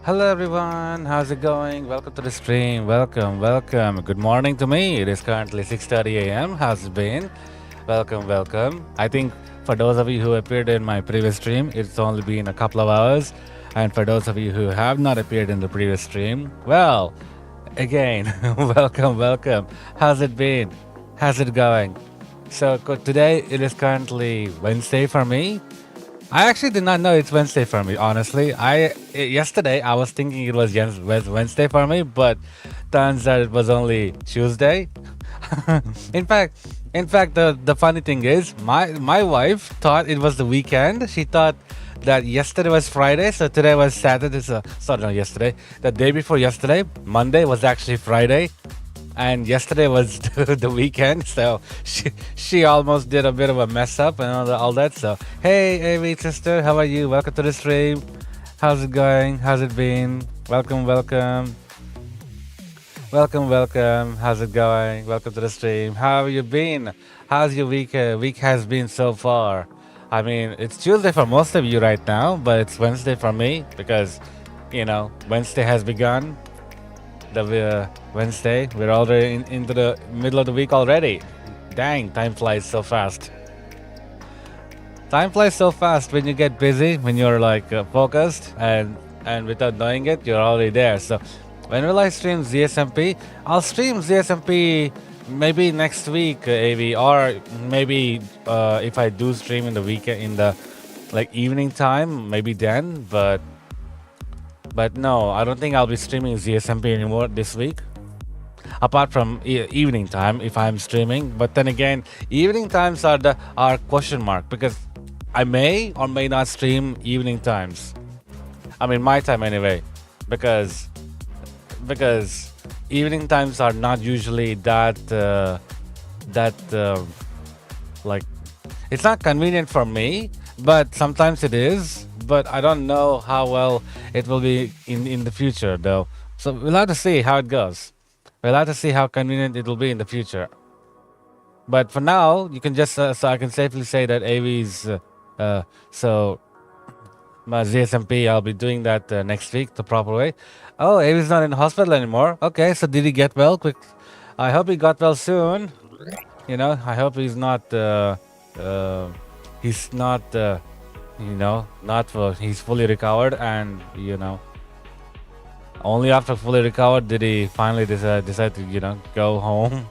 Hello everyone, how's it going? Welcome to the stream. Welcome. Good morning to me. It is currently 6:30 a.m. How's it been? Welcome. I think for those of you who appeared in my previous stream, it's only been a couple of hours. And for those of you who have not appeared in the previous stream, well, again, welcome. How's it been? How's it going? So today it is currently Wednesday for me. I actually did not know it's Wednesday for me, honestly. Yesterday I was thinking it was Wednesday for me, but turns out it was only Tuesday. in fact, the funny thing is, my wife thought it was the weekend. She thought that yesterday was Friday, so today was Saturday. Sorry, not yesterday. The day before yesterday, Monday, was actually Friday. And yesterday was the weekend, so she almost did a bit of a mess up and all that. So hey, Amy sister, how are you? Welcome to the stream. How's it going? How's it been? Welcome. How's it going? Welcome to the stream. How have you been? How's your week? Week has been so far. I mean, it's Tuesday for most of you right now, but it's Wednesday for me because, Wednesday has begun. The Wednesday, we're already into the middle of the week already. Dang, time flies so fast. Time flies so fast when you get busy, when you're like focused, and without knowing it, you're already there. So when will I stream ZSMP? I'll stream ZSMP maybe next week, AV, or maybe if I do stream in the weekend, in the evening time, maybe then. But no, I don't think I'll be streaming ZSMP anymore this week. Apart from evening time, if I'm streaming. But then again, evening times are question mark because I may or may not stream evening times. I mean, my time anyway, because evening times are not usually it's not convenient for me, but sometimes it is. But I don't know how well it will be in the future, though. So we'll have to see how it goes. We'll have to see how convenient it will be in the future. But for now, you can just so I can safely say that AV's my ZSMP. I'll be doing that next week the proper way. Oh, AV's not in the hospital anymore. Okay, so did he get well? Quick, I hope he got well soon. I hope he's not. He's not. He's fully recovered, and only after fully recovered did he finally decide to go home.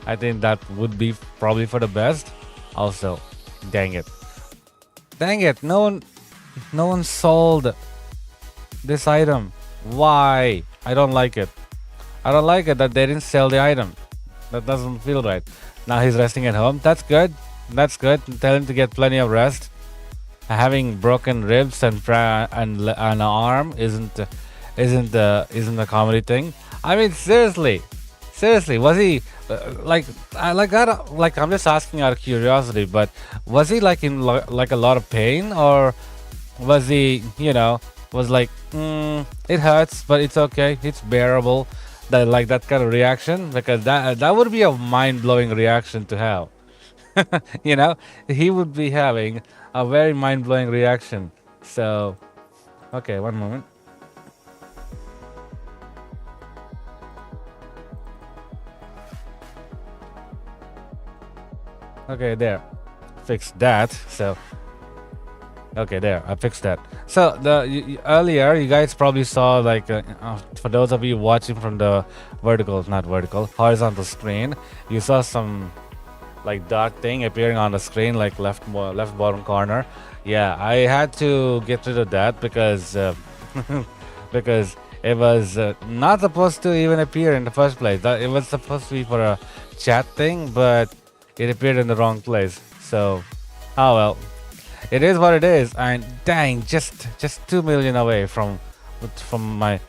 I think that would be probably for the best. Also, dang it, no one sold this item. Why? I don't like it that they didn't sell the item. That doesn't feel right. Now he's resting at home. That's good. Tell him to get plenty of rest. Having broken ribs and an arm isn't a comedy thing. I mean, seriously, was he I'm just asking out of curiosity, but was he in a lot of pain, or was he was it hurts but it's okay, it's bearable, that kind of reaction? Because that would be a mind-blowing reaction to have. He would be having a very mind-blowing reaction. So, okay, one moment. Okay, there. Fixed that. So, okay, there. I fixed that. So, earlier, you guys probably saw, for those of you watching from the horizontal screen, you saw some dark thing appearing on the screen, left bottom corner. Yeah, I had to get rid of that because because it was not supposed to even appear in the first place. It was supposed to be for a chat thing, but it appeared in the wrong place. So, oh well, it is what it is. And dang, just 2 million away from my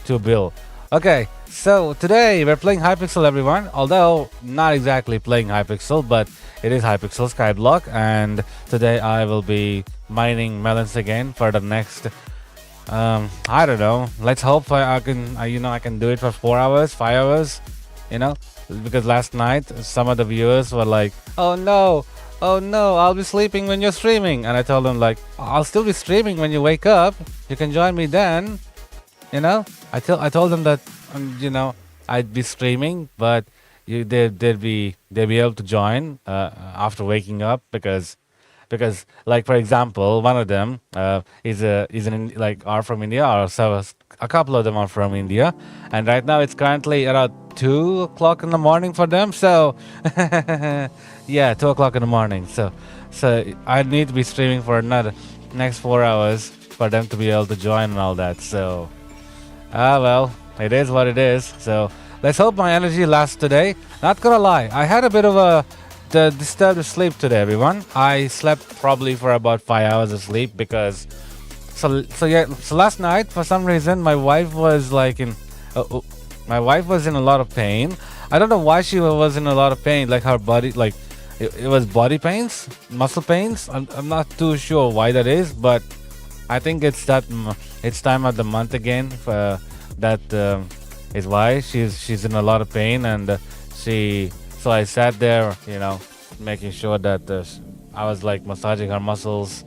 2 bill. Okay, so today we're playing Hypixel, everyone. Although not exactly playing Hypixel, but it is Hypixel Skyblock, and today I will be mining melons again for the next. I don't know. Let's hope I can do it for 4 hours, 5 hours. Because last night some of the viewers were like, "Oh no, I'll be sleeping when you're streaming," and I told them I'll still be streaming when you wake up. You can join me then. You know, I told them that you know I'd be streaming, but they'd be able to join after waking up because like for example one of them like are from India, or so a couple of them are from India, and right now it's currently around 2 o'clock in the morning for them. So yeah, 2 o'clock in the morning. So I need to be streaming for another next 4 hours for them to be able to join and all that. So well, it is what it is. So let's hope my energy lasts today. Not gonna lie, I had a bit of a disturbed sleep today, everyone. I slept probably for about 5 hours of sleep because so last night for some reason my wife was like in my wife was in a lot of pain. I don't know why she was in a lot of pain, like her body, like it was body pains, muscle pains. I'm not too sure why that is, but I think it's that it's time of the month again. That is why she's in a lot of pain, and so I sat there, you know, making sure that I was like massaging her muscles,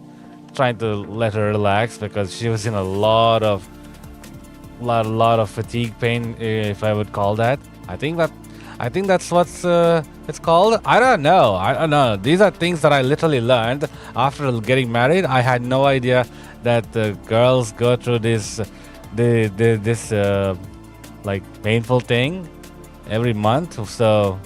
trying to let her relax because she was in a lot of fatigue pain, if I would call that. I think that's what's it's called. I don't know. These are things that I literally learned after getting married. I had no idea that girls go through this like painful thing every month. So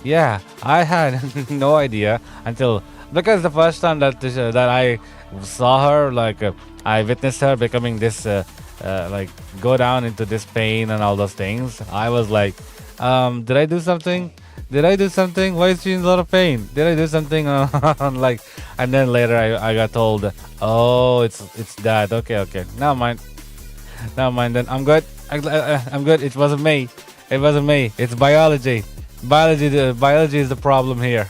yeah, I had no idea until because the first time that I saw her, like I witnessed her becoming this like go down into this pain and all those things. I was like, did I do something? Why is she in a lot of pain? Did I do something? Like, and then later I got told, oh, it's that. Okay. Never mind. Then I'm good. I'm good. It wasn't me. It's biology. Biology is the problem here.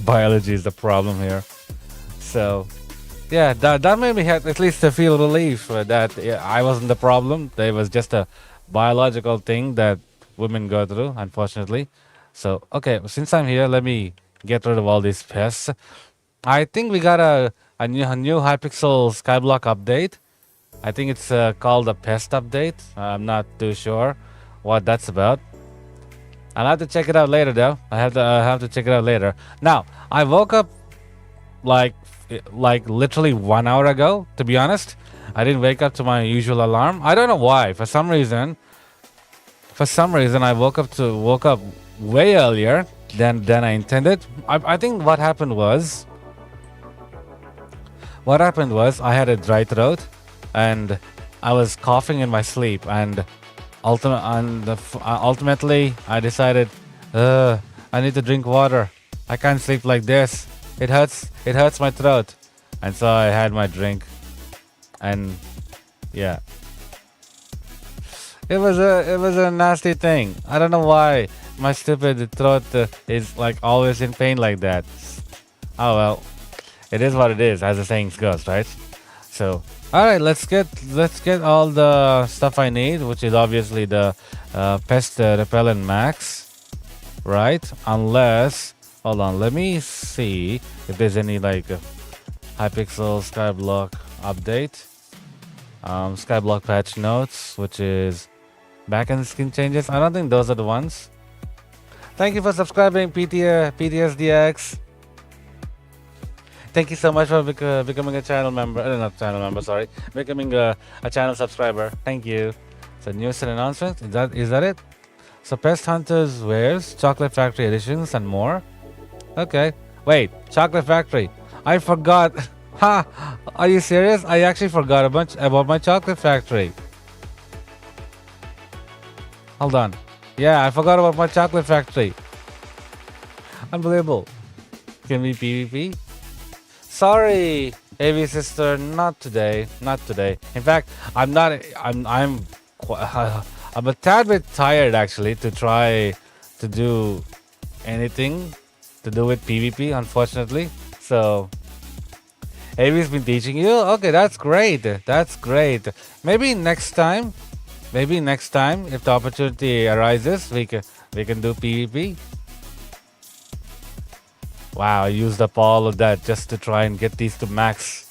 Biology is the problem here. So, yeah, that made me at least feel relief that I wasn't the problem. It was just a biological thing that women go through, unfortunately. So, okay, since I'm here, let me get rid of all these pests. I think we got a new Hypixel Skyblock update. I think it's called a Pest update. I'm not too sure what that's about. I'll have to check it out later, though. I have to check it out later. Now, I woke up like literally 1 hour ago. To be honest, I didn't wake up to my usual alarm. I don't know why. For some reason, I woke up way earlier than I intended. I think what happened was I had a dry throat and I was coughing in my sleep, and ultimately I decided I need to drink water. I can't sleep like this. It hurts my throat. And so I had my drink, and yeah, it was a nasty thing. I don't know why my stupid throat is like always in pain like that. Oh well, it is what it is, as the saying goes, right? So all right, let's get all the stuff I need, which is obviously the pest repellent max, right? Unless, hold on, let me see if there's any like Hypixel Skyblock update, Skyblock patch notes, which is backend skin changes. I don't think those are the ones. Thank you for subscribing, PTSDX. Thank you so much for becoming a channel member. Not channel member, sorry. Becoming a channel subscriber. Thank you. So news and announcements. Is that it? So Pest Hunters wares, Chocolate Factory editions, and more. Okay. Wait, Chocolate Factory. I forgot. Ha! Are you serious? I actually forgot a bunch about my Chocolate Factory. Hold on. Yeah, I forgot about my Chocolate Factory. Unbelievable. Can we PvP? Sorry, AV sister, not today. In fact, I'm a tad bit tired actually to try to do anything to do with PvP, unfortunately. So AV's been teaching you. Okay, that's great. Maybe next time, if the opportunity arises, we can do PvP. Wow, I used up all of that just to try and get these to max.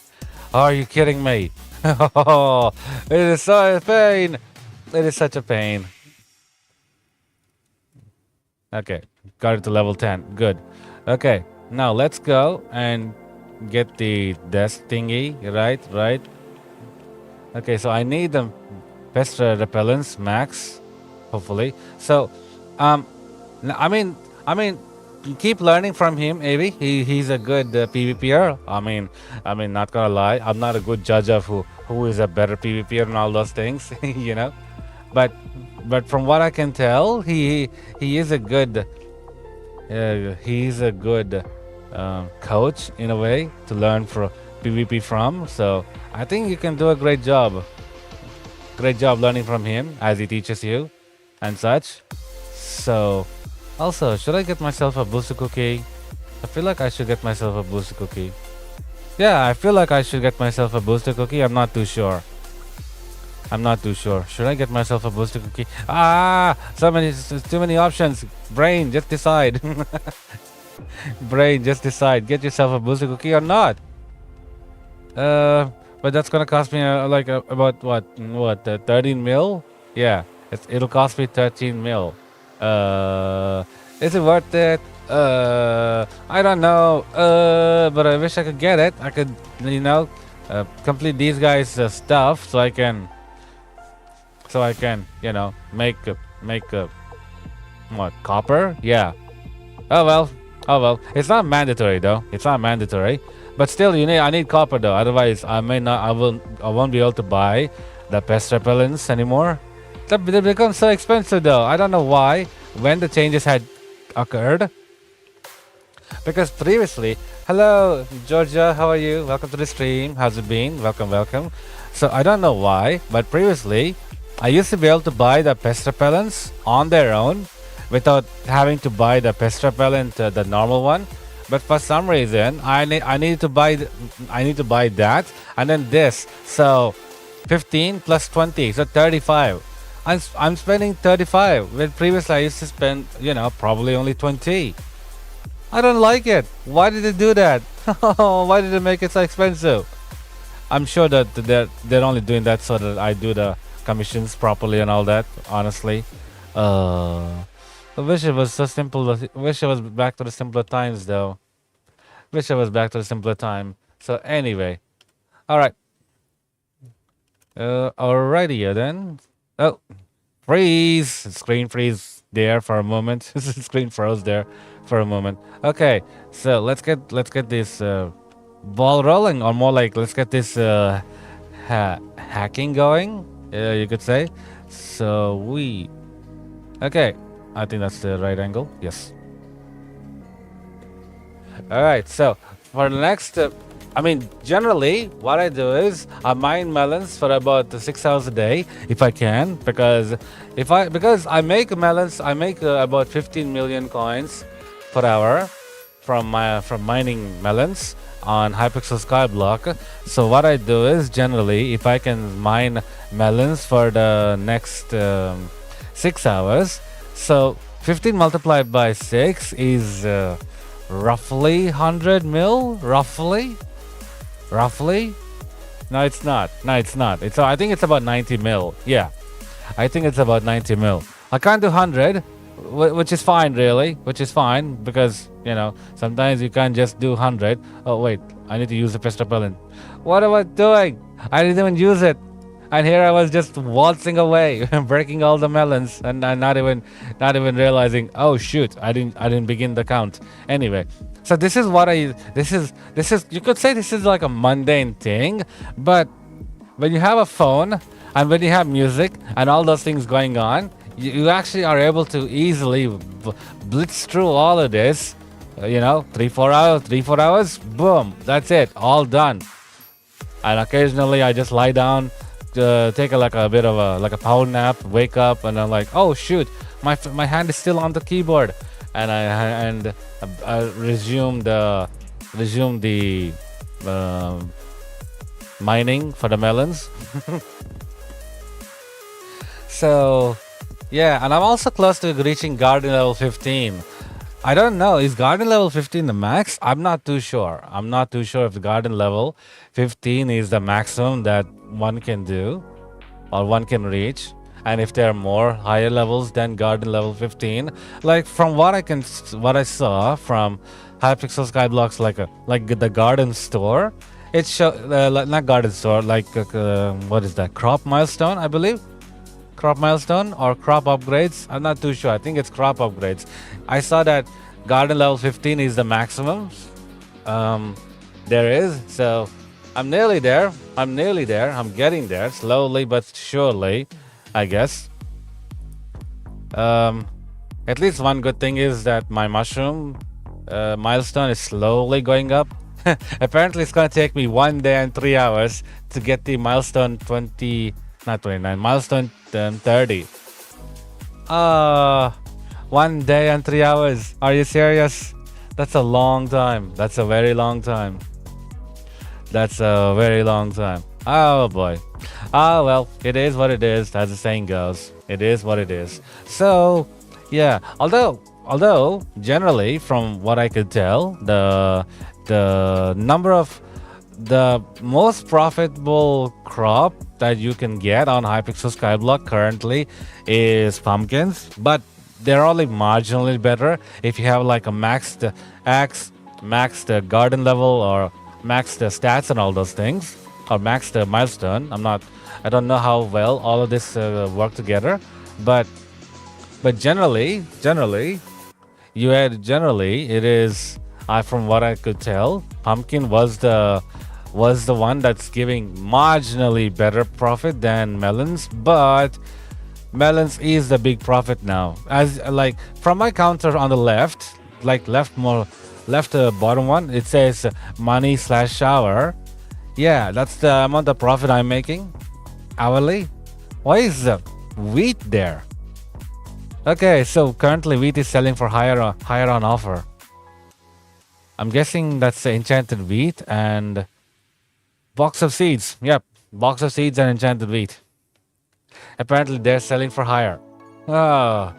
Are you kidding me? Oh, it is so a pain. It is such a pain. Okay, got it to level 10. Good. Okay, now let's go and get the desk thingy. Right, right. Okay, so I need the pest repellents max, hopefully. So, um, I mean, keep learning from him, Avi. He's a good PvPer. I mean, not gonna lie, I'm not a good judge of who is a better PvPer and all those things, you know. But from what I can tell, he is a good he's a good coach in a way to learn for PvP from. So I think you can do a great job. Great job learning from him as he teaches you and such. So also, should I get myself a booster cookie? I feel like I should get myself a booster cookie. Yeah, I feel like I should get myself a booster cookie. I'm not too sure. I'm not too sure. Should I get myself a booster cookie? Ah, too many options. Brain, just decide. Brain, just decide. Get yourself a booster cookie or not. But that's gonna cost me about what 13 mil? Yeah, it'll cost me 13 mil. Is it worth it? I don't know. But I wish I could get it. I could, complete these guys' stuff so I can, make what, copper? Yeah. Oh well. It's not mandatory though. It's not mandatory. But still, I need copper though. Otherwise, I won't be able to buy the pest repellents anymore. They become so expensive though. I don't know why. When the changes had occurred, because previously, hello Georgia, how are you? Welcome to the stream. How's it been? Welcome. So I don't know why, but previously, I used to be able to buy the pest repellents on their own without having to buy the pest repellent, the normal one. But for some reason, I need to buy that and then this. So 15 plus 20, so 35. I'm spending 35 when previously I used to spend, probably only 20. I don't like it. Why did they do that? Why did they make it so expensive? I'm sure that they're only doing that so that I do the commissions properly and all that. Honestly, I wish it was so simple. Wish I was back to the simpler times, though. Wish I was back to the simpler time. So anyway, all right. Alrighty then. Oh, freeze! Screen freeze there for a moment. Screen froze there for a moment. Okay, so let's get this ball rolling, or more like let's get this hacking going. You could say. So okay. I think that's the right angle. Yes. All right. So for the next, generally what I do is I mine melons for about 6 hours a day if I can, because I make melons, I make about 15 million coins per hour from mining melons on Hypixel Skyblock. So what I do is generally, if I can mine melons for the next 6 hours. So 15 multiplied by 6 is roughly 100 mil. Roughly. No, it's not. I think it's about 90 mil. Yeah, I think it's about 90 mil. I can't do 100, which is fine, really. Which is fine because sometimes you can't just do 100. Oh wait, I need to use the pest repellent. What am I doing? I didn't even use it. And here I was just waltzing away, breaking all the melons, and not even realizing. Oh shoot! I didn't begin the count. Anyway, so this is you could say this is like a mundane thing, but when you have a phone and when you have music and all those things going on, you actually are able to easily blitz through all of this. 3-4 hours, boom, that's it, all done. And occasionally I just lie down. Take a bit of a power nap, wake up, and I'm like, oh shoot, my hand is still on the keyboard, and I resume the mining for the melons. So yeah, and I'm also close to reaching garden level 15. I don't know. Is garden level 15 the max? I'm not too sure. I'm not too sure if the garden level 15 is the maximum that one can do or one can reach. And if there are more higher levels than garden level 15, like from what I saw from Hypixel Skyblock's like the garden store, it show not garden store, like what is that? Crop milestone, I believe. Crop milestone or crop upgrades. I'm not too sure. I think it's crop upgrades. I saw that garden level 15 is the maximum there is. So I'm nearly there. I'm nearly there. I'm getting there slowly but surely, I guess. At least one good thing is that my mushroom milestone is slowly going up. Apparently, it's gonna take me 1 day and 3 hours to get the milestone 20, not 29, milestone 30. 1 day and 3 hours. Are you serious? That's a long time. That's a very long time. That's a very long time. Oh boy. Ah well, it is what it is, as the saying goes. It is what it is. So, yeah. Although generally, from what I could tell, the number of the most profitable crop that you can get on Hypixel Skyblock currently is pumpkins, but they're only marginally better if you have like a maxed garden level or maxed stats and all those things, or maxed milestone. I don't know how well all of this work together, but generally it is. From what I could tell, pumpkin was the one that's giving marginally better profit than melons, but melons is the big profit now. As like from my counter on the left, like left bottom one, it says money/shower. Yeah, that's the amount of profit I'm making hourly. Why is the wheat there? Okay, so currently wheat is selling for higher on offer. I'm guessing that's the enchanted wheat and box of seeds. Yep, box of seeds and enchanted wheat. Apparently they're selling for higher. Oh,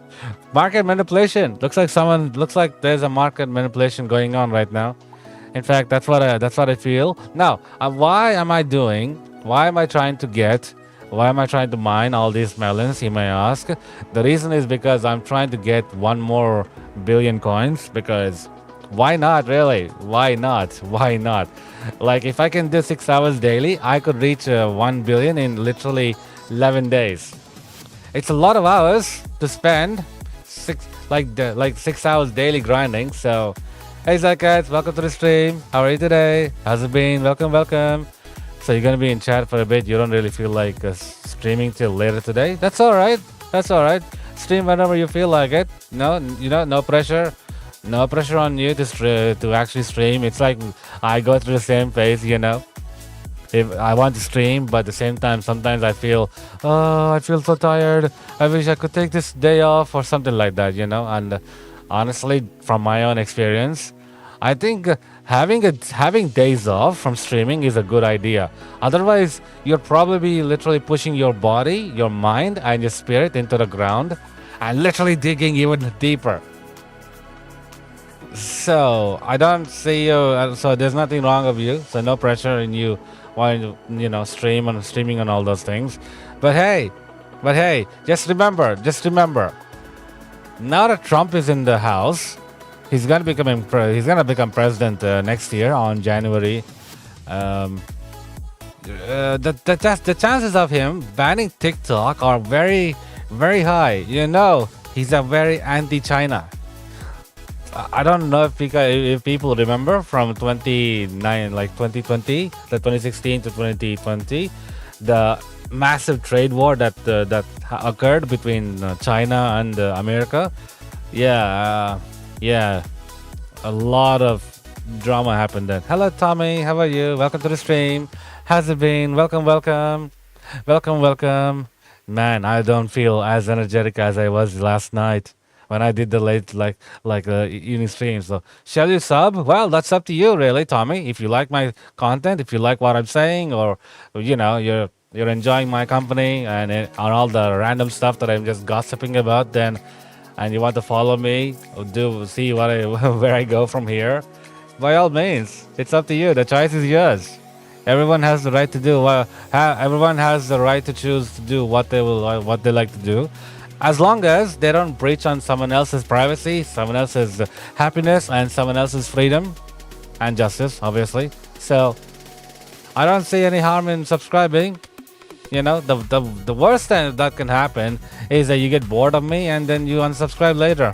market manipulation. Looks like there's a market manipulation going on right now. In fact, that's what I feel. Now, why am I trying to mine all these melons, you may ask? The reason is because I'm trying to get 1 more billion coins, because why not, really? Why not? Like, if I can do 6 hours daily, I could reach 1 billion in literally 11 days. It's a lot of hours to spend, 6 hours daily grinding. So, hey Zakat, welcome to the stream. How are you today? How's it been? Welcome. So you're gonna be in chat for a bit. You don't really feel like streaming till later today. That's all right. Stream whenever you feel like it. No, no pressure. No pressure on you to actually stream. It's like I go through the same phase, If I want to stream, but at the same time, sometimes I feel so tired. I wish I could take this day off or something like that, And honestly, from my own experience, I think having days off from streaming is a good idea. Otherwise, you'll probably be literally pushing your body, your mind, and your spirit into the ground and literally digging even deeper. So I don't see you. So there's nothing wrong with you. So no pressure in you while streaming and all those things. But hey, just remember. Now that Trump is in the house, he's gonna become president next year on January. The chances of him banning TikTok are very, very high. He's a very anti-China. I don't know if people remember from 2020, the 2016 to 2020, the massive trade war that occurred between China and America. Yeah, a lot of drama happened then. Hello, Tommy. How are you? Welcome to the stream. How's it been? Welcome. Man, I don't feel as energetic as I was last night when I did the late evening stream. So shall you sub? Well, that's up to you, really, Tommy. If you like my content, if you like what I'm saying, or you're enjoying my company and all the random stuff that I'm just gossiping about, then and you want to follow me, or see what where I go from here, by all means, it's up to you. The choice is yours. Everyone has the right to do. Everyone has the right to choose to do what they like to do, as long as they don't breach on someone else's privacy, someone else's happiness, and someone else's freedom and justice, obviously. So I don't see any harm in subscribing. The worst thing that can happen is that you get bored of me and then you unsubscribe later,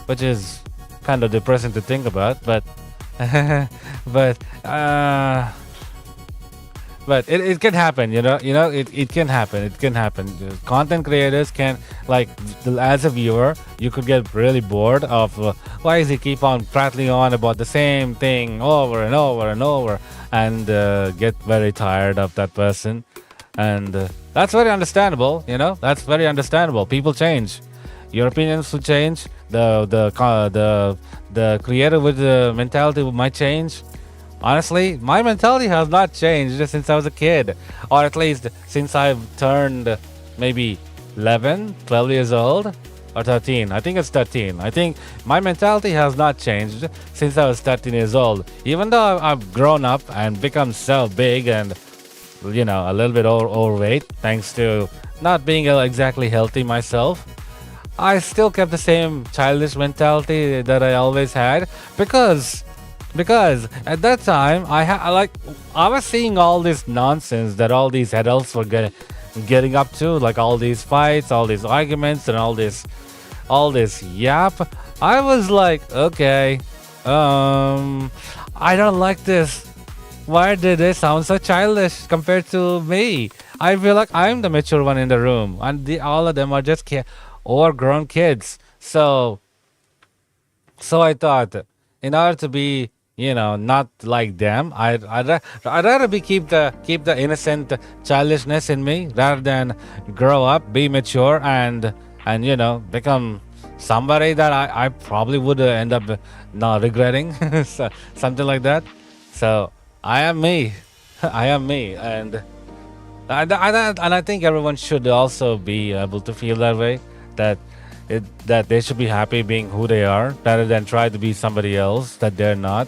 which is kind of depressing to think about. But but it can happen. It can happen. It can happen. Content creators can, like, as a viewer, you could get really bored of why does he keep on prattling on about the same thing over and over and over, and get very tired of that person. And that's very understandable. That's very understandable. People change. Your opinions will change. The creator with the mentality might change. Honestly, my mentality has not changed since I was a kid, or at least since I've turned maybe 11, 12 years old, or 13. I think it's 13. I think my mentality has not changed since I was 13 years old. Even though I've grown up and become so big and, a little bit overweight, thanks to not being exactly healthy myself, I still kept the same childish mentality that I always had, because at that time I was seeing all this nonsense that all these adults were getting up to, like all these fights, all these arguments, and all this yap. I was like, okay, I don't like this. Why did they sound so childish compared to me? I feel like I'm the mature one in the room, and all of them are just overgrown kids. So I thought, in order to be, not like them, I'd rather keep the innocent childishness in me, rather than grow up, be mature, and become somebody that I probably would end up not regretting, so, something like that. So I am me. I am me, and I think everyone should also be able to feel that way, that they should be happy being who they are, rather than try to be somebody else that they're not.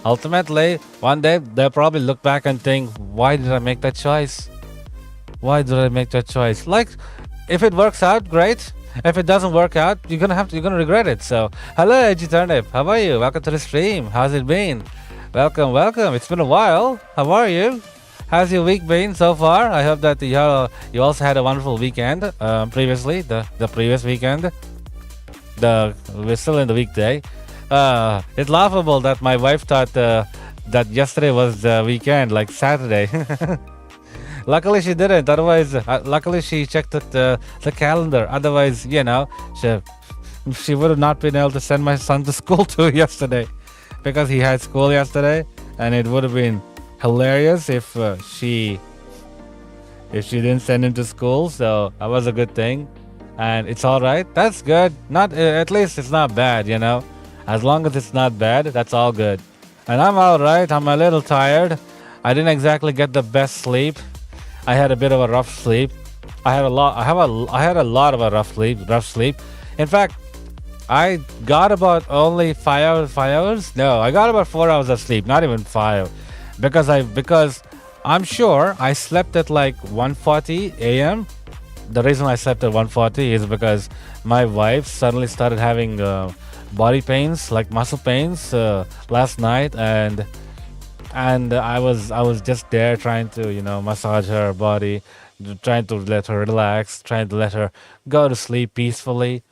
Ultimately, one day they'll probably look back and think, why did I make that choice? Why did I make that choice? Like, if it works out, great. If it doesn't work out, you're gonna regret it. So, hello, AG Turnip. How are you? Welcome to the stream. How's it been? Welcome. It's been a while. How are you? How's your week been so far? I hope that you also had a wonderful weekend. Previously, the previous weekend. We're still in the weekday. It's laughable that my wife thought that yesterday was the weekend, like Saturday. Luckily she didn't. Otherwise, luckily she checked the calendar. Otherwise, she would have not been able to send my son to school too yesterday, because he had school yesterday, and it would have been hilarious if she didn't send him to school. So that was a good thing, and it's all right. That's good. Not at least it's not bad. As long as it's not bad, that's all good. And I'm all right. I'm a little tired. I didn't exactly get the best sleep. I had a bit of a rough sleep. I had a lot of a rough sleep. In fact, I got about only 5 hours. No, I got about 4 hours of sleep, not even 5, because I'm sure I slept at like 1:40 a.m. The reason I slept at 1:40 is because my wife suddenly started having body pains, like muscle pains, last night, and I was just there trying to massage her body, trying to let her relax, trying to let her go to sleep peacefully.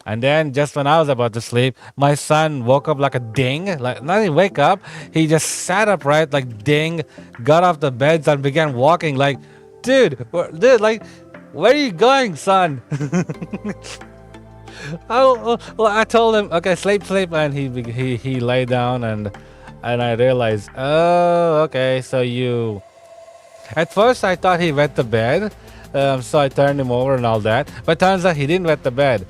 And then just when I was about to sleep, my son woke up like a ding. Like, not even wake up, he just sat upright like ding, got off the bed and began walking. Like, dude, like, where are you going, son? I told him, okay, sleep, and he lay down, and I realized, oh, okay, so you. At first, I thought he wet the bed. So I turned him over and all that, but turns out he didn't wet the bed.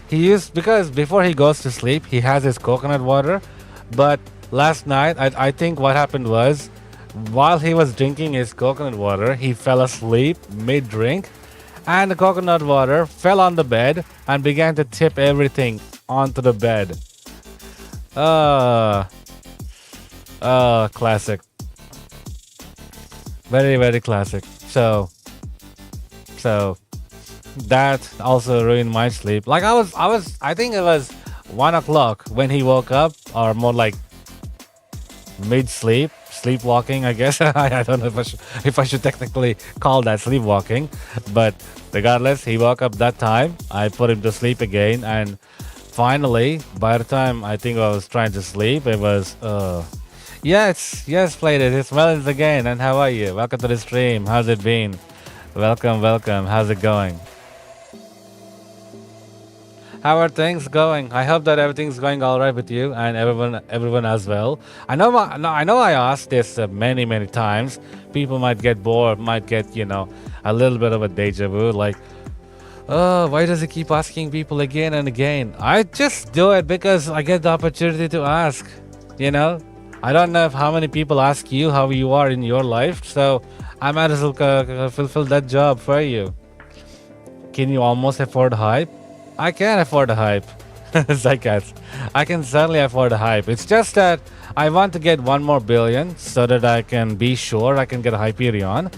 Because before he goes to sleep, he has his coconut water. But last night, I think what happened was, while he was drinking his coconut water, he fell asleep mid-drink, and the coconut water fell on the bed and began to tip everything onto the bed. Classic. Very, very classic. So that also ruined my sleep. Like I think it was 1 o'clock when he woke up, or more like mid-sleep, sleepwalking, I guess. I don't know if I should technically call that sleepwalking, but regardless, he woke up that time. I put him to sleep again, and finally, by the time I think I was trying to sleep, it was yes, played it. It's Melons again, and how are you? Welcome to the stream. How's it been? Welcome. How's it going? How are things going? I hope that everything's going all right with you and everyone as well. I know I asked this many times. People might get bored, might get a little bit of a deja vu, like, oh, why does he keep asking people again and again? I just do it because I get the opportunity to ask. I don't know how many people ask you how you are in your life, so I might as well fulfill that job for you. Can you almost afford hype? I can afford a hype. Zycats. I can certainly afford a hype. It's just that I want to get 1 more billion so that I can be sure I can get a Hyperion,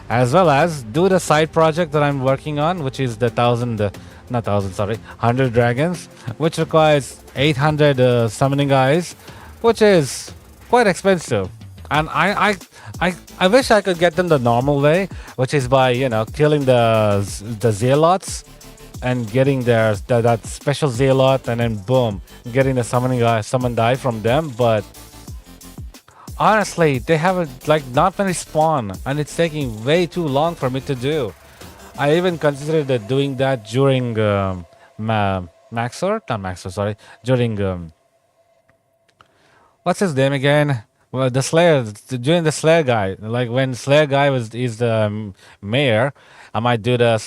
as well as do the side project that I'm working on, which is the 100 dragons, which requires 800 summoning eyes, which is quite expensive. And I wish I could get them the normal way, which is by killing the zealots and getting that special zealot, and then boom, getting the summon die from them. But honestly, they have not many spawn, and it's taking way too long for me to do. I even considered doing that during during what's his name again? Well, the Slayer, during the Slayer guy, like when Slayer guy is the mayor, I might do the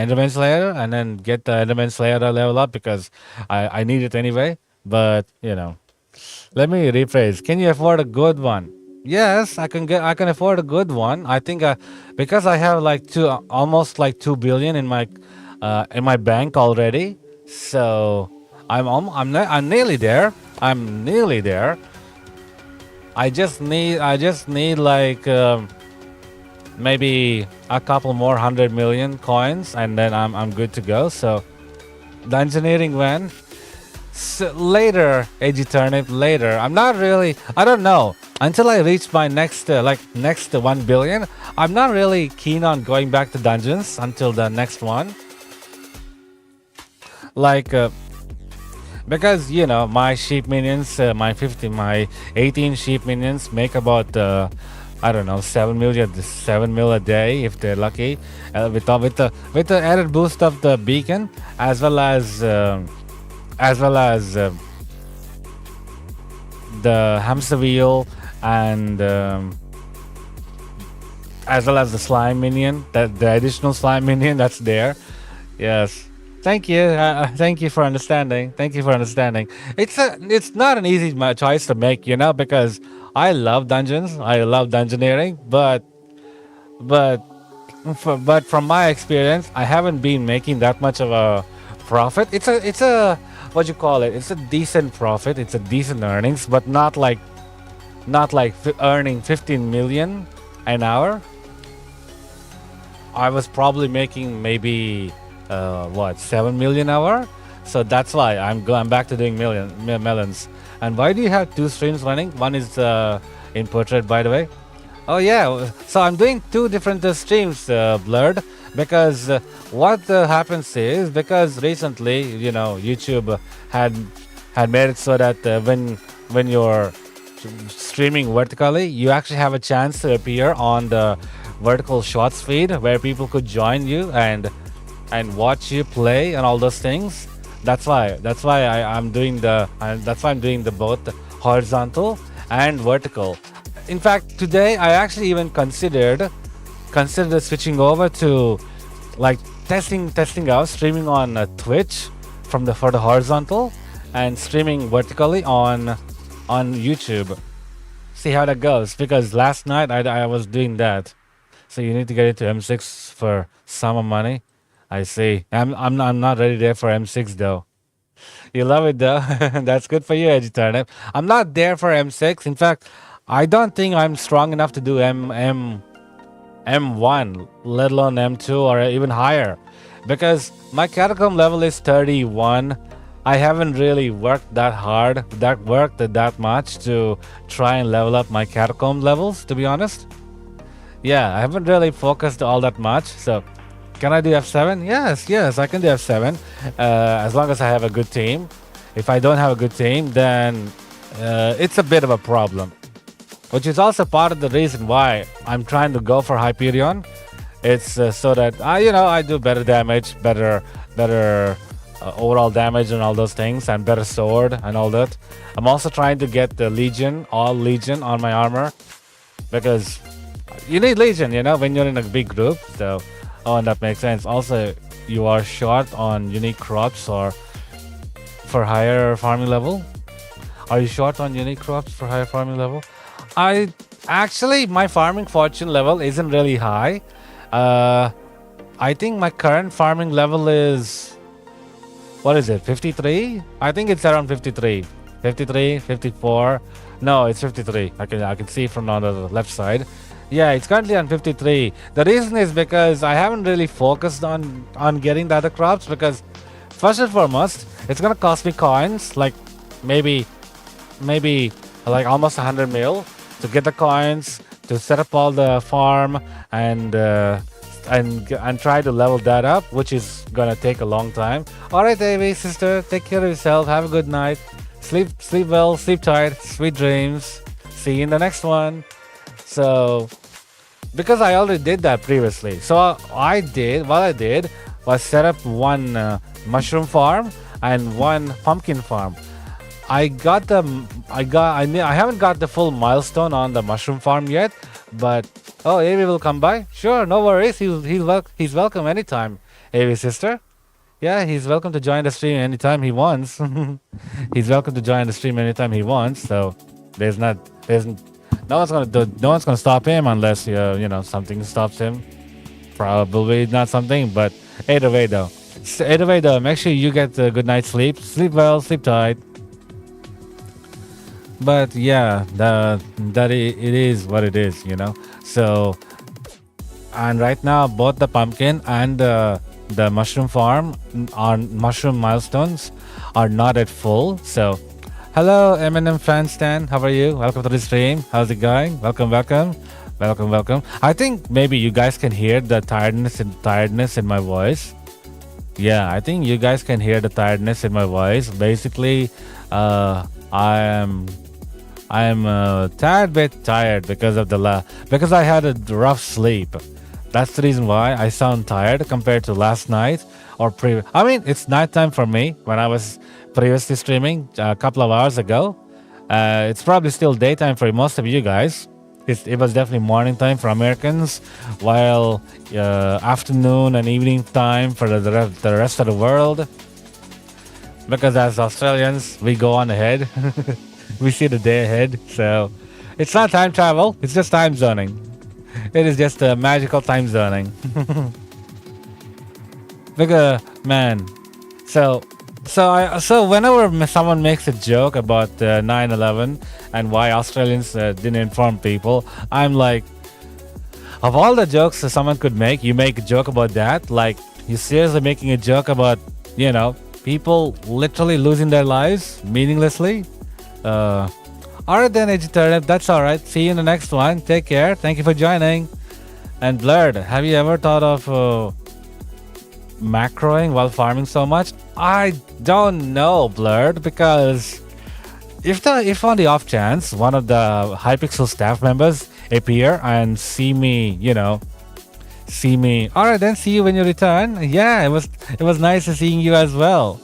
Enderman Slayer and then get the Enderman Slayer to level up because I need it anyway. But let me rephrase. Can you afford a good one? Yes, I can afford a good one. I think because I have almost 2 billion in my bank already, so I'm nearly there. I'm nearly there. I just need maybe a couple more 100 million coins, and then I'm good to go. So the engineering when later, AG Turnip, later. I don't know, until I reach my next 1 billion. I'm not really keen on going back to dungeons until the next one, because my sheep minions, my 18 sheep minions make about I don't know, 7 mil a day if they're lucky, with the added boost of the beacon, as well as the hamster wheel, and as well as the slime minion, the additional slime minion that's there. Yes. Thank you. Thank you for understanding. It's not an easy choice to make, because I love dungeons. I love dungeoneering, but from my experience, I haven't been making that much of a profit. It's a what you call it? It's a decent profit. It's a decent earnings, but not like earning 15 million an hour. I was probably making maybe 7 million hour. So that's why I'm back to doing melons. And why do you have 2 streams running? One is in portrait, by the way. Oh yeah, so I'm doing 2 different streams, Blurred, because what happens is, because recently YouTube had made it so that when you're streaming vertically, you actually have a chance to appear on the vertical shots feed where people could join you and watch you play and all those things. That's why I'm doing the both horizontal and vertical. In fact, today I actually even considered switching over to testing out streaming on Twitch for the horizontal and streaming vertically on YouTube. See how that goes, because last night I was doing that. So you need to get into M6 for summer money. I see. I'm not ready there for M6 though. You love it though. That's good for you, Edgy Turnip. I'm not there for M6. In fact, I don't think I'm strong enough to do M1, let alone M2 or even higher, because my catacomb level is 31. I haven't really worked that hard, that much to try and level up my catacomb levels, to be honest. Yeah, I haven't really focused all that much. So, can I do F7? Yes, I can do F7, as long as I have a good team. If I don't have a good team, then it's a bit of a problem, which is also part of the reason why I'm trying to go for Hyperion. It's so that I do better damage, better overall damage and all those things, and better sword and all that. I'm also trying to get the Legion, all Legion on my armor, because you need Legion, when you're in a big group. So, and that makes sense. Also, you are short on unique crops or for higher farming level. Are you short on unique crops for higher farming level? My farming fortune level isn't really high. I think my current farming level is, what is it, 53? I think it's around 53, 54. No, it's 53. I can see from on the left side. Yeah, it's currently on 53. The reason is because I haven't really focused on getting the other crops, because first and foremost, it's gonna cost me coins, like maybe like almost 100 mil to get the coins, to set up all the farm and try to level that up, which is gonna take a long time. All right, Davey, sister, take care of yourself. Have a good night. Sleep well, sleep tight, sweet dreams. See you in the next one. So, because I already did that previously, so what I did was set up one mushroom farm and one pumpkin farm. I haven't got the full milestone on the mushroom farm yet, but Avi will come by. Sure, no worries. He's welcome anytime. Avi sister, yeah, he's welcome to join the stream anytime he wants. He's welcome to join the stream anytime he wants. So no one's gonna stop him unless something stops him. Probably not something, but either way though, make sure you get a good night's sleep. Sleep well, sleep tight. But yeah, it is what it is, So, and right now, both the pumpkin and the mushroom farm, our mushroom milestones, are not at full. So, hello, Eminem fan stan. How are you? Welcome to the stream. How's it going? Welcome. I think maybe you guys can hear the tiredness in my voice. Yeah, I think you guys can hear the tiredness in my voice. Basically, I'm a tad bit tired because I had a rough sleep. That's the reason why I sound tired compared to last night or it's nighttime for me when I was previously streaming a couple of hours ago. It's probably still daytime for most of you guys. It was definitely morning time for Americans, while afternoon and evening time for the rest of the world. Because as Australians, we go on ahead. We see the day ahead. So it's not time travel. It's just time zoning. It is just a magical time zoning. Man. So whenever someone makes a joke about 9/11 and why Australians didn't inform people, I'm like, of all the jokes that someone could make, you make a joke about that? Like, you seriously making a joke about, people literally losing their lives meaninglessly? Alright then, Edgy Turnip, that's alright. See you in the next one. Take care. Thank you for joining. And Blurred, have you ever thought of macroing while farming so much? I don't know, Blurred, because if on the off chance one of the Hypixel staff members appear and see me. Alright then, see you when you return. Yeah, it was nice seeing you as well.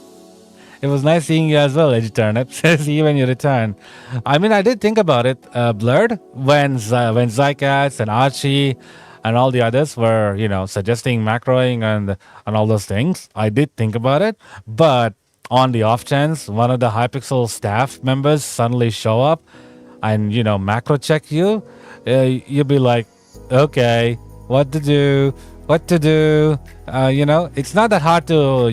It was nice seeing you as well, Edgy Turnip. See you when you return. I mean, I did think about it, Blurred, when Zycats and Archie and all the others were, suggesting macroing and all those things. I did think about it, but on the off chance one of the Hypixel staff members suddenly show up and macro check you, you'll be like, okay, what to do, what to do. It's not that hard to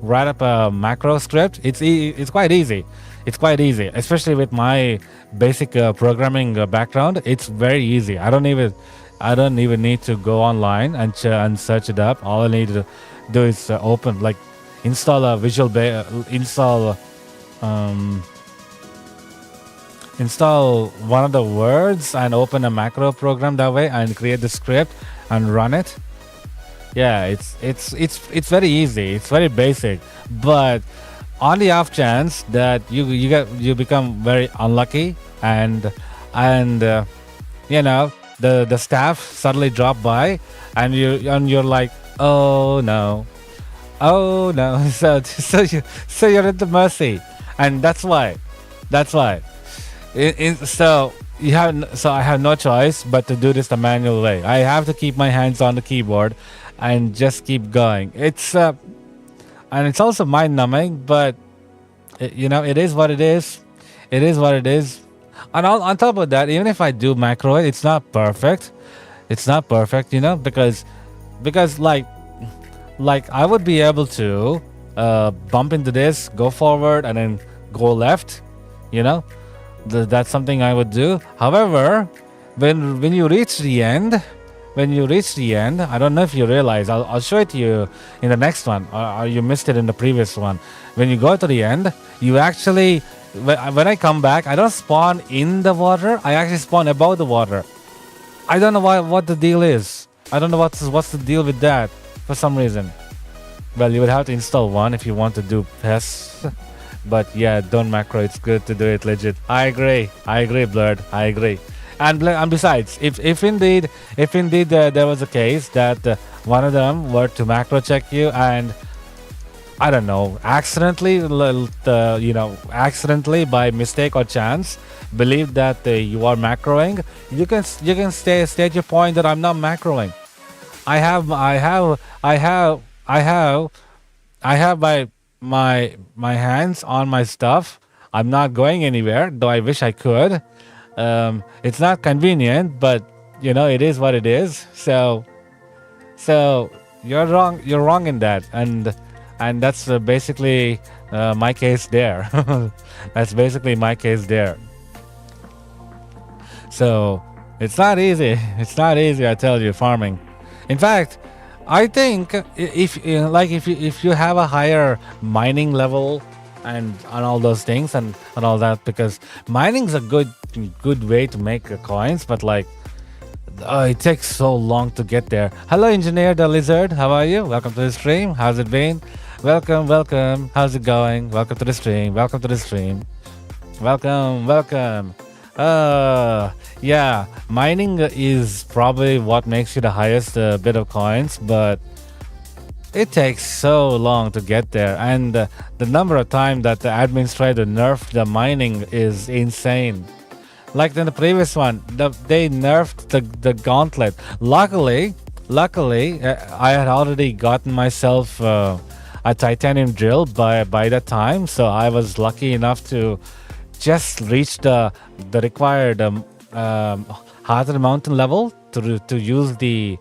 write up a macro script. It's quite easy. It's quite easy, especially with my basic programming background. It's very easy. I don't even need to go online and search it up. All I need to do is open, like, install a um, install one of the words and open a macro program that way and create the script and run it. Yeah, it's very easy. It's very basic. But on the off chance that you become very unlucky and the staff suddenly drop by and you're like, oh no, oh no. So you're at the mercy, and that's why so I have no choice but to do this the manual way. I have to keep my hands on the keyboard and just keep going. And it's also mind numbing, but it is what it is. It is what it is. And on top of that, even if I do macro it, it's not perfect. It's not perfect, because like I would be able to bump into this, go forward, and then go left. You know, that's something I would do. However, when you reach the end, I don't know if you realize. I'll show it to you in the next one, or you missed it in the previous one. When you go to the end, you actually, when I come back, I don't spawn in the water. I actually spawn above the water. I don't know what the deal is. I don't know what's the deal with that for some reason. Well, you would have to install one if you want to do Pest. But yeah, don't macro. It's good to do it legit. I agree, Blurred. I agree. And besides, if indeed there was a case that one of them were to macro check you and I don't know, accidentally by mistake or chance, believe that you are macroing, you can state your point that I'm not macroing. I have my hands on my stuff. I'm not going anywhere, though I wish I could. It's not convenient, but it is what it is. So you're wrong. You're wrong in that, and that's basically my case there. That's basically my case there. So it's not easy. It's not easy, I tell you, farming. In fact, I think if you have a higher mining level and all those things and all that, because mining's a good way to make coins, but it takes so long to get there. Hello, Engineer the Lizard. How are you? Welcome to the stream. How's it been? Welcome. How's it going? Welcome to the stream. Welcome. Yeah, mining is probably what makes you the highest bit of coins, but it takes so long to get there, and the number of times that the admins try to nerf the mining is insane. Like in the previous one, they nerfed the gauntlet. Luckily, I had already gotten myself a titanium drill by that time, so I was lucky enough to just reach the required heart of the mountain level to use the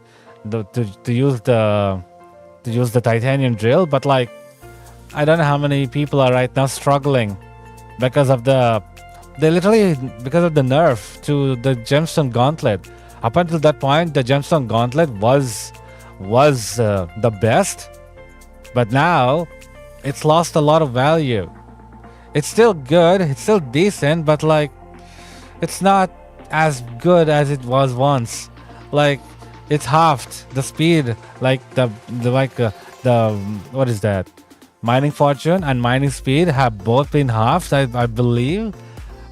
titanium drill. But I don't know how many people are right now struggling because of the nerf to the gemstone gauntlet. Up until that point, the gemstone gauntlet was the best, but now it's lost a lot of value. It's still good, it's still decent, but it's not as good as it was once. It's halved the speed. The what is that? Mining fortune and mining speed have both been halved, I believe.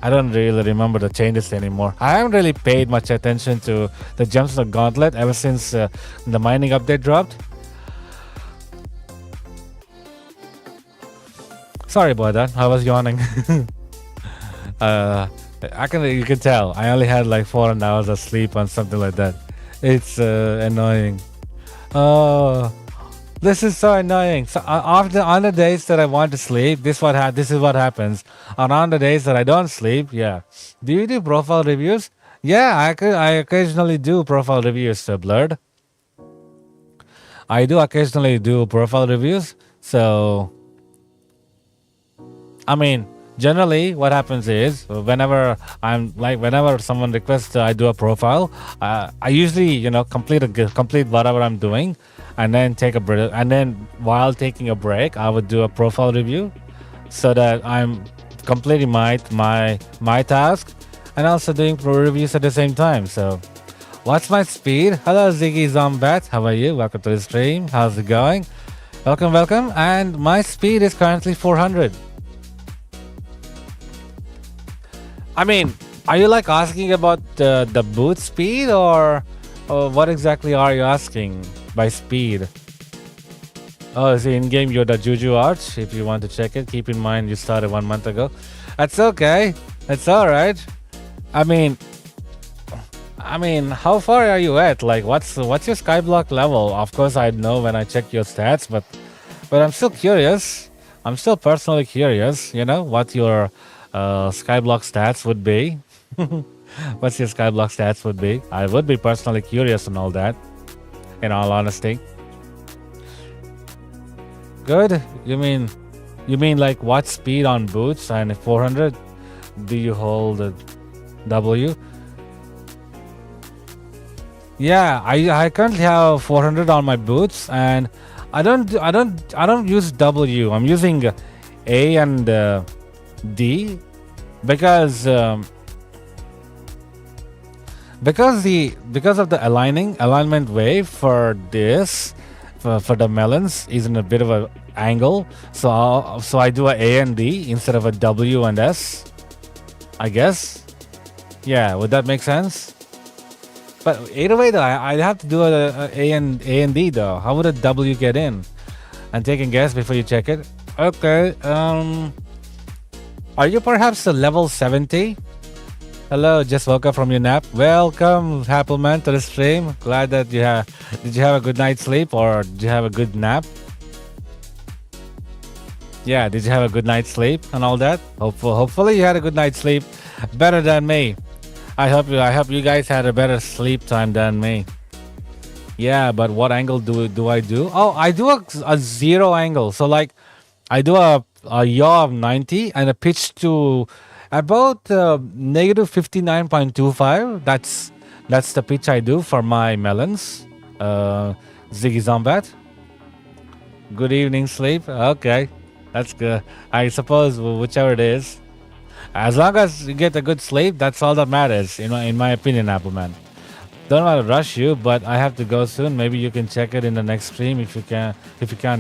I don't really remember the changes anymore. I haven't really paid much attention to the gemstone gauntlet ever since the mining update dropped. Sorry about that. I was yawning. You can tell. I only had 4 hours of sleep on something like that. It's annoying. Oh, this is so annoying. So on the days that I want to sleep, this is what happens. And on the days that I don't sleep, yeah. Do you do profile reviews? Yeah, I occasionally do profile reviews, Blurred. I do occasionally do profile reviews. So, I mean, generally what happens is whenever someone requests I do a profile, I usually, complete whatever I'm doing and then take a break. And then while taking a break, I would do a profile review so that I'm completing my task and also doing pro reviews at the same time. So, what's my speed? Hello, Ziggy Zombat. How are you? Welcome to the stream. How's it going? Welcome, welcome. And my speed is currently 400. I mean, are you like asking about the boot speed or what exactly are you asking by speed? Oh, see, in game you're the Juju Arch. If you want to check it, keep in mind you started 1 month ago. That's okay. That's all right. I mean, how far are you at? Like, what's your Skyblock level? Of course, I know when I check your stats, but I'm still curious. I'm still personally curious. What your Skyblock stats would be. What's your Skyblock stats would be? I would be personally curious and all that. In all honesty. Good. You mean like what speed on boots and 400? Do you hold a W? Yeah, I currently have 400 on my boots, and I don't use W. I'm using A and D because of the alignment wave for this for the melons is in a bit of an angle. So I do a and D instead of a W and S. I guess. Yeah, would that make sense? But either way, though, I'd have to do a and D though. How would a W get in? And take a guess before you check it. Okay. Are you perhaps a level 70? Hello, just woke up from your nap. Welcome, Appleman, to the stream. Glad that you have. Did you have a good night's sleep or did you have a good nap? Yeah, did you have a good night's sleep and all that? Hopefully you had a good night's sleep, better than me. I hope you guys had a better sleep time than me. Yeah, but what angle do I do? Oh, I do a zero angle. So like, I do a yaw of 90 and a pitch to about negative 59.25. That's the pitch I do for my melons. Ziggy Zombat. Good evening sleep. Okay, that's good. I suppose whichever it is. As long as you get a good sleep, that's all that matters, in my opinion, Appleman. Don't want to rush you, but I have to go soon. Maybe you can check it in the next stream if you can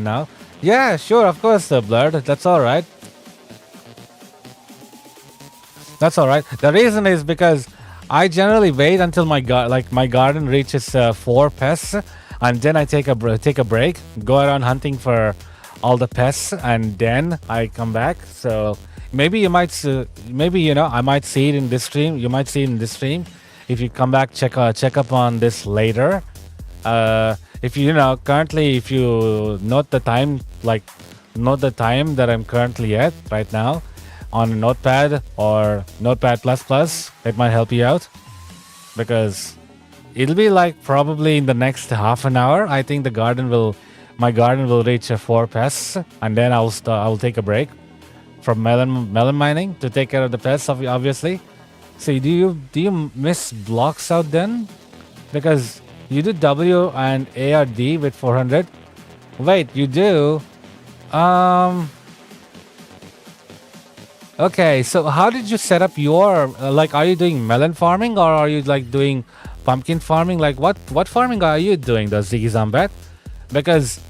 now. Yeah, sure, of course, Blurred. That's all right. That's all right. The reason is because I generally wait until my garden reaches 4 pests, and then I take a break, go around hunting for all the pests, and then I come back. So maybe you might, I might see it in this stream. You might see it in this stream. If you come back, check up on this later. If currently, if you note the time that I'm currently at right now on Notepad or Notepad++, it might help you out because it'll be like probably in the next half an hour. I think my garden will reach 4 pests, and then I will take a break from melon mining to take care of the pests, obviously. So do you miss blocks out then? Because you do W and A or D with 400. Wait, you do? Okay, so how did you set up your are you doing melon farming or are you like doing pumpkin farming? Like what farming are you doing, the Ziggy Zombat? Because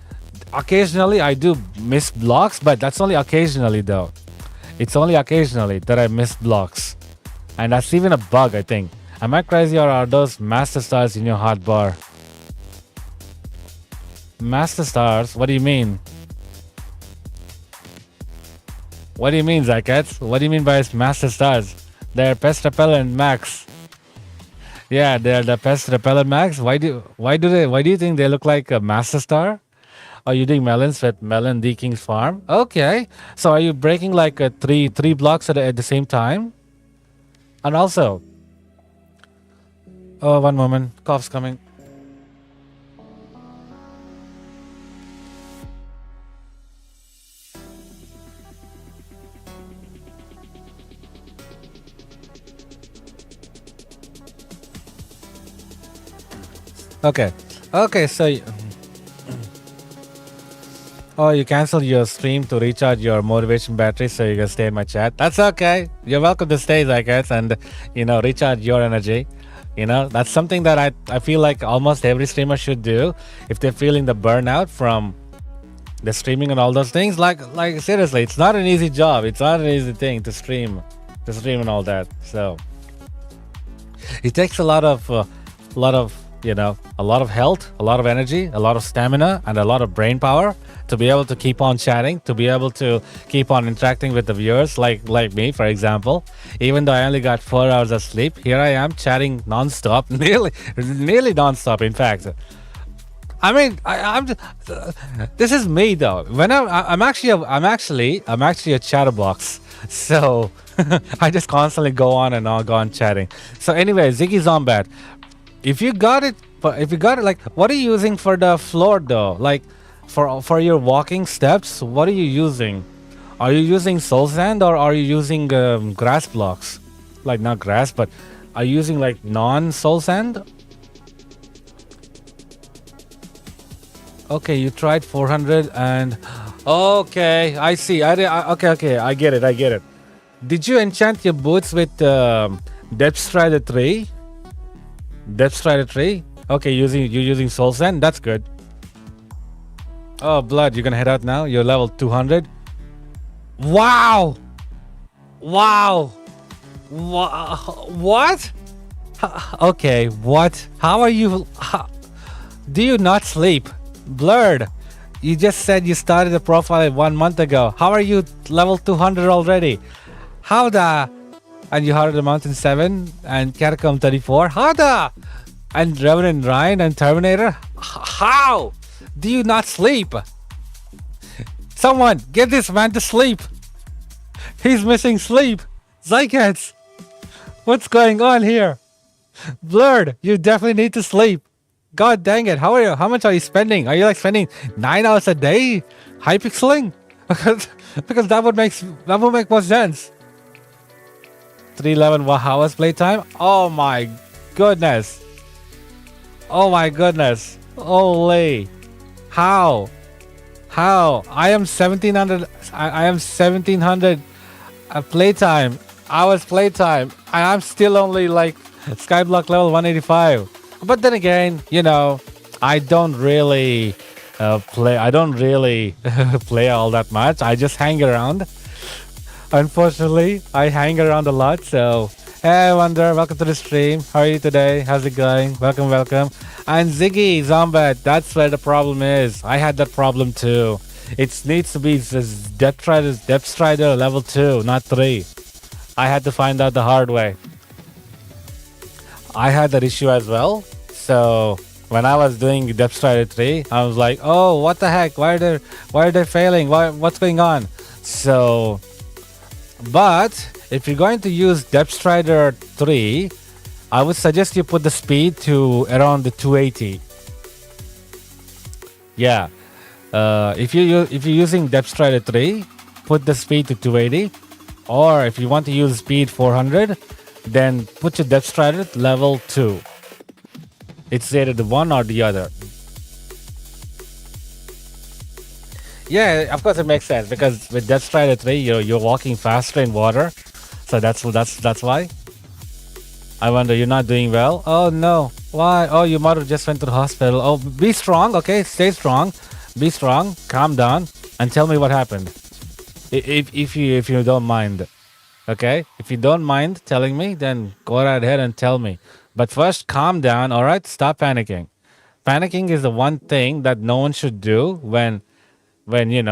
occasionally I do miss blocks, but that's only occasionally though. It's only occasionally that I miss blocks. And that's even a bug, I think. Am I crazy or are those master stars in your hotbar? Master stars? What do you mean? What do you mean, Zycats? What do you mean by master stars? They're pest repellent max. Yeah, they're the pest repellent max. Why do you think they look like a master star? Are you doing melons at Melon D King's farm? Okay. So are you breaking like three blocks at the same time? And also, oh, one moment, cough's coming. Okay. Okay, so oh, you canceled your stream to recharge your motivation battery so you can stay in my chat. That's okay. You're welcome to stay, I guess, and recharge your energy. That's something that I feel like almost every streamer should do if they're feeling the burnout from the streaming and all those things. Like seriously, it's not an easy job. It's not an easy thing to stream and all that. So it takes a lot of health, a lot of energy, a lot of stamina, and a lot of brain power to be able to keep on chatting, to be able to keep on interacting with the viewers, like me, for example. Even though I only got 4 hours of sleep, here I am chatting nonstop, nearly nonstop. In fact, I mean, I'm. This is me though. When I'm actually a chatterbox. So I just constantly go on chatting. So anyway, Ziggy Zombat, if you got it, like, what are you using for the floor though? Like, for your walking steps, what are you using? Are you using soul sand or are you using grass blocks? Like, not grass, but are you using like non-soul sand? Okay, you tried 400 and okay, I see. Okay, I get it. Did you enchant your boots with Depth Strider 3? Depth Strider 3? Okay, you're using soul sand. That's good. Oh, Blood, you're gonna head out now? You're level 200. Wow! What? Okay, what? How are you? Do you not sleep? Blurred, you just said you started the profile 1 month ago. How are you level 200 already? How the? And you heard the Mountain 7 and Catacomb 34. How the? And Revenant Ryan and Terminator. How? Do you not sleep? Someone get this man to sleep. He's missing sleep. Zycats, what's going on here? Blurred, you definitely need to sleep. God dang it! How are you? How much are you spending? Are you like spending 9 hours a day hypixeling? because that would make more sense. 311 hours playtime. Oh my goodness! Oh my goodness! Holy! How? I am 1700. I am 1700 playtime. Hours playtime. I'm still only like Skyblock level 185. But then again, I don't really play. I don't really play all that much. I just hang around. Unfortunately, I hang around a lot. So, hey, Wonder, welcome to the stream. How are you today? How's it going? Welcome. And Ziggy Zombat, that's where the problem is. I had that problem too. It needs to be this Depth Strider level 2, not 3. I had to find out the hard way. I had that issue as well. So when I was doing Depth Strider 3, I was like, oh, what the heck? Why are they failing? What's going on? So, but if you're going to use Depth Strider 3, I would suggest you put the speed to around the 280. Yeah. If you're using Depth Strider 3, put the speed to 280. Or if you want to use speed 400, then put your Depth Strider level 2. It's either the one or the other. Yeah, of course it makes sense because with Depth Strider 3, you're walking faster in water, so that's why. I wonder, you're not doing well. Oh no, why? Oh, your mother just went to the hospital. Oh, be strong, okay? Stay strong. Be strong. Calm down and tell me what happened. If you don't mind, okay? If you don't mind telling me, then go right ahead and tell me. But first, calm down. All right, stop panicking. Panicking is the one thing that no one should do when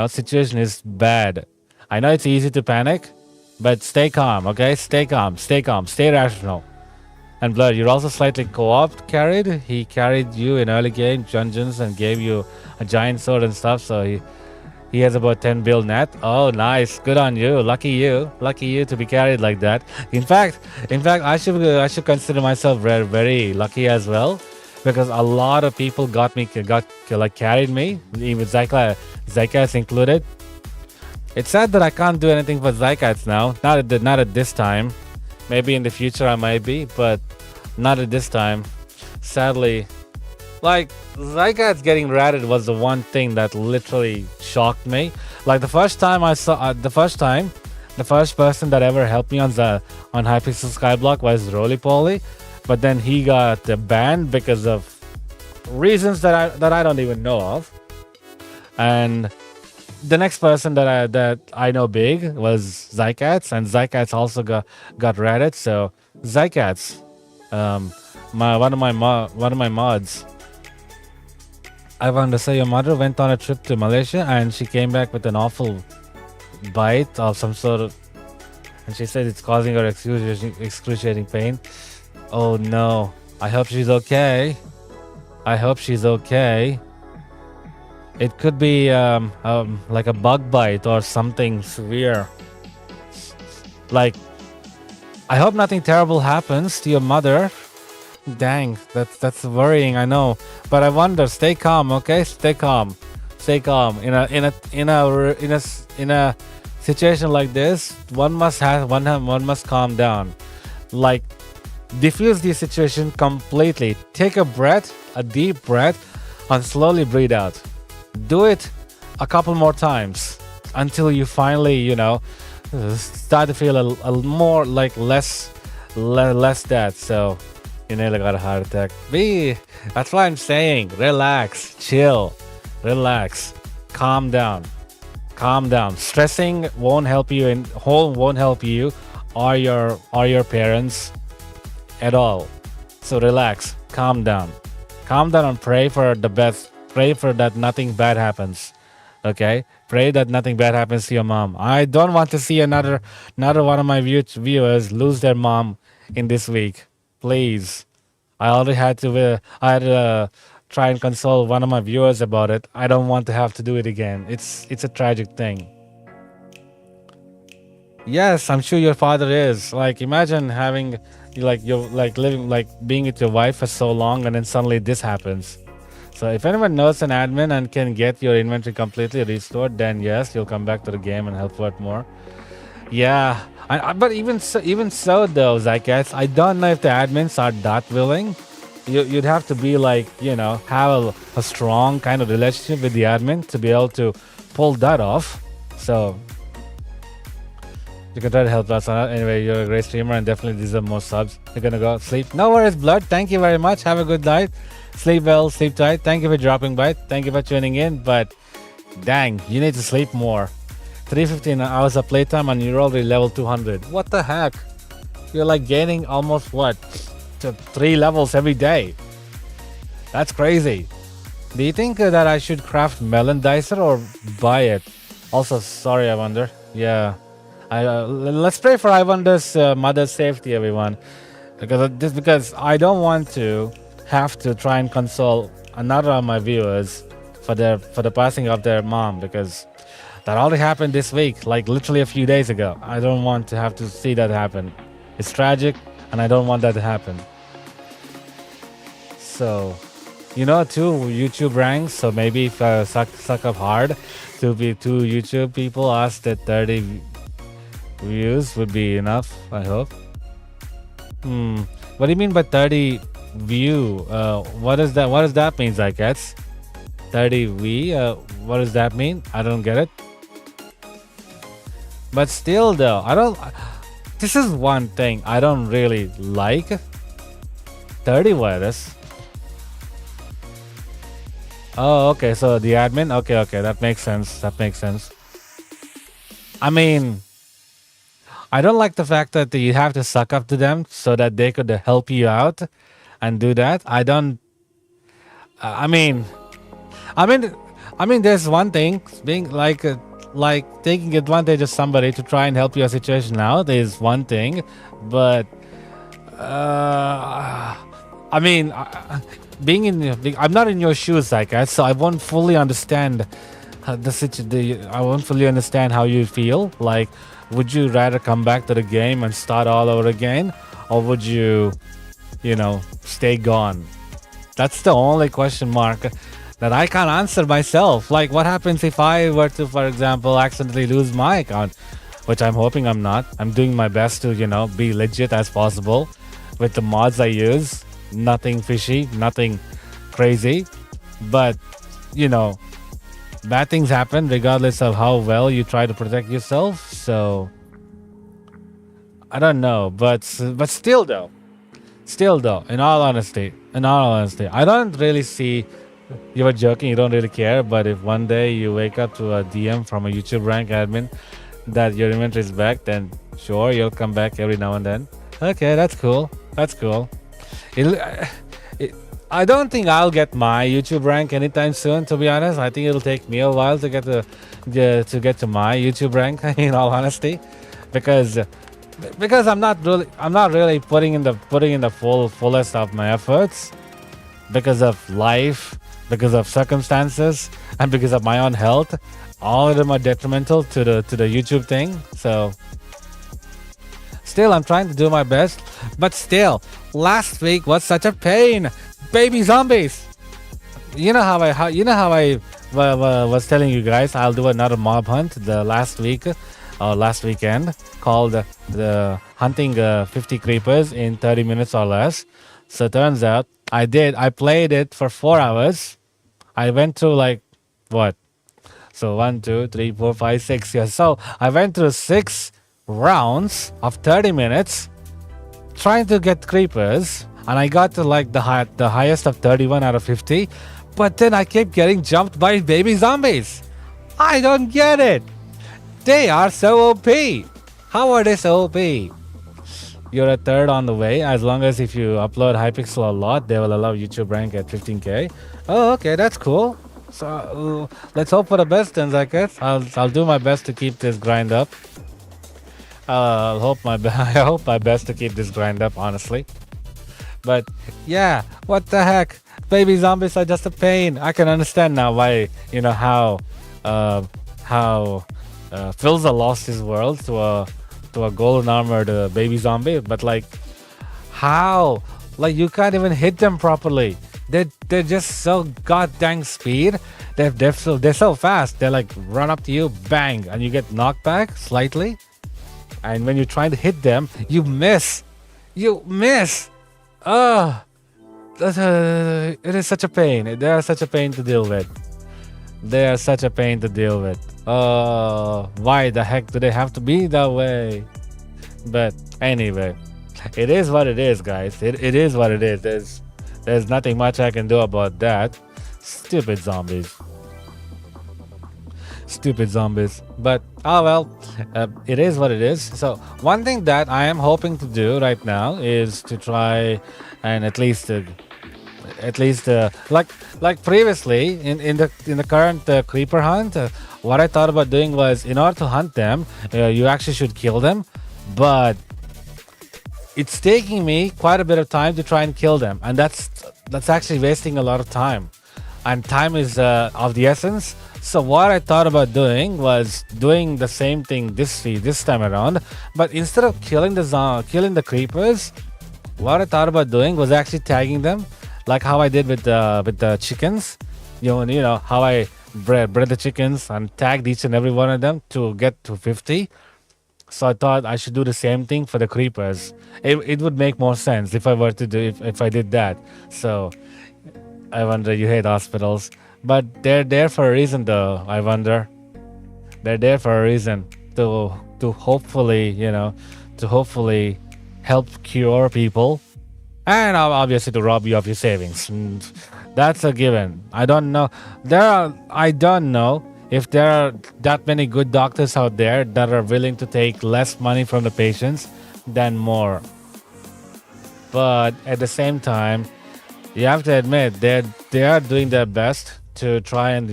situation is bad. I know it's easy to panic, but stay calm, okay? Stay calm. Stay rational. And Blood, you're also slightly co-op carried. He carried you in early game dungeons and gave you a giant sword and stuff. So he has about 10 build net. Oh, nice. Good on you. Lucky you to be carried like that. In fact, I should consider myself very, very lucky as well, because a lot of people carried me, even Zycats included. It's sad that I can't do anything for Zycats now. Not at this time. Maybe in the future I might be, but not at this time. Sadly, Like, Zycats getting ratted was the one thing that literally shocked me. Like, the first time I saw, the first person that ever helped me on Hypixel Skyblock was Roly Poly, but then he got banned because of reasons that I don't even know of. And the next person that I know big was Zycats, and Zycats also got ratted. So Zycats, one of my mods. I want to say your mother went on a trip to Malaysia and she came back with an awful bite of some sort of, and she said it's causing her excruciating pain. Oh no! I hope she's okay. I hope she's okay. It could be like a bug bite or something severe. Like, I hope nothing terrible happens to your mother. Dang, that's worrying. I know, but I wonder. Stay calm, okay? Stay calm. Stay calm. In a situation like this, one must calm down. Like, diffuse the situation completely. Take a breath, a deep breath, and slowly breathe out. Do it a couple more times until you finally, start to feel a more like less that. So you nearly got a heart attack. That's why I'm saying, relax, chill, relax, calm down. Stressing won't help you, won't help you or your parents at all. So relax, calm down and pray for the best. Pray for that nothing bad happens. Okay? Pray that nothing bad happens to your mom. I don't want to see another one of my viewers lose their mom in this week. Please. I already had to try and console one of my viewers about it. I don't want to have to do it again. It's a tragic thing. Yes, I'm sure your father is. Like, imagine having being with your wife for so long and then suddenly this happens. So if anyone knows an admin and can get your inventory completely restored, then yes, you'll come back to the game and help out more. Yeah, but even so though, Zycats, I don't know if the admins are that willing. You'd have to be like, have a strong kind of relationship with the admin to be able to pull that off. So you can try to help us out. Anyway, you're a great streamer and definitely deserve more subs. You're gonna go sleep. No worries, Blood. Thank you very much. Have a good night. Sleep well, sleep tight. Thank you for dropping by. Thank you for tuning in. But dang, you need to sleep more. 315 hours of playtime and you're already level 200. What the heck? You're like gaining almost what? To 3 levels every day. That's crazy. Do you think that I should craft Melon Dicer or buy it? Also, sorry, I wonder. Yeah. Let's pray for Ivander's mother's safety, everyone. Because I don't want to have to try and console another of my viewers for the passing of their mom, because that already happened this week, like literally a few days ago. I don't want to have to see that happen. It's tragic, and I don't want that to happen. So, two YouTube ranks. So maybe if I suck up hard, two YouTube people asked that 30 views would be enough. I hope. What do you mean by 30 view? What does that mean, Zycats? 30 V? What does that mean? I don't get it. But still though, this is one thing I don't really like. 30 virus. Oh, okay, so the admin? Okay, that makes sense. I mean, I don't like the fact that you have to suck up to them so that they could help you out and do that. I don't. I mean, there's one thing being like taking advantage of somebody to try and help your situation out is one thing, but I'm not in your shoes, like that, so I won't fully understand the situation. I won't fully understand how you feel. Like, would you rather come back to the game and start all over again, or would you, stay gone? That's the only question mark that I can't answer myself. Like, what happens if I were to, for example, accidentally lose my account, which I'm hoping I'm not. I'm doing my best to, be legit as possible with the mods I use. Nothing fishy, nothing crazy, but you know, bad things happen regardless of how well you try to protect yourself. So I don't know, but still though, in all honesty, I don't really see. You were joking, you don't really care, but if one day you wake up to a DM from a YouTube rank admin that your inventory is back, then sure, you'll come back every now and then. Okay, that's cool. I don't think I'll get my YouTube rank anytime soon, to be honest. I think it'll take me a while to get to my YouTube rank, in all honesty, because I'm not really putting in the fullest of my efforts because of life, because of circumstances, and because of my own health. All of them are detrimental to the YouTube thing. So still, I'm trying to do my best, but still, last week was such a pain. Baby zombies. You know how I was telling you guys I'll do another mob hunt the last weekend called the hunting 50 creepers in 30 minutes or less. So turns out I played it for 4 hours. I went through like what? So 1, 2, 3, 4, 5, 6. Yeah. So I went through 6 rounds of 30 minutes trying to get creepers, and I got to like the highest of 31 out of 50. But then I kept getting jumped by baby zombies. I don't get it. They are so OP. How are they so OP? You're a third on the way. As long as if you upload Hypixel a lot, they will allow YouTube rank at 15k. Oh, okay, that's cool. So let's hope for the best, then, I guess. I'll do my best to keep this grind up. I hope my best to keep this grind up, honestly. But yeah, what the heck? Baby zombies are just a pain. I can understand now why, how Philza lost his world to a golden armored baby zombie. But like, how? Like, you can't even hit them properly. They're just so goddamn speed. They're so fast. They like run up to you, bang, and you get knocked back slightly. And when you're trying to hit them, you miss. It is such a pain. They are such a pain to deal with. Why the heck do they have to be that way? But anyway, it is what it is, guys. It is what it is. There's nothing much I can do about that. Stupid zombies. But oh well, it is what it is. So one thing that I am hoping to do right now is to try and at least like previously in the current creeper hunt, what I thought about doing was, in order to hunt them, you actually should kill them, but it's taking me quite a bit of time to try and kill them, and that's actually wasting a lot of time, and time is of the essence. So what I thought about doing was doing the same thing this time around, but instead of killing the creepers, what I thought about doing was actually tagging them, like how I did with the chickens. You know how I bred the chickens and tagged each and every one of them to get to 50. So I thought I should do the same thing for the creepers. It would make more sense if I were to do if I did that. So I wonder, you hate hospitals, but they're there for a reason, though. I wonder, they're there for a reason to hopefully help cure people, and obviously to rob you of your savings. That's a given. I don't know if there are that many good doctors out there that are willing to take less money from the patients than more. But at the same time, you have to admit they are doing their best to try and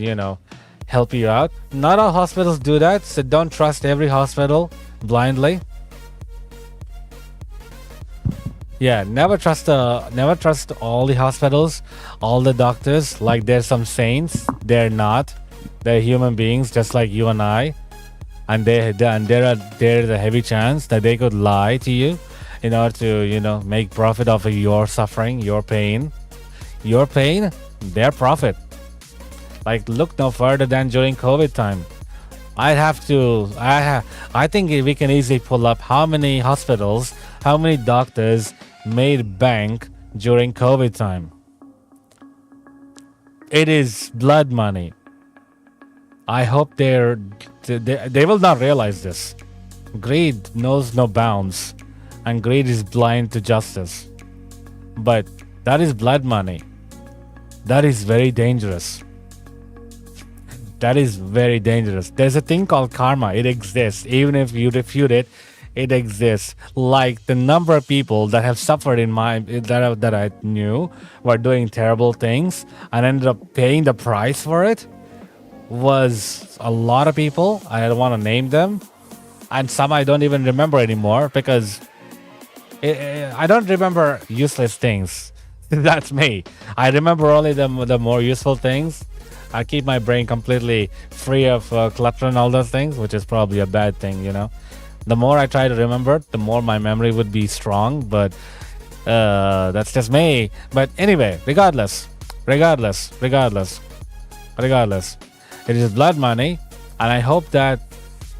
help you out. Not all hospitals do that, so don't trust every hospital blindly. Yeah, never trust all the hospitals, all the doctors like they're some saints. They're not. They're human beings just like you and I, and there's a heavy chance that they could lie to you in order to make profit off of your suffering, your pain, their profit. Like, look no further than during COVID time. I think we can easily pull up how many hospitals, how many doctors made bank during COVID time. It is blood money. I hope they will not realize this. Greed knows no bounds, and greed is blind to justice. But that is blood money. That is very dangerous. That is very dangerous. There's a thing called karma. It exists. Even if you refute it, it exists. Like the number of people that have suffered in my that I knew were doing terrible things and ended up paying the price for it was a lot of people. I don't want to name them, and some I don't even remember anymore because I don't remember useless things. That's me. I remember only the more useful things. I keep my brain completely free of clutter and all those things, which is probably a bad thing, you know. The more I try to remember, the more my memory would be strong, but that's just me. But anyway, regardless, it is blood money, and I hope that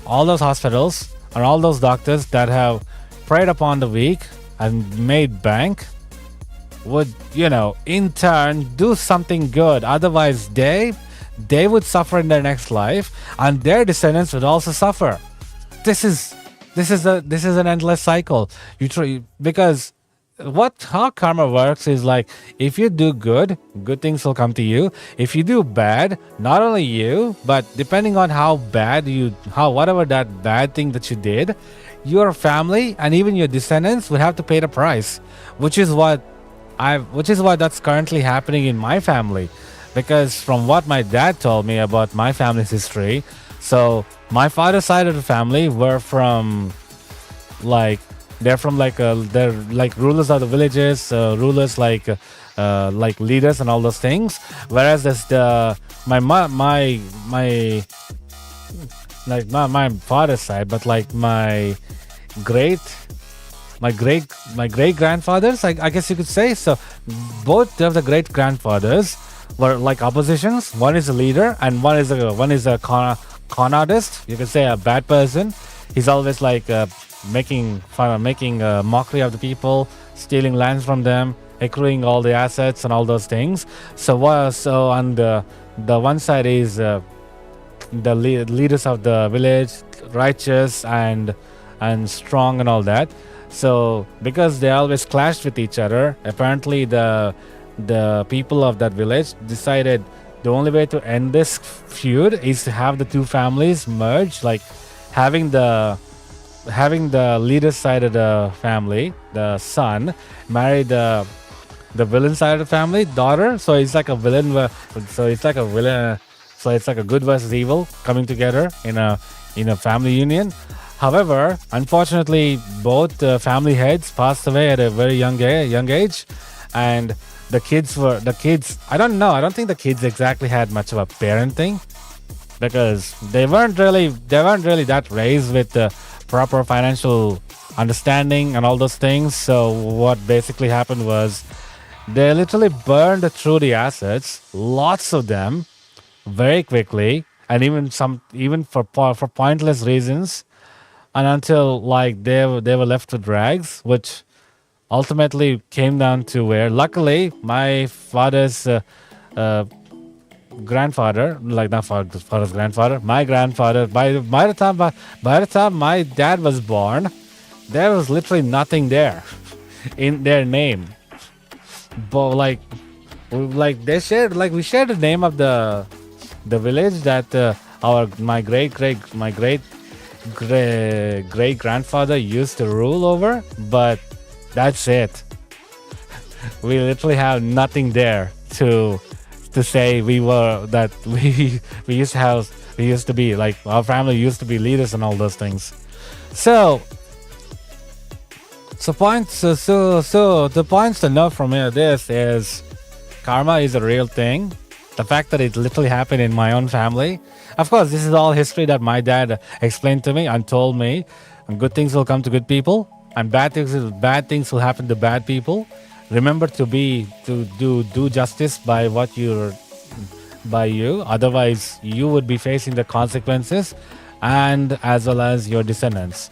all those hospitals and all those doctors that have preyed upon the weak and made bank would, you know, in turn do something good. Otherwise, they would suffer in their next life, and their descendants would also suffer. This is an endless cycle. Because how karma works is like, if you do good things will come to you. If you do bad, not only you, but depending on how whatever that bad thing that you did, your family and even your descendants would have to pay the price, which is what that's currently happening in my family. Because from what my dad told me about my family's history, so my father's side of the family were from they're rulers of the villages, rulers like leaders and all those things. Whereas there's not my father's side, but like my great grandfathers, I guess you could say. So both of the great grandfathers were like oppositions. One is a leader, and one is a con artist. You could say a bad person. He's always like making mockery of the people, stealing lands from them, accruing all the assets and all those things. So on the one side is the leaders of the village, righteous and strong and all that. So because they always clashed with each other, apparently the people of that village decided the only way to end this feud is to have the two families merge, like having the leader side of the family, the son, marry the villain side of the family, daughter. So it's like a villain. So it's like a good versus evil coming together in a family union. However, unfortunately, both family heads passed away at a very young age, and the kids. I don't know. I don't think the kids exactly had much of a parenting, because they weren't really that raised with the proper financial understanding and all those things. So what basically happened was they literally burned through the assets, lots of them, very quickly, and even for pointless reasons. And until like they were left with rags, which ultimately came down to where, luckily, my father's grandfather, like not father's grandfather, my grandfather, by the time my dad was born, there was literally nothing there in their name. But we shared the name of the village that my great grandfather used to rule over, but that's it. We literally have nothing there to say we used to be like, our family used to be leaders and all those things. So the points to know from this is karma is a real thing. The fact that it literally happened in my own family. Of course, this is all history that my dad explained to me and told me. And good things will come to good people, and bad things will happen to bad people. Remember to do justice by you. Otherwise, you would be facing the consequences, and as well as your descendants,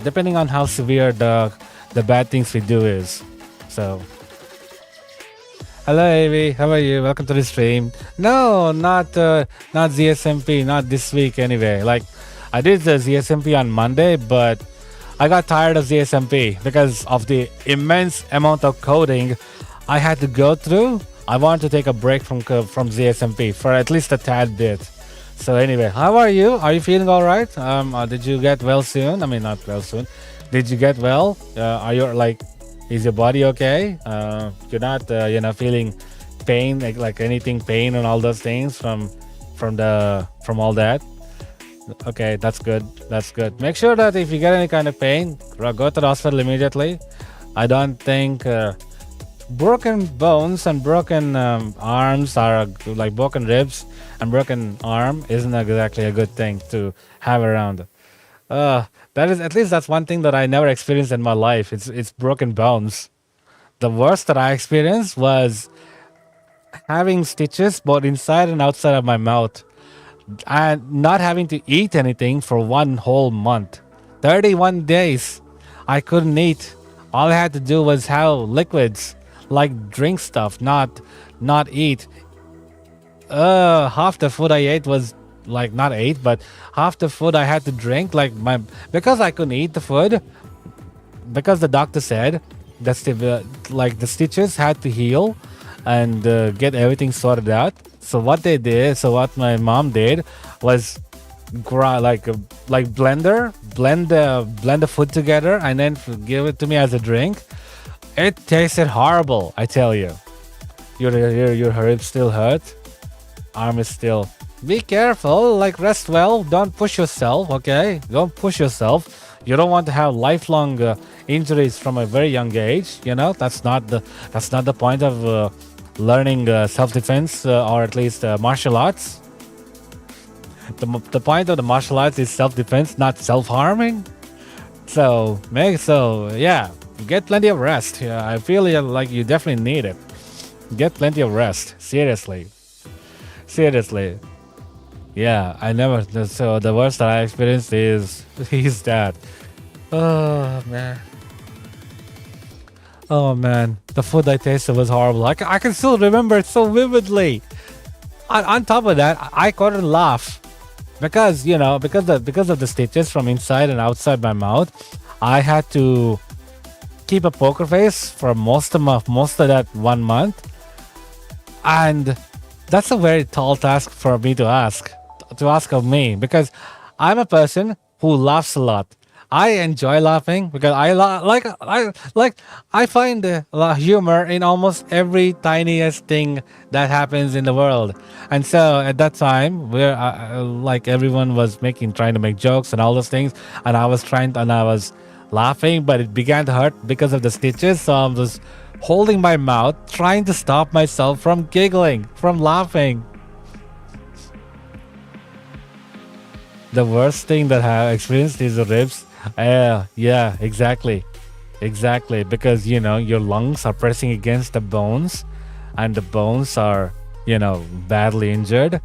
depending on how severe the bad things we do is. So, Hello, Avi. How are you? Welcome to the stream. No, not ZSMP. Not this week anyway. Like, I did the ZSMP on Monday, but I got tired of ZSMP because of the immense amount of coding I had to go through. I want to take a break from ZSMP for at least a tad bit. So anyway, how are you? Are you feeling all right? Did you get well soon? I mean, not well soon. Did you get well? Are you like? Is your body okay? You're not, feeling pain, like anything pain and all those things from all that. Okay, that's good. That's good. Make sure that if you get any kind of pain, go to the hospital immediately. I don't think broken bones and broken arms are like broken ribs and broken arm isn't exactly a good thing to have around. That is, at least that's one thing that I never experienced in my life. It's broken bones. The worst that I experienced was having stitches both inside and outside of my mouth and not having to eat anything for one whole month. 31 days. I couldn't eat. All I had to do was have liquids, like drink stuff, not eat. Half the food I ate was like not ate, but half the food I had to drink, like because I couldn't eat the food, because the doctor said that the stitches had to heal and get everything sorted out. So what my mom did was blend the food together and then give it to me as a drink. It tasted horrible, I tell you. Your ribs still hurt. Arm is still. Be careful, like rest well, don't push yourself, okay? Don't push yourself. You don't want to have lifelong injuries from a very young age, That's not the point of learning self-defense or at least martial arts. The point of the martial arts is self-defense, not self-harming. So yeah, get plenty of rest. Yeah, I feel like you definitely need it. Get plenty of rest, seriously. Yeah, I never. So the worst that I experienced is that. Oh man, the food I tasted was horrible. I can still remember it so vividly. On top of that, I couldn't laugh because because of the stitches from inside and outside my mouth. I had to keep a poker face for most of that 1 month, and that's a very tall task for me to ask of me, because I'm a person who laughs a lot. I enjoy laughing because I find humor in almost every tiniest thing that happens in the world. And so at that time, where everyone was trying to make jokes and all those things, and I was laughing, but it began to hurt because of the stitches. So I was holding my mouth, trying to stop myself from giggling, from laughing. The worst thing that I have experienced is the ribs. Yeah, exactly. Because, your lungs are pressing against the bones and the bones are, badly injured.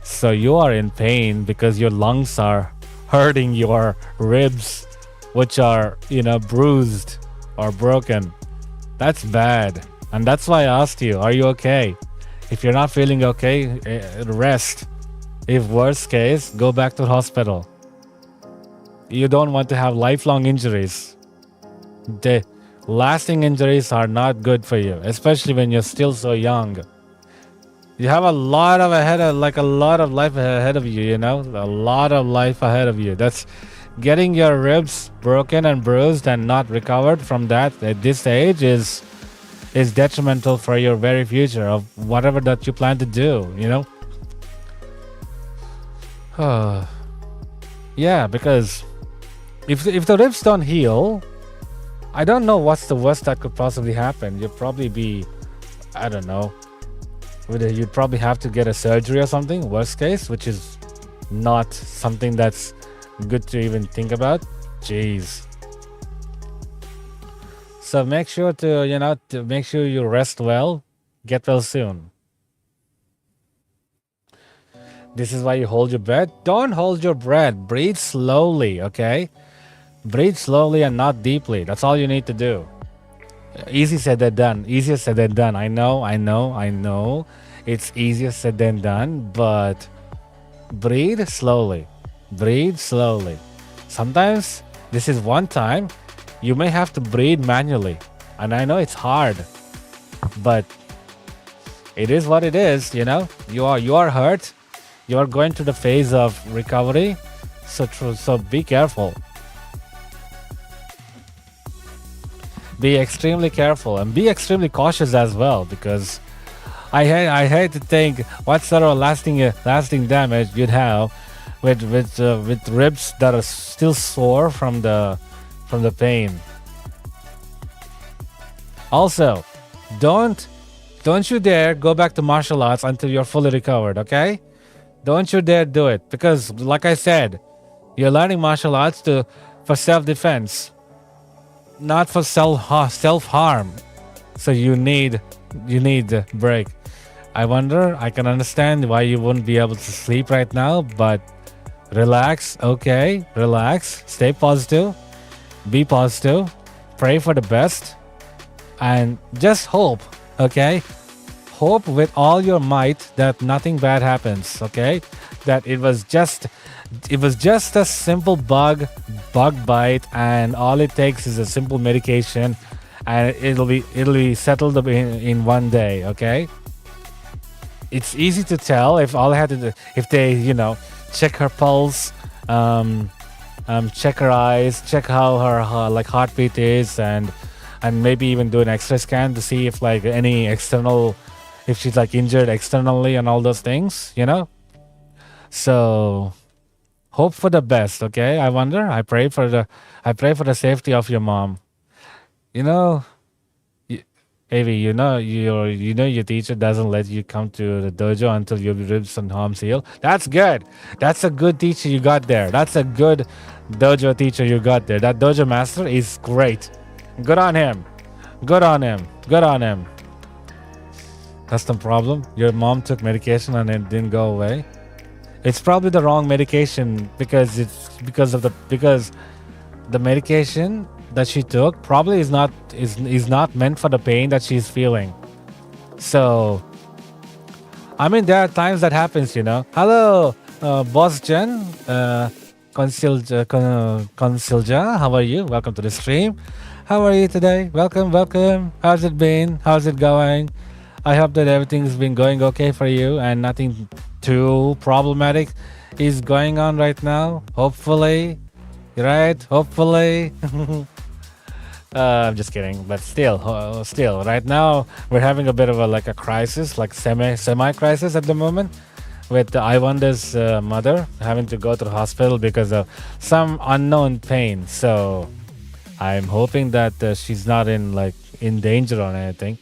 So you are in pain because your lungs are hurting your ribs, which are, bruised or broken. That's bad. And that's why I asked you, are you okay? If you're not feeling okay, rest. If worst case, go back to the hospital. You don't want to have lifelong injuries. The lasting injuries are not good for you, especially when you're still so young. You have a lot of life ahead of you, a lot of life ahead of you. That's getting your ribs broken and bruised and not recovered from that at this age is detrimental for your very future of whatever that you plan to do, Yeah, because if the ribs don't heal, I don't know what's the worst that could possibly happen. You'd probably be, I don't know, you'd probably have to get a surgery or something, worst case, which is not something that's good to even think about. Jeez. So make sure to make sure you rest well, get well soon. This is why you hold your breath. Don't hold your breath. Breathe slowly, okay? Breathe slowly and not deeply. That's all you need to do. Easy said than done. Easier said than done. I know. It's easier said than done, but breathe slowly. Breathe slowly. Sometimes this is one time you may have to breathe manually. And I know it's hard, but it is what it is, you know. You are hurt. You are going through the phase of recovery. So be careful. Be extremely careful and be extremely cautious as well, because I hate to think what sort of lasting damage you'd have with ribs that are still sore from the pain. Also, don't you dare go back to martial arts until you're fully recovered, okay? Don't you dare do it, because like I said, you're learning martial arts for self-defense, not for self-harm. So you need a break. I can understand why you wouldn't be able to sleep right now, but relax, okay? Relax, stay positive, be positive, pray for the best, and just hope, okay? Hope with all your might that nothing bad happens, okay? That it was just a simple bug bite, and all it takes is a simple medication, and it'll be settled in one day, okay? It's easy to tell if all I had to do, if they, check her pulse, check her eyes, check how her like heartbeat is, and maybe even do an X-ray scan to see if like any external, if she's like injured externally and all those things, So hope for the best, okay? I pray for the safety of your mom. Avi, your teacher doesn't let you come to the dojo until your ribs and arms heal. That's good. That's a good teacher you got there. That's a good dojo teacher you got there. That dojo master is great. Good on him. Good on him. Good on him. That's the problem. Your mom took medication and it didn't go away. It's probably the wrong medication because the medication that she took probably is not meant for the pain that she's feeling. So, I mean, there are times that happens, Hello, Boss Jen, Consilja, how are you? Welcome to the stream. How are you today? Welcome. How's it been? How's it going? I hope that everything's been going okay for you and nothing too problematic is going on right now. Hopefully, right? Hopefully. I'm just kidding, but still, right now we're having a bit of a crisis, like semi-crisis at the moment, with Iwanda's mother having to go to the hospital because of some unknown pain. So I'm hoping that she's not in danger or anything.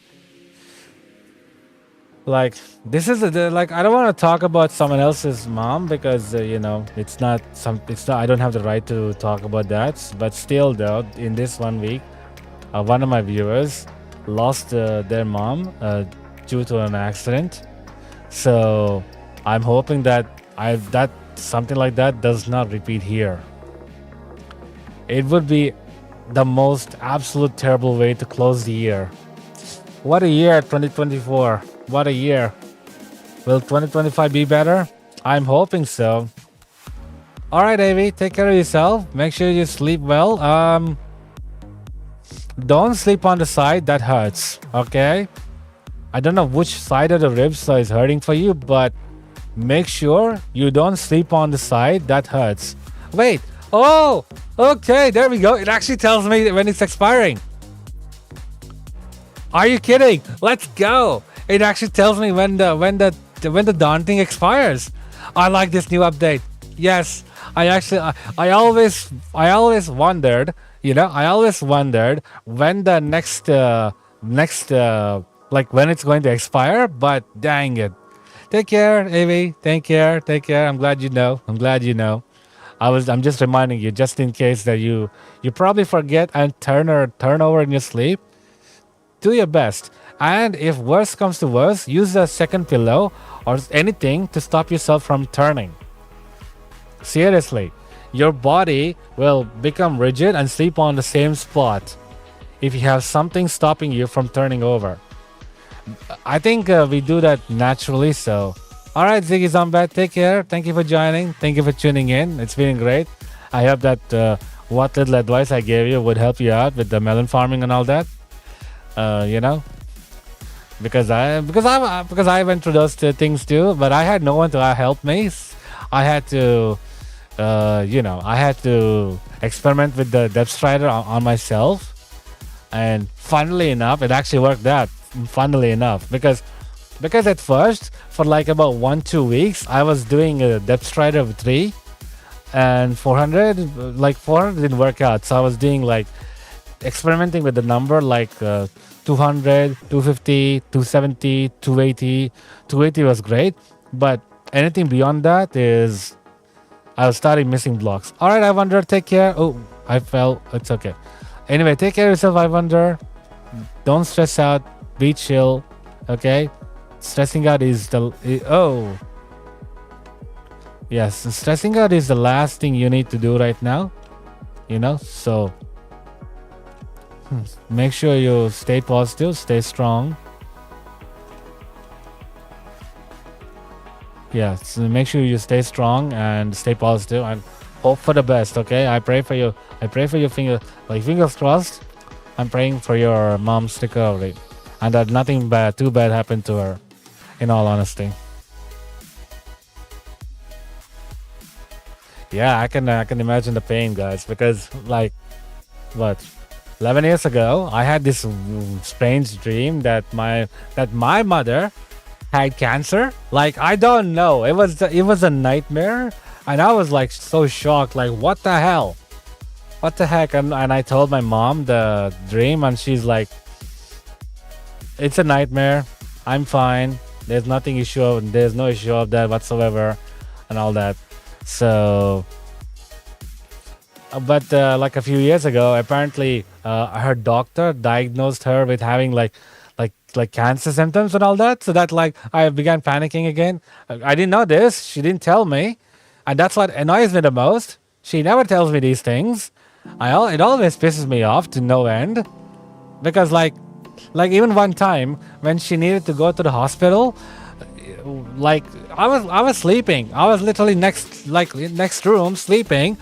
Like this is I don't want to talk about someone else's mom because it's not. I don't have the right to talk about that. But still, though, in this 1 week, one of my viewers lost their mom due to an accident. So I'm hoping that something like that does not repeat here. It would be the most absolute terrible way to close the year. What a year, 2024. What a year. Will 2025 be better? I'm hoping so. Alright, Avi, take care of yourself. Make sure you sleep well. Don't sleep on the side that hurts, okay? I don't know which side of the ribs is hurting for you, but make sure you don't sleep on the side that hurts. Wait. Oh, okay, there we go. It actually tells me when it's expiring. Are you kidding? Let's go. It actually tells me when the daunting expires. I like this new update. Yes, I always wondered, when the next when it's going to expire, but dang it. Take care, Avi. Take care. I'm glad you know. I'm just reminding you, just in case that you probably forget and turn over in your sleep. Do your best. And if worse comes to worse, use a second pillow or anything to stop yourself from turning. Seriously, your body will become rigid and sleep on the same spot. if you have something stopping you from turning over. I think we do that naturally. So, all right, Ziggy Zombat, take care. Thank you for joining. Thank you for tuning in. It's been great. I hope that what little advice I gave you would help you out with the melon farming and all that. You know, because I went through those things too, but I had no one to help me. I had to, I had to experiment with the depth strider on myself, and funnily enough, it actually worked out. Funnily enough, because at first, for like about 1-2 weeks, I was doing a depth strider of 3 and 400. Like 400 didn't work out, so I was doing like experimenting with the number like 200, 250, 270, 280. 280 was great, but anything beyond that is I was starting missing blocks. All right, I wonder. Take care. Oh, I fell. It's okay. Anyway, take care of yourself, I wonder. Don't stress out. Be chill, okay? Stressing out is yes, stressing out is the last thing you need to do right now, so make sure you stay positive, stay strong. Yeah, so make sure you stay strong and stay positive and hope for the best, okay? I pray for you. Fingers crossed. I'm praying for your mom's recovery. And that nothing too bad happened to her, in all honesty. Yeah, I can imagine the pain, guys, because 11 years ago, I had this strange dream that my mother had cancer. Like, I don't know, it was a nightmare, and I was like so shocked, like, what the hell, what the heck? And I told my mom the dream, and she's like, it's a nightmare. I'm fine. There's no issue of that whatsoever, and all that. So, but like a few years ago, apparently, her doctor diagnosed her with having like cancer symptoms and all that. So that I began panicking again. I didn't know this. She didn't tell me, and that's what annoys me the most. She never tells me these things. It always pisses me off to no end, because like even one time when she needed to go to the hospital, like I was sleeping. I was literally next room sleeping.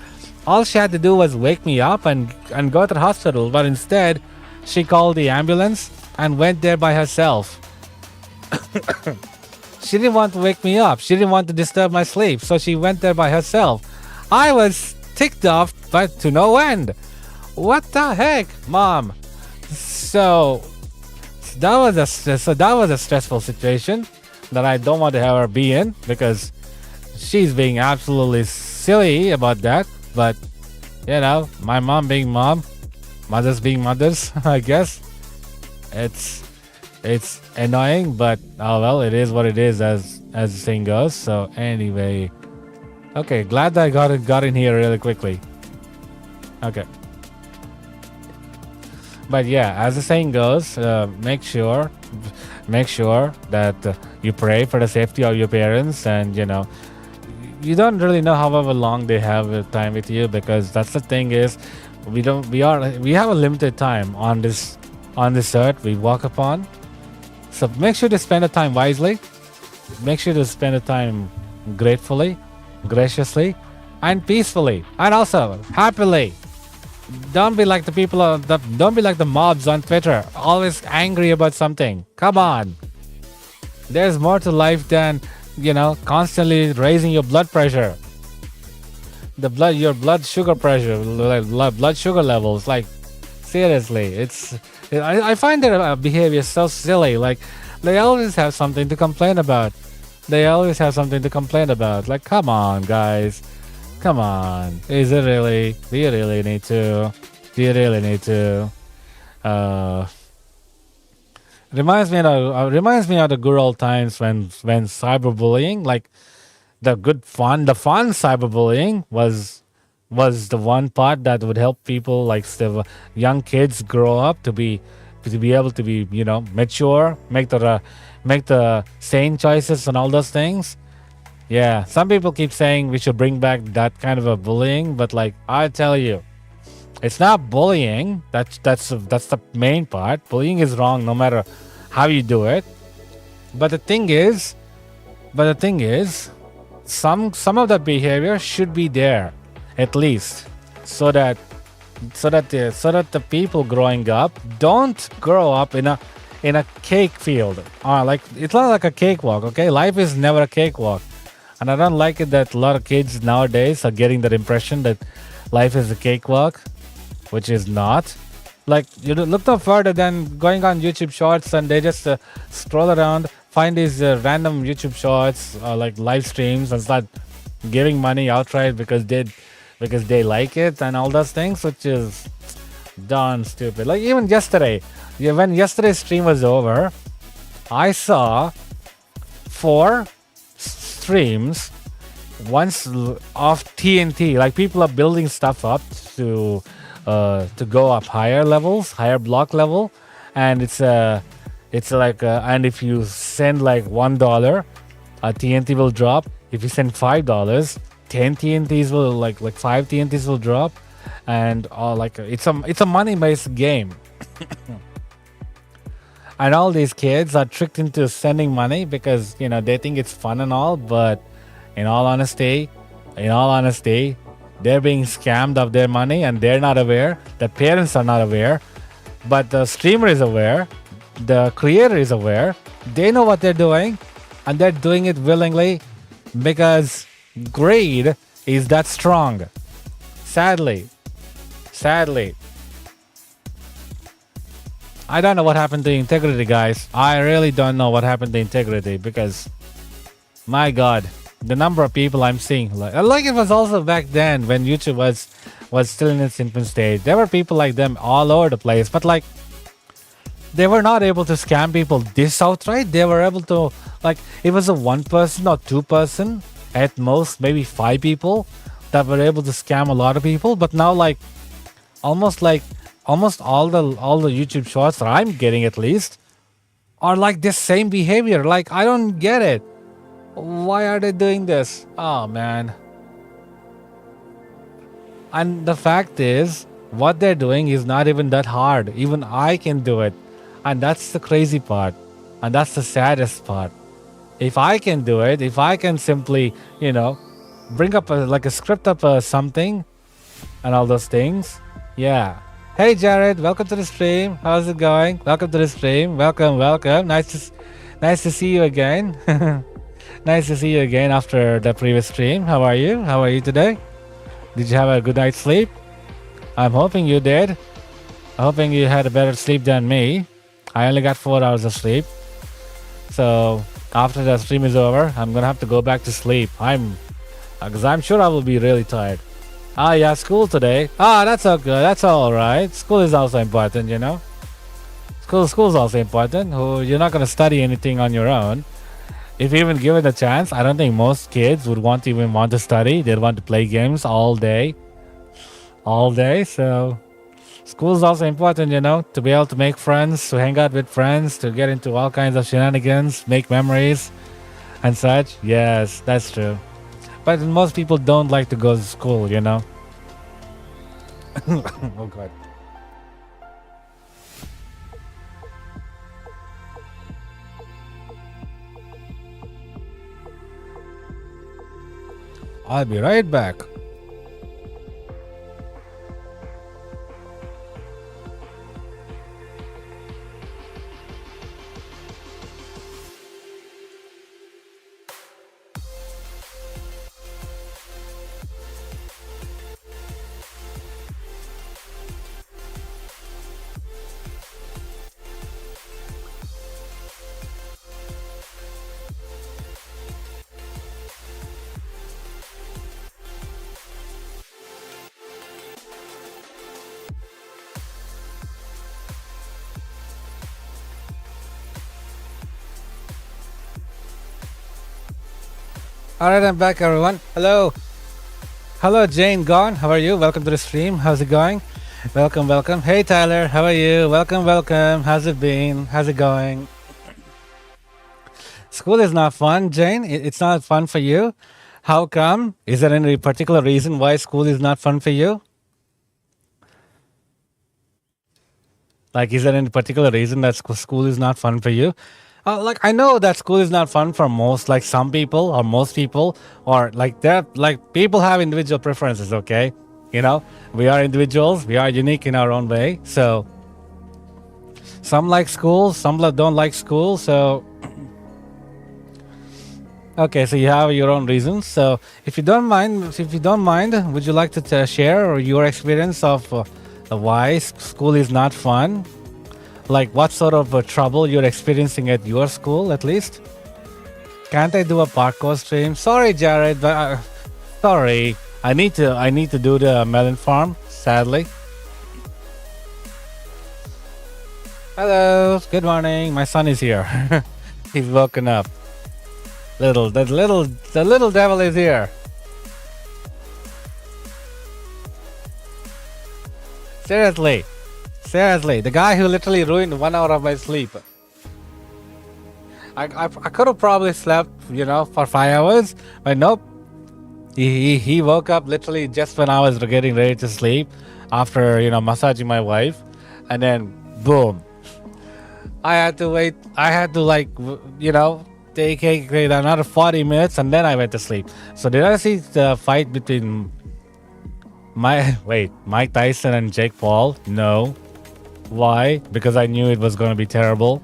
All she had to do was wake me up and go to the hospital. But instead, she called the ambulance and went there by herself. She didn't want to wake me up. She didn't want to disturb my sleep. So she went there by herself. I was ticked off, but to no end. What the heck, Mom? So that was a stressful situation that I don't want to have her be in, because she's being absolutely silly about that. But my mom being mom, mothers being mothers, I guess it's annoying, but oh well, it is what it is, as the saying goes. So anyway, okay, glad that I got in here really quickly. Okay. But yeah, as the saying goes, make sure that you pray for the safety of your parents, and you don't really know however long they have time with you, because that's the thing is we have a limited time on this earth we walk upon. So make sure to spend the time wisely. Make sure to spend the time gratefully, graciously, and peacefully, and also happily. Don't be like don't be like the mobs on Twitter, always angry about something. Come on. There's more to life than, constantly raising your blood pressure. Your blood sugar pressure, blood sugar levels. Like, seriously, I find their behavior so silly. Like, they always have something to complain about. Like, come on, guys. Come on. Is it really? Do you really need to? Reminds me of the good old times when cyberbullying, like the fun cyberbullying was the one part that would help people, like the young kids, grow up to be able to be mature, make the sane choices and all those things. Yeah, some people keep saying we should bring back that kind of a bullying, but like I tell you, It's not bullying. That's the main part. Bullying is wrong no matter how you do it. But the thing is, some of that behavior should be there, at least, so that the people growing up don't grow up in a cake field. Like it's not like a cakewalk. Okay, life is never a cakewalk, and I don't like it that a lot of kids nowadays are getting that impression that life is a cakewalk, which is not. Like, you look no further than going on YouTube Shorts, and they just scroll around, find these random YouTube Shorts, like live streams, and start giving money outright because they like it and all those things, which is darn stupid. Like even yesterday, when yesterday's stream was over, I saw 4 streams once of TNT. Like people are building stuff up to go up higher levels, higher block level, and it's like and if you send like $1, a TNT will drop. If you send $5, 10 TNTs will like 5 TNTs will drop, and like it's a money based game. And all these kids are tricked into sending money because they think it's fun and all, but in all honesty, they're being scammed of their money and they're not aware. The parents are not aware, but the streamer is aware, the creator is aware. They know what they're doing, and they're doing it willingly because greed is that strong. Sadly. I don't know what happened to integrity, guys. I really don't know what happened to integrity because, my God, the number of people I'm seeing, like it was also back then when YouTube was still in its infant stage. There were people like them all over the place, but like they were not able to scam people this outright. They were able to, like, it was a 1 person or 2 person at most, maybe 5 people that were able to scam a lot of people. But now, like almost all the YouTube Shorts that I'm getting, at least, are like this same behavior. Like, I don't get it. Why are they doing this? Oh man. And the fact is, what they're doing is not even that hard. Even I can do it. And that's the crazy part. And that's the saddest part. If I can do it, if I can simply, bring up a script up something and all those things. Yeah. Hey Jared, welcome to the stream. How's it going? Welcome to the stream. Welcome. Nice to see you again. Nice to see you again after the previous stream. How are you? How are you today? Did you have a good night's sleep? I'm hoping you did. I'm hoping you had a better sleep than me. I only got 4 hours of sleep. So after the stream is over, I'm gonna have to go back to sleep. Because I'm sure I will be really tired. Ah, yeah, school today. Ah, that's all good. That's all right. School is also important, School's also important. You're not gonna study anything on your own. If even given a chance, I don't think most kids would want to study. They'd want to play games all day. So school is also important, to be able to make friends, to hang out with friends, to get into all kinds of shenanigans, make memories and such. Yes, that's true. But most people don't like to go to school, Oh God. I'll be right back. Alright, I'm back, everyone. Hello. Hello, Jane Gone. How are you? Welcome to the stream. How's it going? Welcome. Hey, Tyler. How are you? Welcome. How's it been? How's it going? School is not fun, Jane. It's not fun for you. How come? Is there any particular reason why school is not fun for you? Like, is there any particular reason that school is not fun for you? Like, I know that school is not fun for most, like some people or most people, or like they're like people have individual preferences. Okay, you know, we are individuals, we are unique in our own way. So some like school, some don't like school. So okay, so you have your own reasons. So if you don't mind, would you like to share your experience of why school is not fun? Like what sort of trouble you're experiencing at your school, at least? Can't I do a parkour stream? Sorry, Jared, but sorry, I need to do the melon farm. Sadly. Hello, good morning. My son is here. He's woken up. The little devil is here. Seriously, the guy who literally ruined 1 hour of my sleep. I could have probably slept, for 5 hours, but nope. He woke up literally just when I was getting ready to sleep after, massaging my wife, and then boom. I had to wait. I had to take another 40 minutes, and then I went to sleep. So did I see the fight between Mike Tyson and Jake Paul? No. Why? Because I knew it was going to be terrible.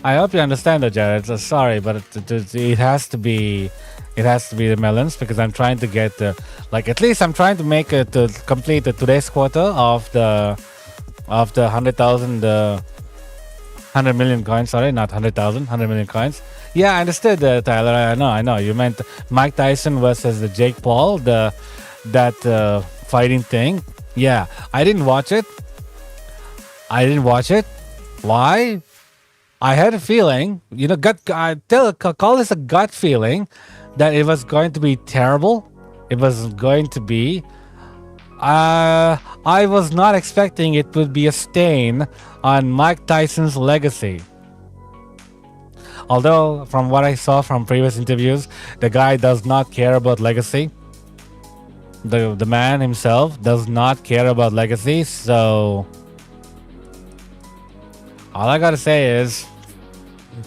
I hope you understand that, Jared. Sorry, but it has to be the melons, because I'm trying to get at least I'm trying to make it to complete today's quota of the 100,000 100 million coins. Sorry, not 100,000, 100 million coins. Yeah, I understood, Tyler. I know. You meant Mike Tyson versus the Jake Paul, that fighting thing. Yeah, I didn't watch it. Why? I had a feeling, call this a gut feeling, that it was going to be terrible. It was going to be. I was not expecting it would be a stain on Mike Tyson's legacy. Although, from what I saw from previous interviews, the guy does not care about legacy. The man himself does not care about legacy. So all I gotta say is,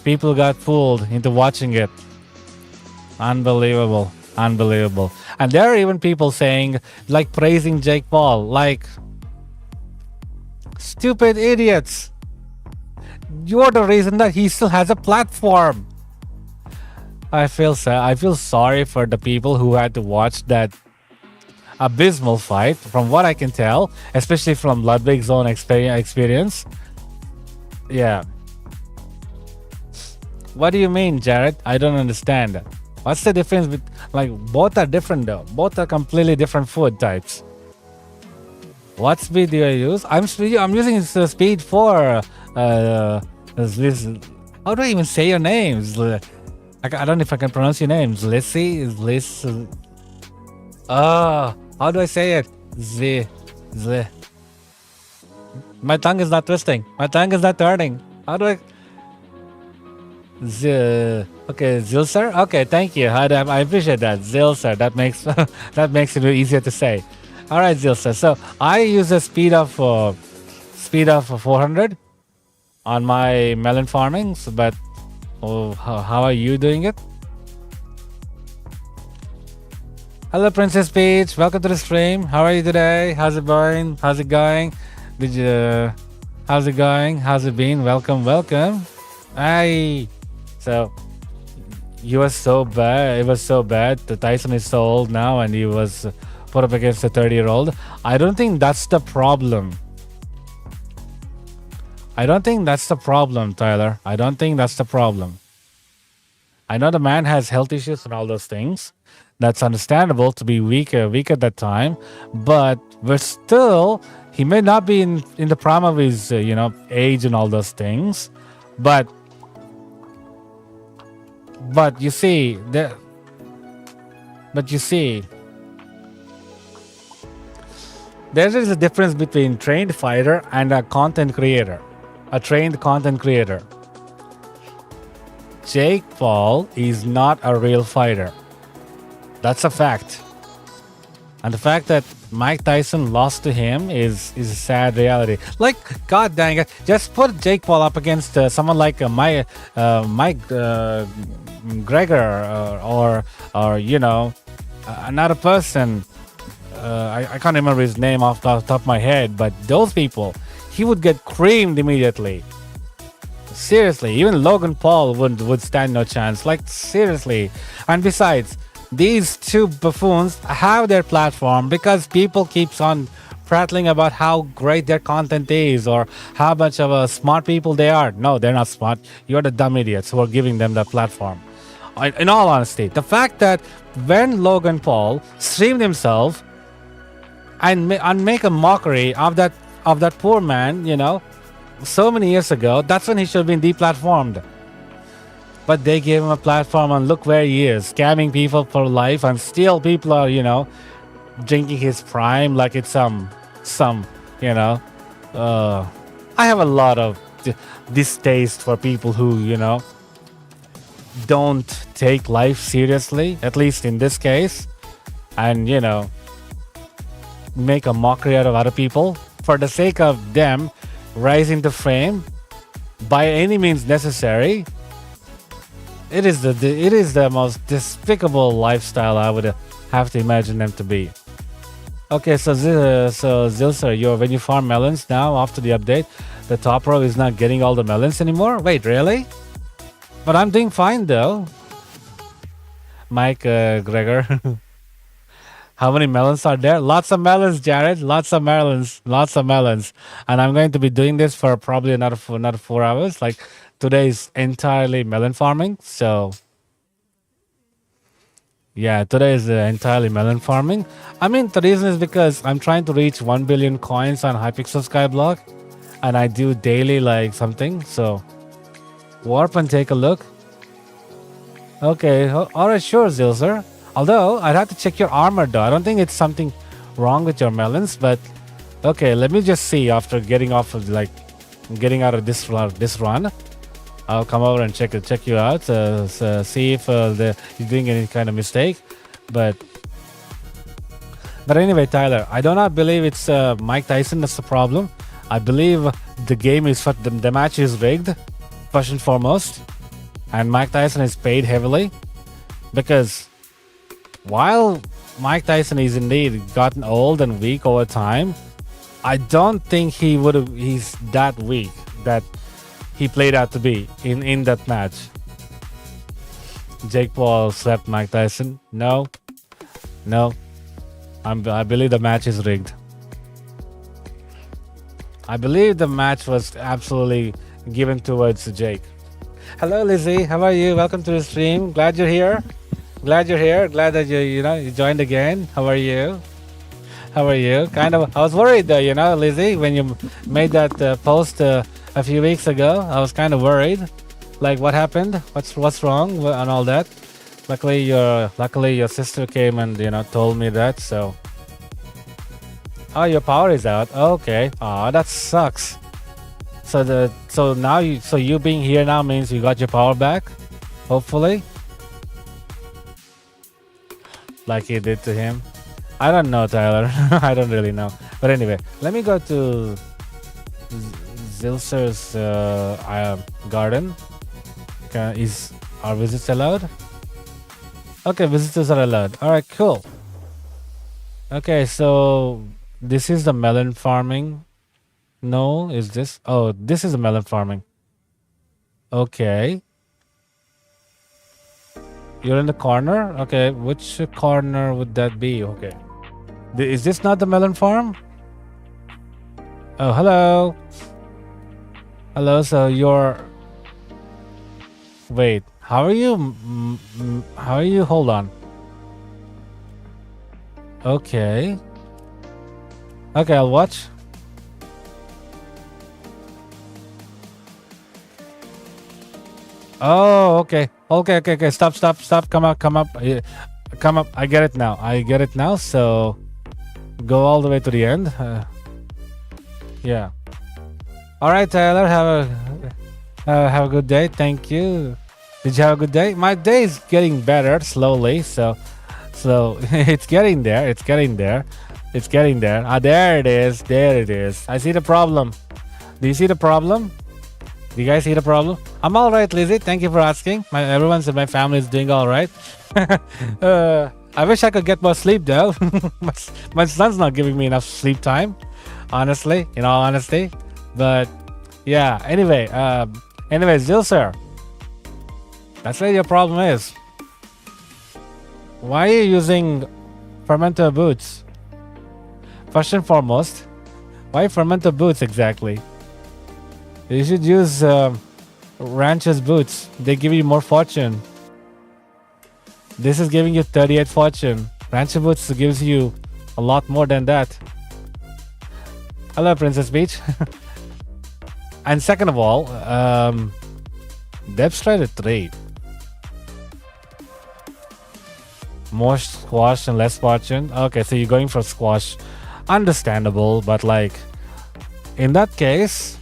people got fooled into watching it. Unbelievable. And there are even people saying, praising Jake Paul, stupid idiots. You're the reason that he still has a platform. I feel sorry for the people who had to watch that abysmal fight, from what I can tell, especially from Ludwig's own experience. Yeah. What do you mean, Jared? I don't understand. What's the difference with, both are different though. Both are completely different food types. What speed do I use? I'm using speed 4. This, how do I even say your names? I don't know if I can pronounce your names. How do I say it? Z. My tongue is not twisting. My tongue is not turning. How do I? Okay, Zilser. Okay, thank you. I appreciate that, Zilser. That makes it easier to say. All right, Zilser. So I use a speed of 400 on my melon farming. But how are you doing it? Hello, Princess Peach. Welcome to the stream. How are you today? How's it going? How's it going? How's it going? How's it been? Welcome. Hey. So, you were so bad. It was so bad. The Tyson is so old now, and he was put up against a 30-year-old. I don't think that's the problem. Tyler. I don't think that's the problem. I know the man has health issues and all those things. That's understandable to be weak at that time, but still, he may not be in the prime of his age and all those things, but you see there is a difference between trained fighter and a content creator, a trained content creator. Jake Paul is not a real fighter. That's a fact. And the fact that Mike Tyson lost to him is a sad reality. Like, god dang it, just put Jake Paul up against someone like Mike Gregor or you know, another person. I can't remember his name off the top of my head, but those people, he would get creamed immediately. Seriously, even Logan Paul would stand no chance. Like, seriously. And besides, these two buffoons have their platform because people keeps on prattling about how great their content is or how much of a smart people they are. No, they're not smart. You're the dumb idiots who are giving them the platform. In all honesty, the fact that when Logan Paul streamed himself and make a mockery of that poor man, you know, so many years ago, that's when he should have been deplatformed. But they gave him a platform, and look where he is, scamming people for life, and still people are, you know, drinking his prime like it's some, you know. I have a lot of distaste for people who, you know, don't take life seriously, at least in this case, and, you know, make a mockery out of other people for the sake of them rising to fame by any means necessary. It is the most despicable lifestyle I would have to imagine them to be. Okay, so Zilser, when you farm melons now after the update, the top row is not getting all the melons anymore? Wait, really? But I'm doing fine though. Mike Gregor. How many melons are there? Lots of melons, Jared. Lots of melons. Lots of melons. And I'm going to be doing this for probably another 4 hours. Like, today is entirely melon farming. So, yeah, today is entirely melon farming. I mean, the reason is because I'm trying to reach 1 billion coins on Hypixel Skyblock. And I do daily, like, something. So, warp and take a look. Okay. Alright, sure, Zilzer. Although, I'd have to check your armor though. I don't think it's something wrong with your melons, but okay, let me just see after getting out of this run. I'll come over and check you out, see if you're doing any kind of mistake. But anyway, Tyler, I do not believe it's Mike Tyson that's the problem. I believe the game is the match is rigged, first and foremost, and Mike Tyson is paid heavily because while Mike Tyson is indeed gotten old and weak over time, I don't think he's that weak that he played out to be in that match. Jake Paul slapped Mike Tyson. No. I believe the match is rigged. I believe the match was absolutely given towards Jake. Hello, Lizzie. How are you? Welcome to the stream. Glad you're here. Glad you're here. Glad that you joined again. How are you? Kind of. I was worried though, Lizzie, when you made that post a few weeks ago. I was kind of worried. Like, what happened? What's wrong and all that. Luckily your sister came and told me that. So, oh, your power is out. Okay. Oh, that sucks. So now you being here now means you got your power back. Hopefully. Like he did to him. I don't know, Tyler. I don't really know. But anyway, let me go to Zilser's garden. Is our visits allowed? Okay, visitors are allowed. Alright, cool. Okay, so this is the melon farming. No, is this? Oh, this is the melon farming. Okay. You're in the corner? Okay, which corner would that be? Okay. Is this not the melon farm? Oh, hello. Hello, so you're... Wait, how are you? Hold on. Okay. Okay, I'll watch. Oh, okay. Okay. Stop. Come up. Come up. I get it now. So, go all the way to the end. Yeah. All right, Tyler. Have a good day. Thank you. Did you have a good day? My day is getting better slowly. So So it's getting there. It's getting there. It's getting there. Ah, there it is. There it is. I see the problem. Do you see the problem? Do you guys see the problem? I'm all right, Lizzie. Thank you for asking. Everyone's in my family is doing all right. I wish I could get more sleep though. my son's not giving me enough sleep time, honestly. In all honesty, but yeah. Anyway, Zil sir, that's what your problem is. Why are you using fermenter boots? First and foremost, why fermenter boots exactly? You should use rancher's boots. They give you more fortune. This is giving you 38 fortune. Rancher boots gives you a lot more than that. Hello, Princess Beach. And second of all, Depth Strider 3. More squash and less fortune. Okay, so you're going for squash. Understandable, but like in that case,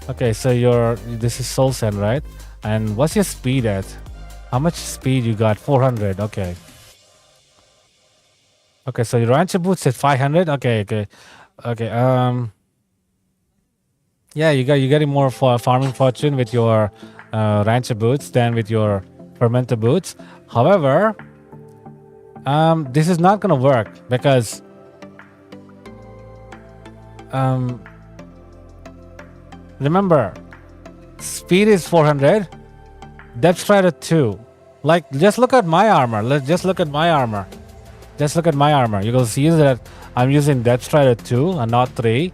okay, so this is Soul Sand, right? And what's your speed at? How much speed you got? 400. Okay. Okay, so your rancher boots at 500. Okay. Yeah, you're getting more for farming fortune with your rancher boots than with your fermenter boots. However, this is not gonna work because remember, speed is 400, depth strider 2. Like, just look at my armor. Just look at my armor. You will see that I'm using depth strider 2 and not 3,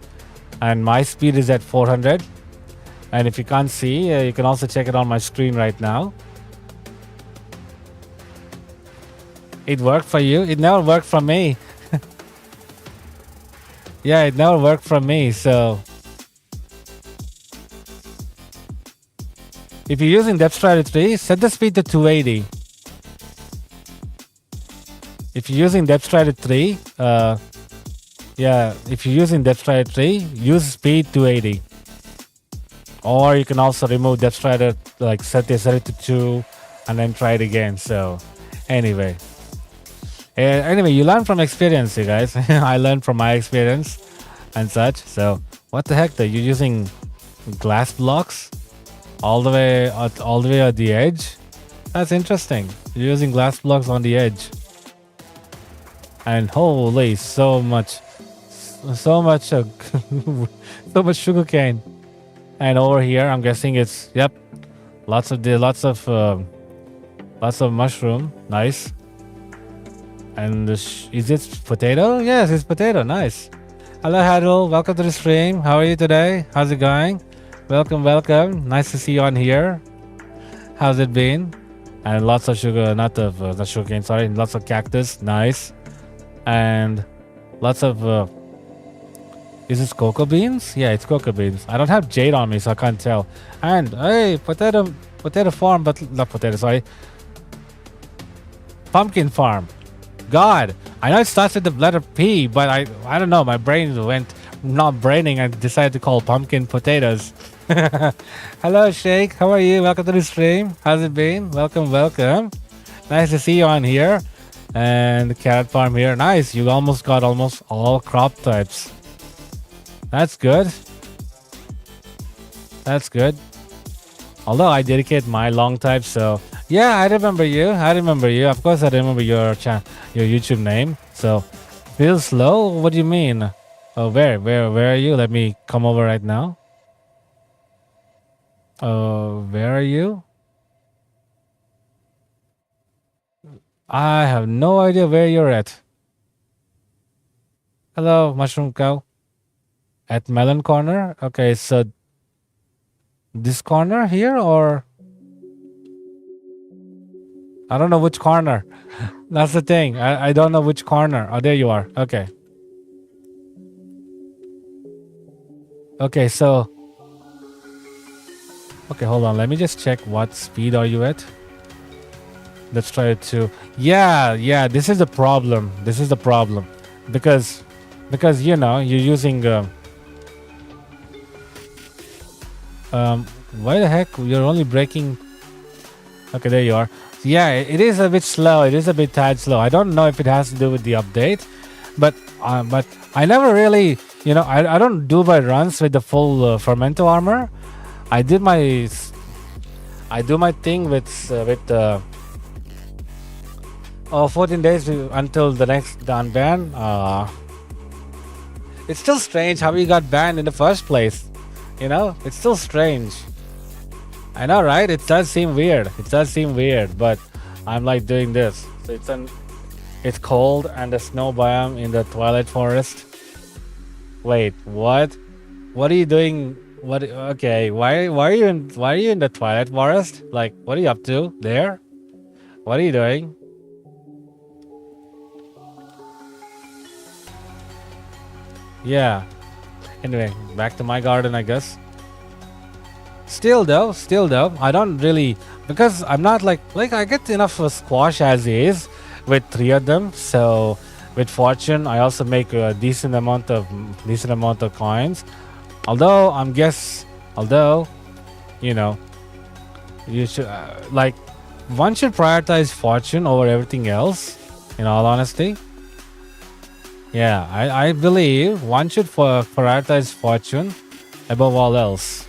and my speed is at 400. And if you can't see, you can also check it on my screen right now. It worked for you. It never worked for me. Yeah, it never worked for me, so if you're using Depth Strider 3, set the speed to 280. If you're using Depth Strider 3, use speed 280. Or you can also remove Depth Strider, like set it to 2 and then try it again. So anyway. Anyway, you learn from experience, you guys. I learned from my experience and such. So what the heck? You're using glass blocks all the way at the edge. That's interesting. You're using glass blocks on the edge, and holy, so much so much sugar cane. And over here, I'm guessing it's lots of mushroom. Nice. And is it potato? Yes, it's potato. Nice. Hello, Hadel. Welcome to the stream. How are you today? How's it going? Welcome. Nice to see you on here. How's it been? And lots of sugar, not sugar cane, sorry. Lots of cactus. Nice. And lots of, is this cocoa beans? Yeah, it's cocoa beans. I don't have jade on me, so I can't tell. And, hey, potato farm, but not potato, sorry. Pumpkin farm. God, I know it starts with the letter P, but I don't know. My brain went not braining. I decided to call pumpkin potatoes. Hello, Shake. How are you? Welcome to the stream. How's it been? Welcome. Nice to see you on here. And the carrot farm here. Nice. You almost got all crop types. That's good. Although I dedicate my long type, so yeah, I remember you. Of course, I remember your YouTube name. So, feel slow? What do you mean? Oh, where are you? Let me come over right now. Where are you? I have no idea where you're at. Hello, Mushroom Cow. At Melon Corner? Okay, so this corner here, or I don't know which corner. That's the thing. I don't know which corner. Oh, there you are. Okay. Okay, so okay, hold on. Let me just check what speed are you at. Let's try it to. Yeah. This is the problem. Because you know you're using. Why the heck you're only breaking? Okay, there you are. Yeah, it is a bit slow. It is a bit tad slow. I don't know if it has to do with the update, but I never really, I don't do my runs with the full fermento armor. I do my thing with 14 days until the next unban. It's still strange how we got banned in the first place. It's still strange. I know, right? It does seem weird. But I'm like doing this. So it's cold and a snow biome in the Twilight Forest. Wait, what? What are you doing? What? Okay, why are you in the Twilight Forest? Like, what are you up to there? What are you doing? Yeah. Anyway, back to my garden, I guess. Still though, I don't really, because I'm not like I get enough of squash as is with 3 of them. So with fortune, I also make a decent amount of coins. Although you should one should prioritize fortune over everything else. In all honesty, yeah, I believe one should prioritize fortune above all else.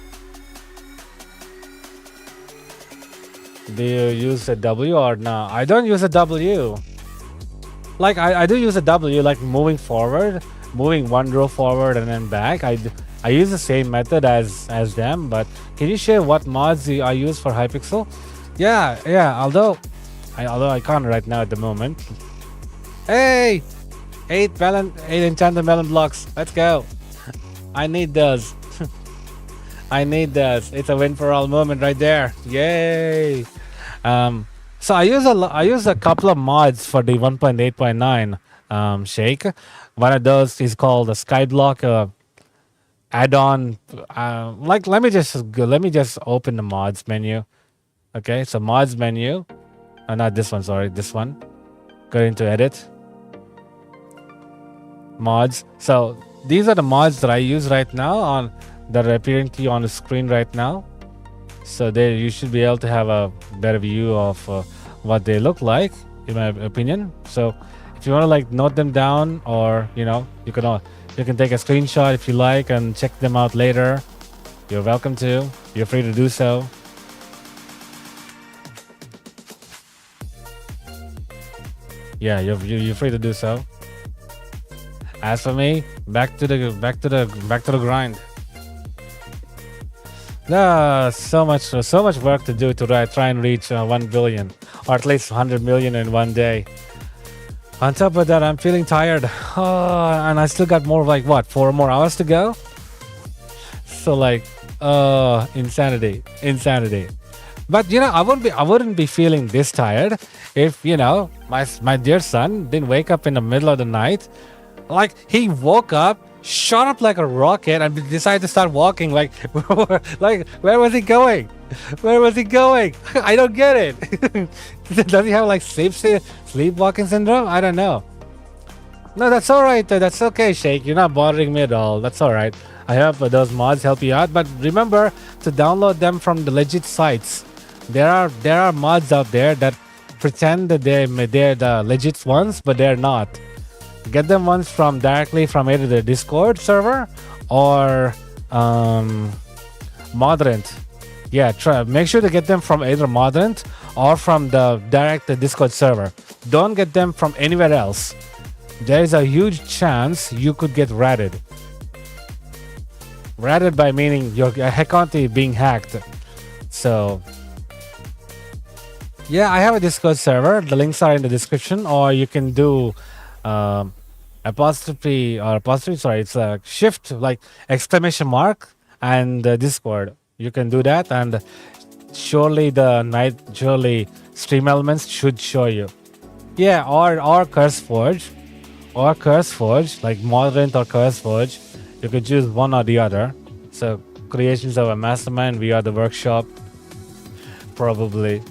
Do you use a W or no? I don't use a W. Like I do use a W, like moving one row forward and then back. I use the same method as them. But can you share what mods I use for Hypixel? Yeah. Although I can't right now at the moment. Hey, 8 enchanted melon blocks. Let's go. I need those. It's a win for all moment right there. Yay. So I use a couple of mods for the 1.8.9 shake. One of those is called the Skyblock add-on. Let me just open the mods menu. Okay, so mods menu. Not this one, sorry, this one. Go into edit. Mods. So these are the mods that I use right now that are appearing to you on the screen right now. So there you should be able to have a better view of what they look like, in my opinion. So if you want to note them down, or you can take a screenshot if you like and check them out later. You're welcome to. You're free to do so. Yeah, you're free to do so. As for me, back to the grind. So much work to do to try and reach 1 billion, or at least 100 million in one day. On top of that, I'm feeling tired, and I still got more 4 more hours to go. So insanity. But I wouldn't be feeling this tired if my dear son didn't wake up in the middle of the night. He woke up, shot up like a rocket, and decided to start walking. Where was he going? I don't get it. Does he have sleepwalking syndrome? I don't know. No, that's all right. That's okay, Shake. You're not bothering me at all. That's all right. I hope those mods help you out. But remember to download them from the legit sites. There are mods out there that pretend that they're the legit ones, but they're not. Get them once directly from either the Discord server or Modern. Yeah, make sure to get them from either Modern or from the direct Discord server. Don't get them from anywhere else. There is a huge chance you could get ratted. Ratted by meaning your account is being hacked. So yeah, I have a Discord server. The links are in the description, or you can do apostrophe, sorry, it's a shift exclamation mark and Discord. You can do that, and surely Stream Elements should show you. Yeah, or CurseForge, like Moderate or CurseForge. You could choose one or the other. So creations of a mastermind via the workshop, probably.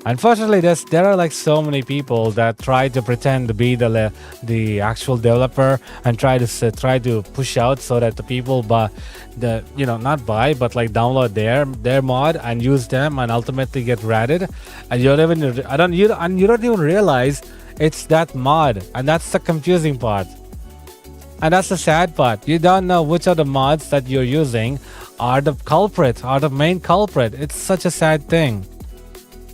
Unfortunately, there are like so many people that try to pretend to be the actual developer and try to push out so that the people not buy but like download their mod and use them and ultimately get ratted, and you don't even realize it's that mod, and that's the confusing part. And that's the sad part. You don't know which of the mods that you're using are the culprit, are the main culprit. It's such a sad thing.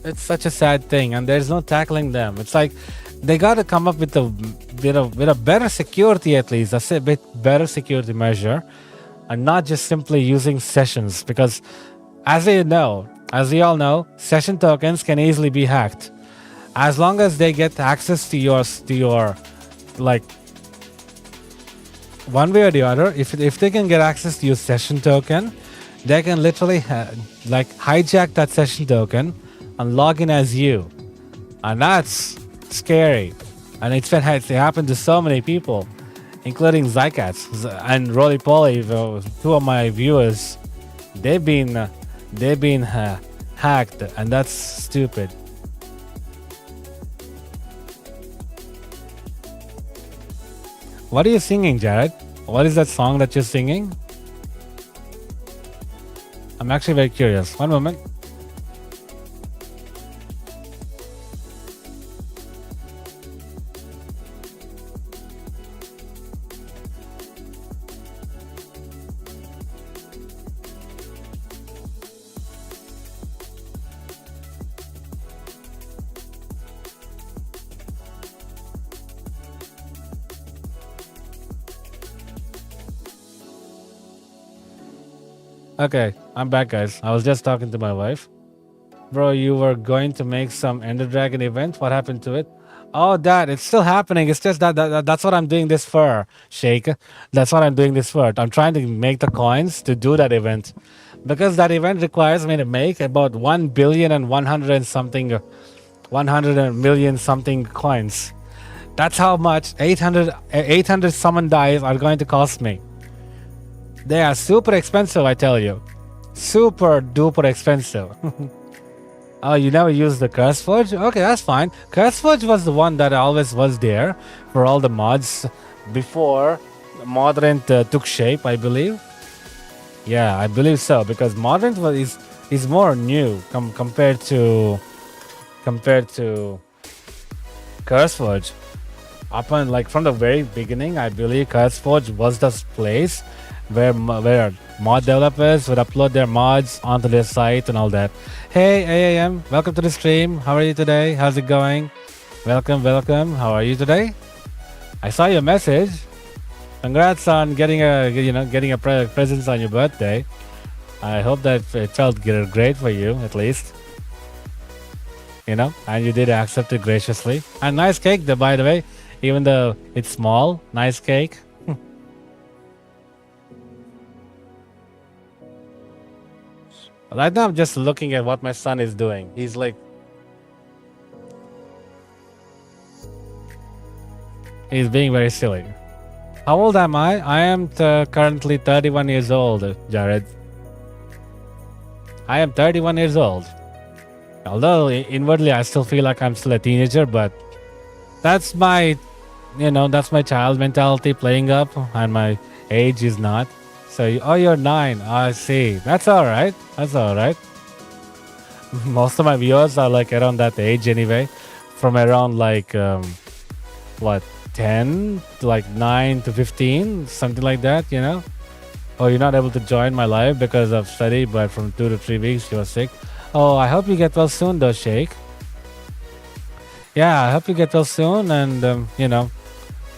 It's such a sad thing, and there's no tackling them. It's like they got to come up with a better security, at least a bit better security measure, and not just simply using sessions. Because, as we all know, session tokens can easily be hacked. As long as they get access to your like one way or the other, if they can get access to your session token, they can literally hijack that session token and log in as you, and that's scary. And it's happened to so many people, including Zycats and Roly Poly, two of my viewers. They've been hacked, and that's stupid. What are you singing, Jared? What is that song that you're singing? I'm actually very curious. One moment. Okay, I'm back, guys. I was just talking to my wife. Bro, you were going to make some Ender Dragon event. What happened to it? Oh, Dad, it's still happening. It's just that's what I'm doing this for, Shake. That's what I'm doing this for. I'm trying to make the coins to do that event. Because that event requires me to make about 1 billion and 100 and something, 100 million something coins. That's how much 800 summon dice are going to cost me. They are super expensive, I tell you. Super duper expensive. Oh, you never used the Curse Forge? Okay, that's fine. Curse Forge was the one that always was there for all the mods before Modern took shape, I believe. Yeah, I believe so, because Modern is more new compared to Curse Forge. From the very beginning, I believe Curse Forge was the place where mod developers would upload their mods onto their site and all that. Hey AAM, welcome to the stream. How are you today? How's it going? Welcome. How are you today? I saw your message. Congrats on getting a present on your birthday. I hope that it felt great for you, at least. And you did accept it graciously. And nice cake, by the way, even though it's small. Nice cake. Right now, I'm just looking at what my son is doing. He's being very silly. How old am I? I am currently 31 years old, Jared. I am 31 years old. Although inwardly I still feel like I'm still a teenager, but that's my child mentality playing up, and my age is not. So, you're 9. I see. That's all right. Most of my viewers are around that age anyway, from around 10 to 9 to 15, something like that. Oh, you're not able to join my live because of study, but from 2 to 3 weeks you are sick. Oh, I hope you get well soon, though, Shake. Yeah, I hope you get well soon, and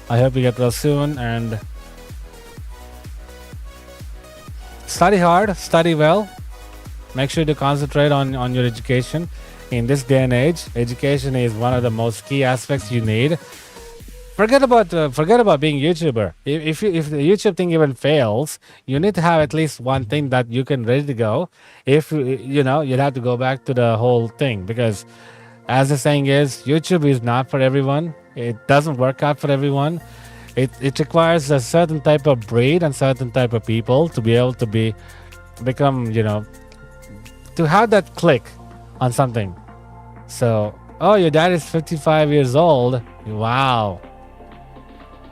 I hope you get well soon and. Study hard, study well. Make sure to concentrate on your education. In this day and age, education is one of the most key aspects you need. Forget about being YouTuber. If the YouTube thing even fails, you need to have at least one thing that you can ready to go. If you'd have to go back to the whole thing, because as the saying is, YouTube is not for everyone. It doesn't work out for everyone. It requires a certain type of breed and certain type of people to be able to become, to have that click on something. So, oh, your dad is 55 years old. Wow.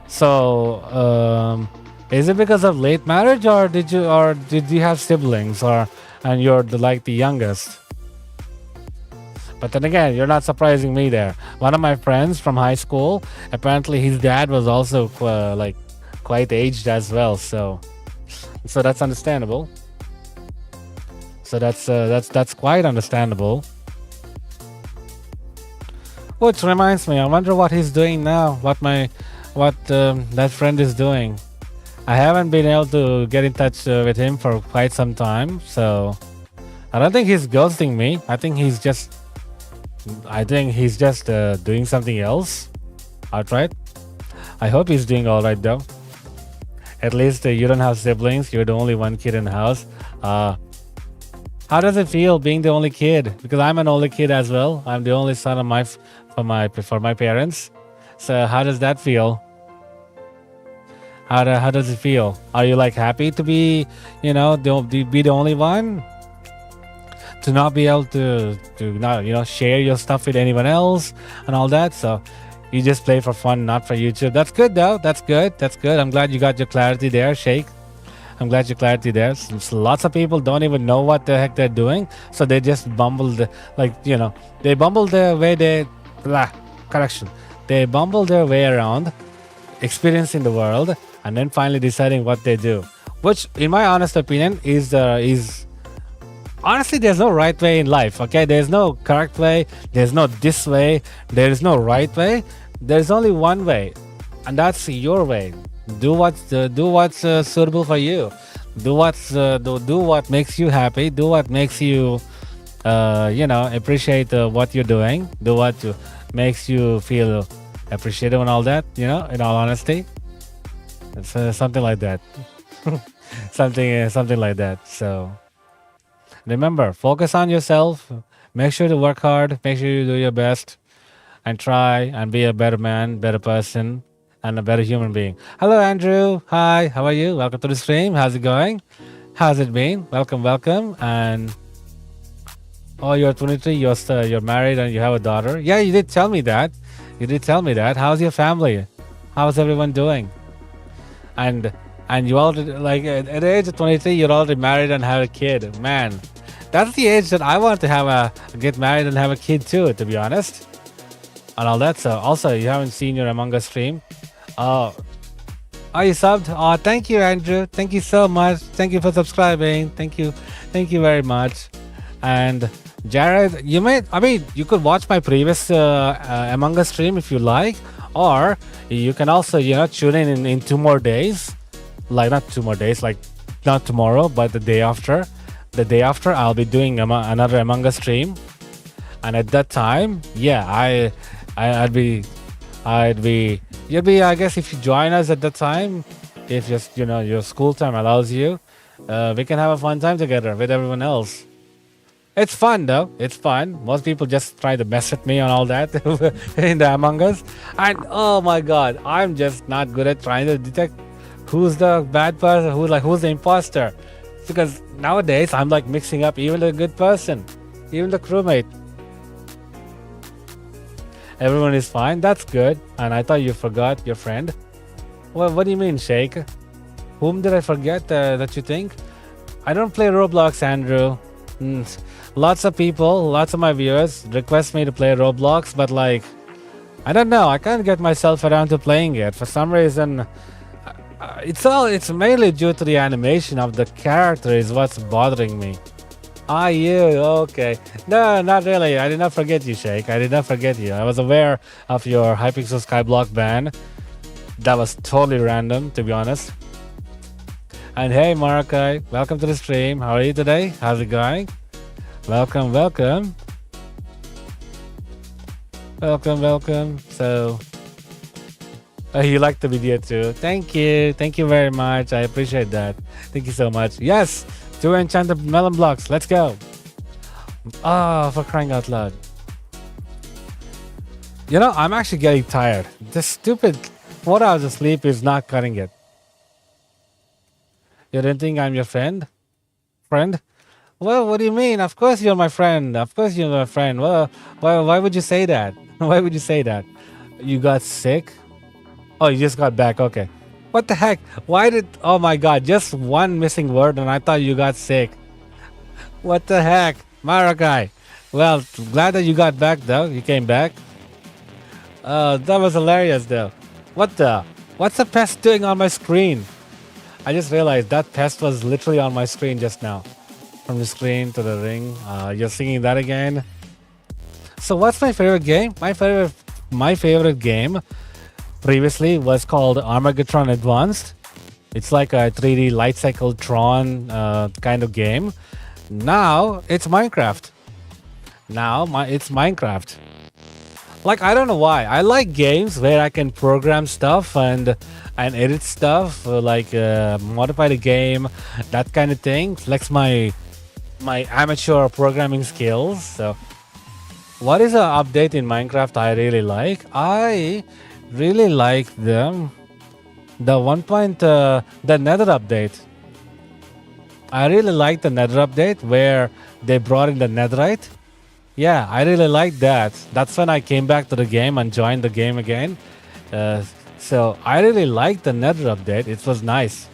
So, is it because of late marriage, or did you have siblings, or and you're the youngest? But then again, you're not surprising me there. One of my friends from high school, apparently his dad was also quite aged as well. So that's understandable. So that's quite understandable. Which reminds me, I wonder what he's doing now. What that friend is doing. I haven't been able to get in touch with him for quite some time. So I don't think he's ghosting me. I think he's just doing something else outright. I hope he's doing all right though. At least you don't have siblings. You're the only one kid in the house. How does it feel being the only kid? Because I'm an only kid as well. I'm the only son of for my parents. So how does that feel? How does it feel? Are you like happy to be, be the only one? To not be able to not share your stuff with anyone else and all that. So you just play for fun, not for YouTube. That's good though. That's good. I'm glad you got your clarity there, Shake. I'm glad your clarity there. Since lots of people don't even know what the heck they're doing, so they just bumble they bumble their way. They bumble their way around, experiencing the world, and then finally deciding what they do. Which, in my honest opinion, is honestly, there's no right way in life. Okay, there's no correct way. There's no this way. There is no right way. There's only one way, and that's your way. Do what's suitable for you. Do what makes you happy. Do what makes you, appreciate what you're doing. Do what makes you feel appreciative and all that. In all honesty, it's something like that. something like that. So. Remember, focus on yourself. Make sure to work hard. Make sure you do your best and try and be a better man, better person, and a better human being. Hello, Andrew. Hi, how are you? Welcome to the stream. How's it going? How's it been? Welcome. And you're 23. You're married and you have a daughter. Yeah, you did tell me that. How's your family? How's everyone doing? And you already, at the age of 23, you're already married and have a kid. Man, that's the age that I want to get married and have a kid too, to be honest. And all that. So also, you haven't seen your Among Us stream. Oh, you subbed? Oh, thank you, Andrew. Thank you so much. Thank you for subscribing. Thank you very much. And Jared, you could watch my previous Among Us stream if you like, or you can also, tune in 2 more days. Not 2 more days, not tomorrow, but the day after. The day after, I'll be doing another Among Us stream, and at that time, yeah, I'd be. I guess if you join us at that time, if just your school time allows you, we can have a fun time together with everyone else. It's fun though. It's fun. Most people just try to mess with me on all that in the Among Us, and oh my god, I'm just not good at trying to detect who's the bad person, who's the imposter. Because nowadays I'm mixing up even the good person, even the crewmate. Everyone is fine. That's good. And I thought you forgot your friend. Well, what do you mean, Shake? Whom did I forget that you think? I don't play Roblox, Andrew. Lots of people, lots of my viewers request me to play Roblox, but I don't know. I can't get myself around to playing it. For some reason, it's mainly due to the animation of the character is what's bothering me. You okay? No, not really. I did not forget you, Shake. I did not forget you. I was aware of your Hypixel Skyblock ban. That was totally random, to be honest. And hey, Marakai, welcome to the stream. How are you today? How's it going? Welcome. So you liked the video too. Thank you very much. I appreciate that. Thank you so much. Yes, 2 enchanted melon blocks. Let's go. For crying out loud. I'm actually getting tired. This stupid 4 hours of sleep is not cutting it. You didn't think I'm your friend? Well, what do you mean? Of course you're my friend. Of course you're my friend. Well, why would you say that? Why would you say that? You got sick? Oh, you just got back. Okay. What the heck? Why did? Oh my God! Just one missing word, and I thought you got sick. What the heck, Marakai? Well, glad that you got back though. You came back. That was hilarious though. What the? What's the pest doing on my screen? I just realized that pest was literally on my screen just now. From the screen to the ring. You're singing that again. So what's my favorite game? My favorite game previously was called Armageddon Advanced. It's like a 3D light cycle Tron kind of game. Now it's Minecraft. It's Minecraft. Like, I don't know why. I like games where I can program stuff and edit stuff, modify the game, that kind of thing. Flex my amateur programming skills. So, what is an update in Minecraft I really like? I really like the Nether update. I really like the Nether update where they brought in the Netherite. Yeah, I really like that. That's when I came back to the game and joined the game again. So I really liked the Nether update. It was nice.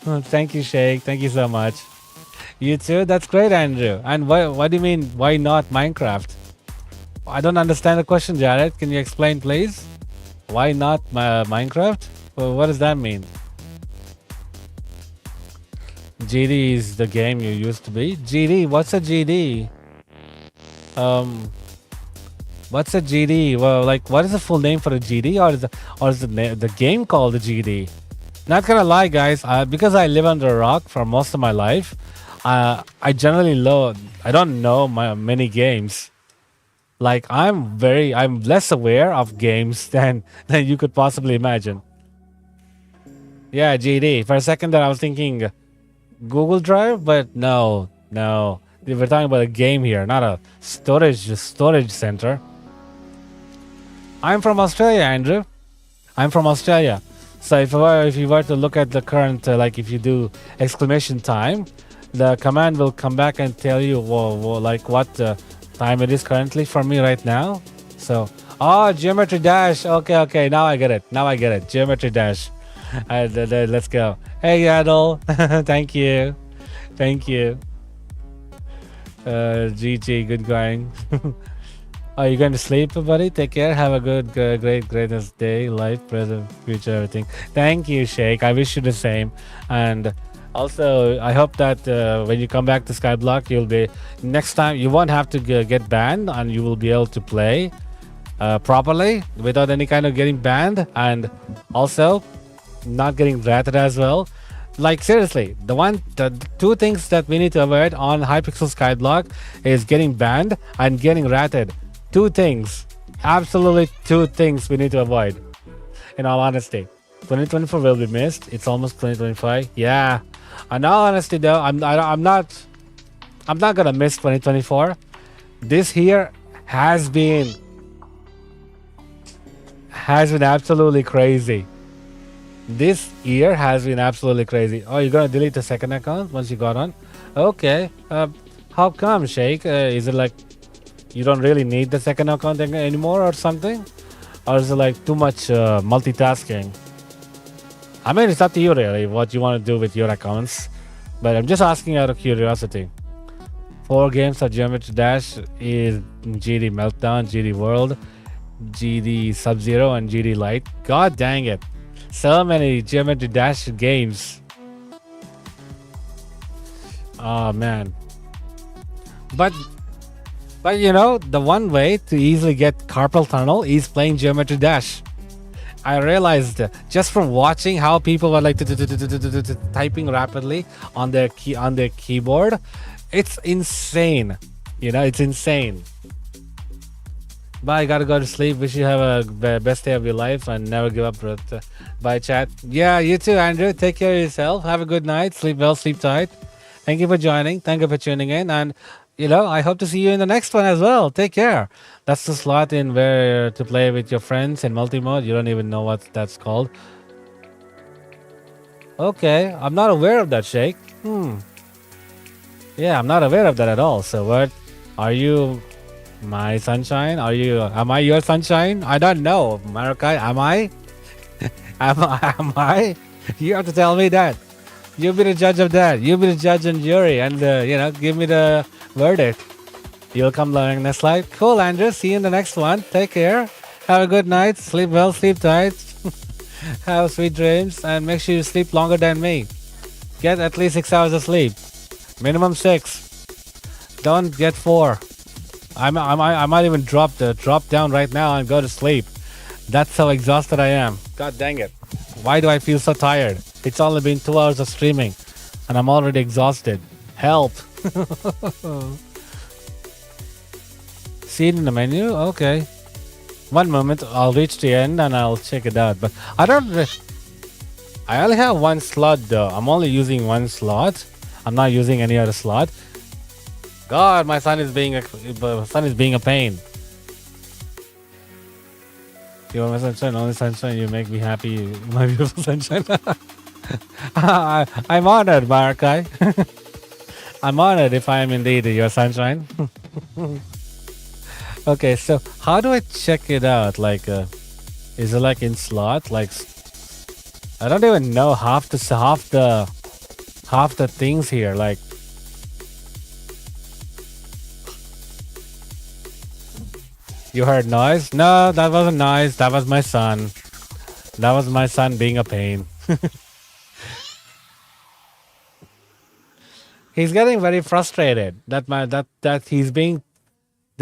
Oh, thank you, Shake. Thank you so much. You too? That's great, Andrew. And what do you mean, why not Minecraft? I don't understand the question, Jared. Can you explain, please? Why not Minecraft? Well, what does that mean? GD is the game you used to be. GD, what's a GD? What's a GD? Well, like, what is the full name for a GD, or is the game called a GD? Not gonna lie, guys. Because I live under a rock for most of my life, I don't know many games. Like, I'm less aware of games than you could possibly imagine. Yeah, GD. For a second there, I was thinking Google Drive, but no. We're talking about a game here, not a storage center. I'm from Australia, Andrew. I'm from Australia. So if you were to look at the current, if you do exclamation time, the command will come back and tell you what time it is currently for me right now. So, Geometry Dash. Okay. Now I get it. Geometry Dash. Let's go. Hey, Yaddle. Thank you. GG, good going. Are you going to sleep, buddy? Take care. Have a good, greatest day, life, present, future, everything. Thank you, Shake. I wish you the same. And also, I hope that when you come back to Skyblock, next time you won't have to get banned, and you will be able to play properly without any kind of getting banned, and also not getting ratted as well. Like, seriously, the two things that we need to avoid on Hypixel Skyblock is getting banned and getting ratted. Two things. Absolutely two things we need to avoid. In all honesty. 2024 will be missed. It's almost 2025. Yeah. In all honesty though, I'm not gonna miss 2024. This year has been absolutely crazy. This year has been absolutely crazy. Oh, you're gonna delete the second account once you got on? Okay. How come, Shake? Is it like you don't really need the second account anymore or something? Or is it like too much multitasking? I mean, it's up to you really what you want to do with your accounts. But I'm just asking out of curiosity. 4 games of Geometry Dash is GD Meltdown, GD World, GD Sub-Zero, and GD Light. God dang it. So many Geometry Dash games. Oh man. But you know, the one way to easily get carpal tunnel is playing Geometry Dash. I realized just from watching how people were like typing rapidly on their keyboard, it's insane. You know, it's insane. But I gotta go to sleep. Wish you have a best day of your life and never give up. Bye, chat. Yeah, you too, Andrew. Take care of yourself. Have a good night. Sleep well, sleep tight. Thank you for joining. Thank you for tuning in. And you know, I hope to see you in the next one as well. Take care. That's the slot in where to play with your friends in multi-mode. You don't even know what that's called. Okay, I'm not aware of that, Shake. Yeah, I'm not aware of that at all. So what? Are you my sunshine? Am I your sunshine? I don't know, Marakai. Am I? Am I? You have to tell me that. You be the judge of that. You be the judge and jury, and give me the verdict. You'll come along next slide. Cool, Andrew. See you in the next one. Take care. Have a good night. Sleep well. Sleep tight. Have sweet dreams, and make sure you sleep longer than me. Get at least 6 hours of sleep. Minimum 6. Don't get 4. I might even drop down right now and go to sleep. That's how exhausted I am. God dang it. Why do I feel so tired? It's only been 2 hours of streaming and I'm already exhausted. Help. See it in the menu? Okay. One moment, I'll reach the end and I'll check it out. But I only have one slot though. I'm only using one slot. I'm not using any other slot. God, my son is being a pain. You're my sunshine, only sunshine. You make me happy, my beautiful sunshine. I'm honored, Marakai. I'm honored if I am indeed your sunshine. Okay, so how do I check it out? Like, is it like in slot? Like, I don't even know half the things here. Like, you heard noise? No, that wasn't noise. That was my son. That was my son being a pain. He's getting very frustrated that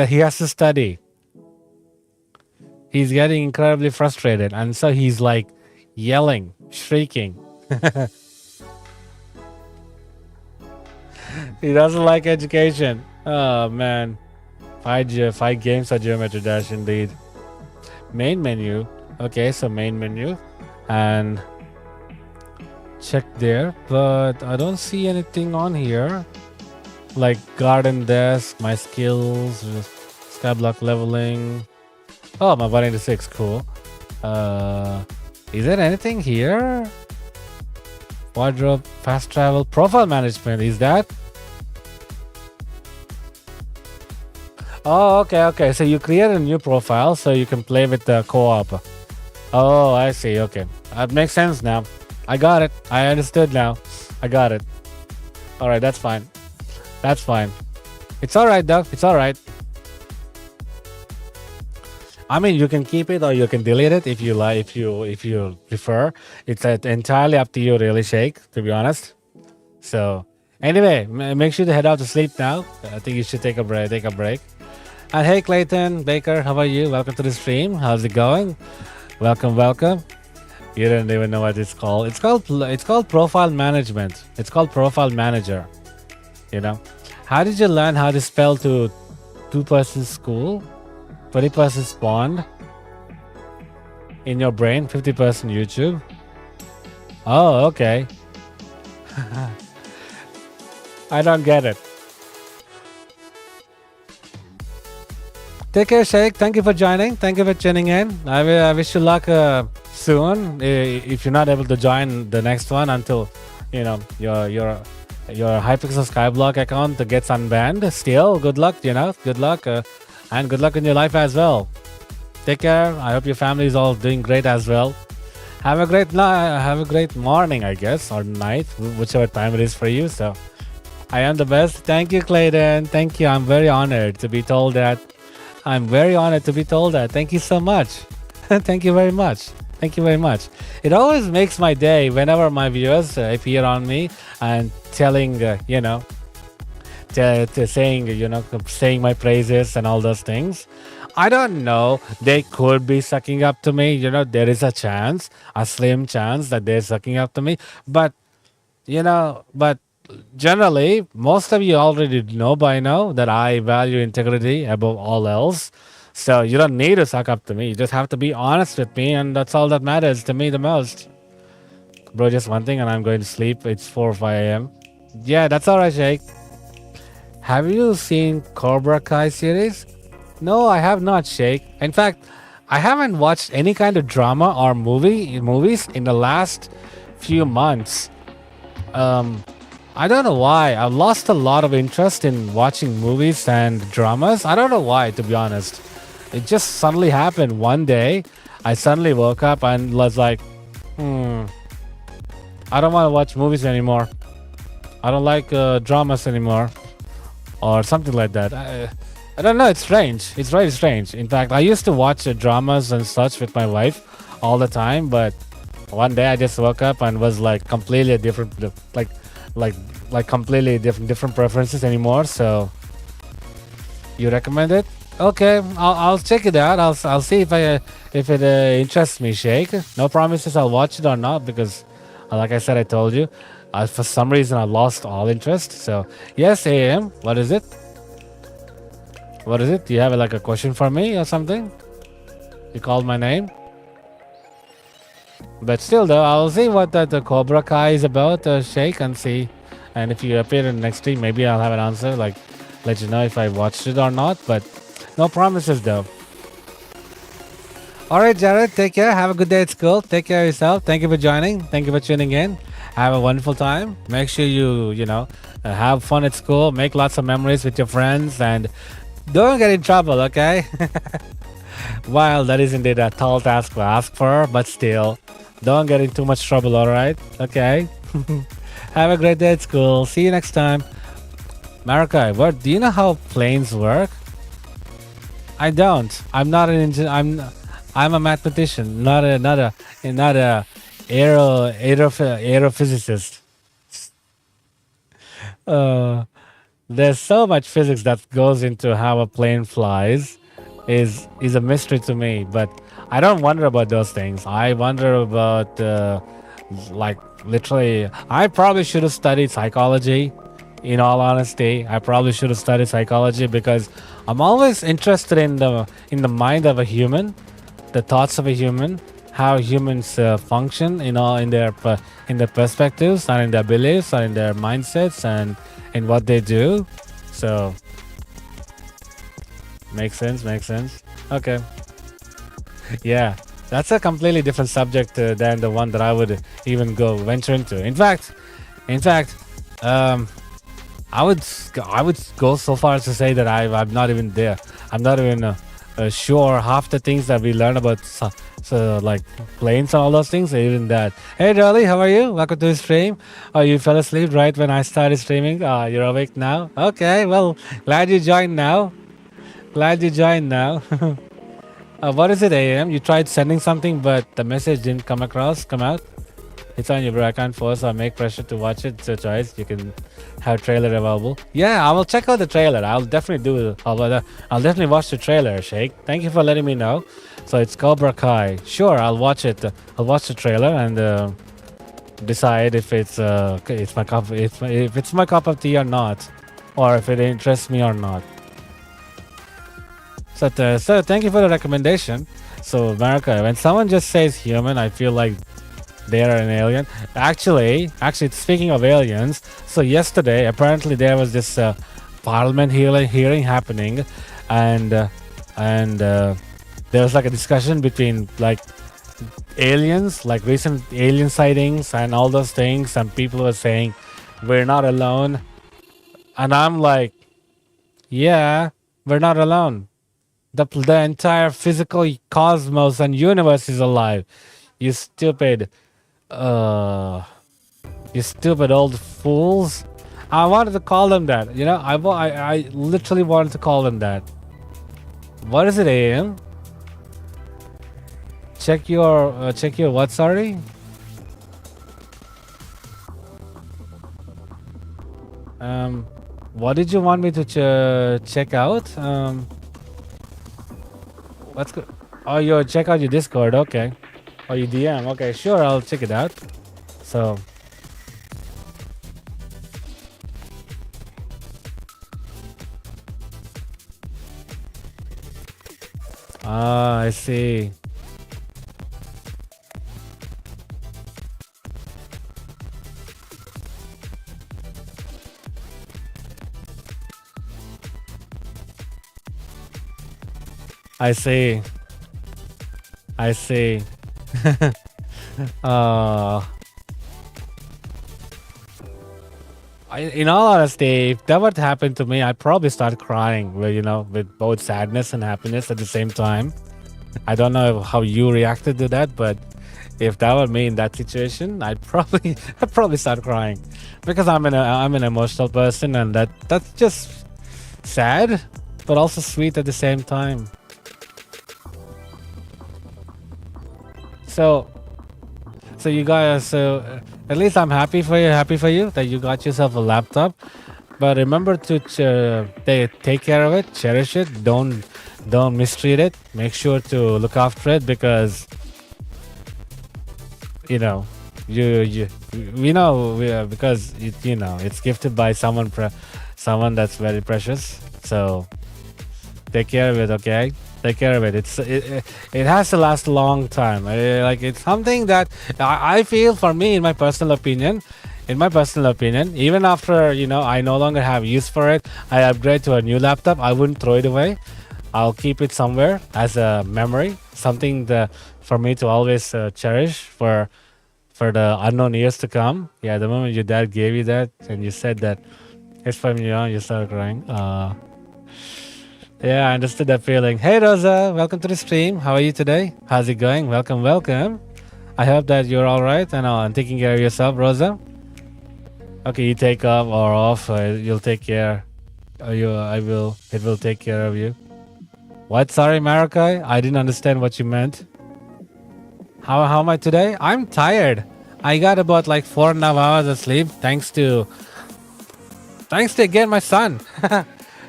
he has to study. He's getting incredibly frustrated, and so he's like yelling, shrieking. He doesn't like education. Oh man. 5 games are Geometry Dash indeed. Main menu. Okay, so main menu. And check there. But I don't see anything on here. Like garden desk, my skills, skyblock leveling. Oh, my 186, cool. Is there anything here? Wardrobe, fast travel, profile management, is that? Oh, okay. So you create a new profile so you can play with the co-op. Oh, I see. Okay. That makes sense now. I got it. I understood now. I got it. All right, that's fine. That's fine. It's all right, though. It's all right. I mean, you can keep it or you can delete it if you like, if you prefer. It's entirely up to you, really, Shake, to be honest. So, anyway, make sure to head out to sleep now. I think you should take a break. And hey, Clayton Baker, how are you? Welcome to the stream. How's it going? Welcome. You don't even know what it's called. It's called profile management. It's called profile manager. You know, how did you learn how to spell to 2-person school, 20% spawned in your brain, 50% YouTube? Oh, okay. I don't get it. Take care, Sheikh. Thank you for joining. Thank you for tuning in. I wish you luck soon. If you're not able to join the next one until your Hypixel Skyblock account gets unbanned. Still, good luck. Good luck, and good luck in your life as well. Take care. I hope your family is all doing great as well. Have a great morning, I guess, or night, whichever time it is for you. So, I am the best. Thank you, Clayton. Thank you. I'm very honored to be told that. Thank you so much. Thank you very much. It always makes my day whenever my viewers appear on me and telling, saying my praises and all those things. I don't know. They could be sucking up to me. There is a slim chance that they're sucking up to me. But generally, most of you already know by now that I value integrity above all else. So you don't need to suck up to me. You just have to be honest with me, and that's all that matters to me the most. Bro, just one thing, and I'm going to sleep. It's 4 or 5 a.m. Yeah, that's all right, Jake. Have you seen Cobra Kai series? No, I have not, Shake. In fact, I haven't watched any kind of drama or movies in the last few months, I don't know why. I've lost a lot of interest in watching movies and dramas. I don't know why, to be honest. It just suddenly happened one day. I suddenly woke up and was like, I don't want to watch movies anymore. I don't like dramas anymore. Or something like that. I don't know. It's strange. It's very strange. In fact, I used to watch dramas and such with my wife all the time. But one day I just woke up and was like completely different, like completely different preferences anymore. So you recommend it? Okay, I'll check it out. I'll see if it interests me. Shake. No promises I'll watch it or not because, like I said, I told you, for some reason I lost all interest. So yes, AM. What is it? What is it? Do you have like a question for me or something? You called my name. But still, though, I'll see what the Cobra Kai is about. Shake and see. And if you appear in the next stream, maybe I'll have an answer. Like, let you know if I watched it or not. But no promises, though. All right, Jared. Take care. Have a good day at school. Take care of yourself. Thank you for joining. Thank you for tuning in. Have a wonderful time. Make sure you have fun at school. Make lots of memories with your friends. And don't get in trouble, okay? While that is indeed a tall task to ask for, but still, don't get in too much trouble, alright? Okay? Have a great day at school. See you next time. Marikai, do you know how planes work? I don't. I'm not an engineer. I'm a mathematician, not a aerophysicist. There's so much physics that goes into how a plane flies. Is a mystery to me, but I don't wonder about those things. I wonder about like literally. I probably should have studied psychology. In all honesty, I probably should have studied psychology because I'm always interested in the mind of a human, the thoughts of a human, how humans function, in their perspectives and in their beliefs and in their mindsets and in what they do. So. Makes sense. Okay. Yeah, that's a completely different subject than the one that I would even venture into. In fact, I would go so far as to say that I'm not even there. I'm not even sure half the things that we learn about, so like planes and all those things. Even that. Hey, Dolly, how are you? Welcome to the stream. Oh, you fell asleep right when I started streaming. You're awake now. Okay, well, glad you joined now. Glad you joined now. What is it, AM? You tried sending something, but the message didn't come out. It's on you, bro. I can't force or make pressure to watch it. It's your choice. You can have trailer available. Yeah, I will check out the trailer. I'll definitely I'll definitely watch the trailer, Shake. Thank you for letting me know. So it's Cobra Kai. Sure, I'll watch it. I'll watch the trailer and decide if it's my cup if it's my cup of tea or not, or if it interests me or not. So thank you for the recommendation. So America, when someone just says human, I feel like they are an alien. Actually, speaking of aliens, so yesterday apparently there was this parliament hearing happening, and there was like a discussion between like aliens, like recent alien sightings and all those things, and people were saying we're not alone, and I'm like, yeah, we're not alone. The entire physical cosmos and universe is alive. You stupid old fools. I wanted to call them that. I literally wanted to call them that. What is it, AM? Check your what? Sorry. What did you want me to check out? Let's go. Oh, you check out your Discord, okay. Oh, you DM, okay, sure, I'll check it out. So. I see. I see. In all honesty, if that would happen to me, I'd probably start crying. With both sadness and happiness at the same time. I don't know how you reacted to that, but if that were me in that situation, I'd probably start crying because I'm an emotional person, and that's just sad, but also sweet at the same time. So, you guys, at least I'm happy for you that you got yourself a laptop. But remember to take care of it, cherish it, don't mistreat it. Make sure to look after it because you know because it's gifted by someone that's very precious. So take care of it, okay? Take care of it. It has to last a long time. It's something that I feel, for me, in my personal opinion, even after I no longer have use for it, I upgrade to a new laptop, I wouldn't throw it away. I'll keep it somewhere as a memory, something for me to always cherish for the unknown years to come. Yeah, the moment your dad gave you that and you said that it's from you started crying. Yeah, I understood that feeling. Hey Rosa, welcome to the stream. How are you today? How's it going? Welcome. I hope that you're all right and taking care of yourself, Rosa. Okay, you take off or off. You'll take care. It will take care of you. What? Sorry, Marakai? I didn't understand what you meant. How am I today? I'm tired. I got about 4.5 hours of sleep thanks to again my son.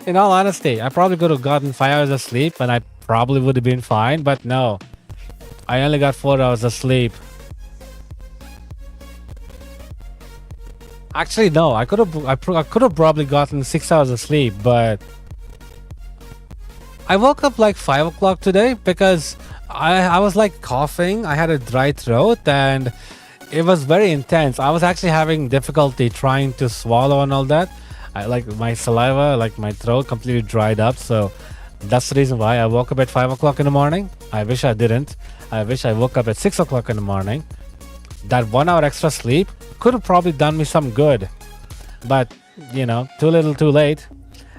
In all honesty, I probably could have gotten 5 hours of sleep and I probably would have been fine, but no. I only got 4 hours of sleep. Actually, no. I could have probably gotten 6 hours of sleep, but I woke up 5 o'clock today because I was coughing. I had a dry throat and it was very intense. I was actually having difficulty trying to swallow and all that. My saliva, my throat completely dried up. So that's the reason why I woke up at 5 o'clock in the morning. I wish I didn't. I wish I woke up at 6 o'clock in the morning. That 1 hour extra sleep could have probably done me some good. But, too little, too late.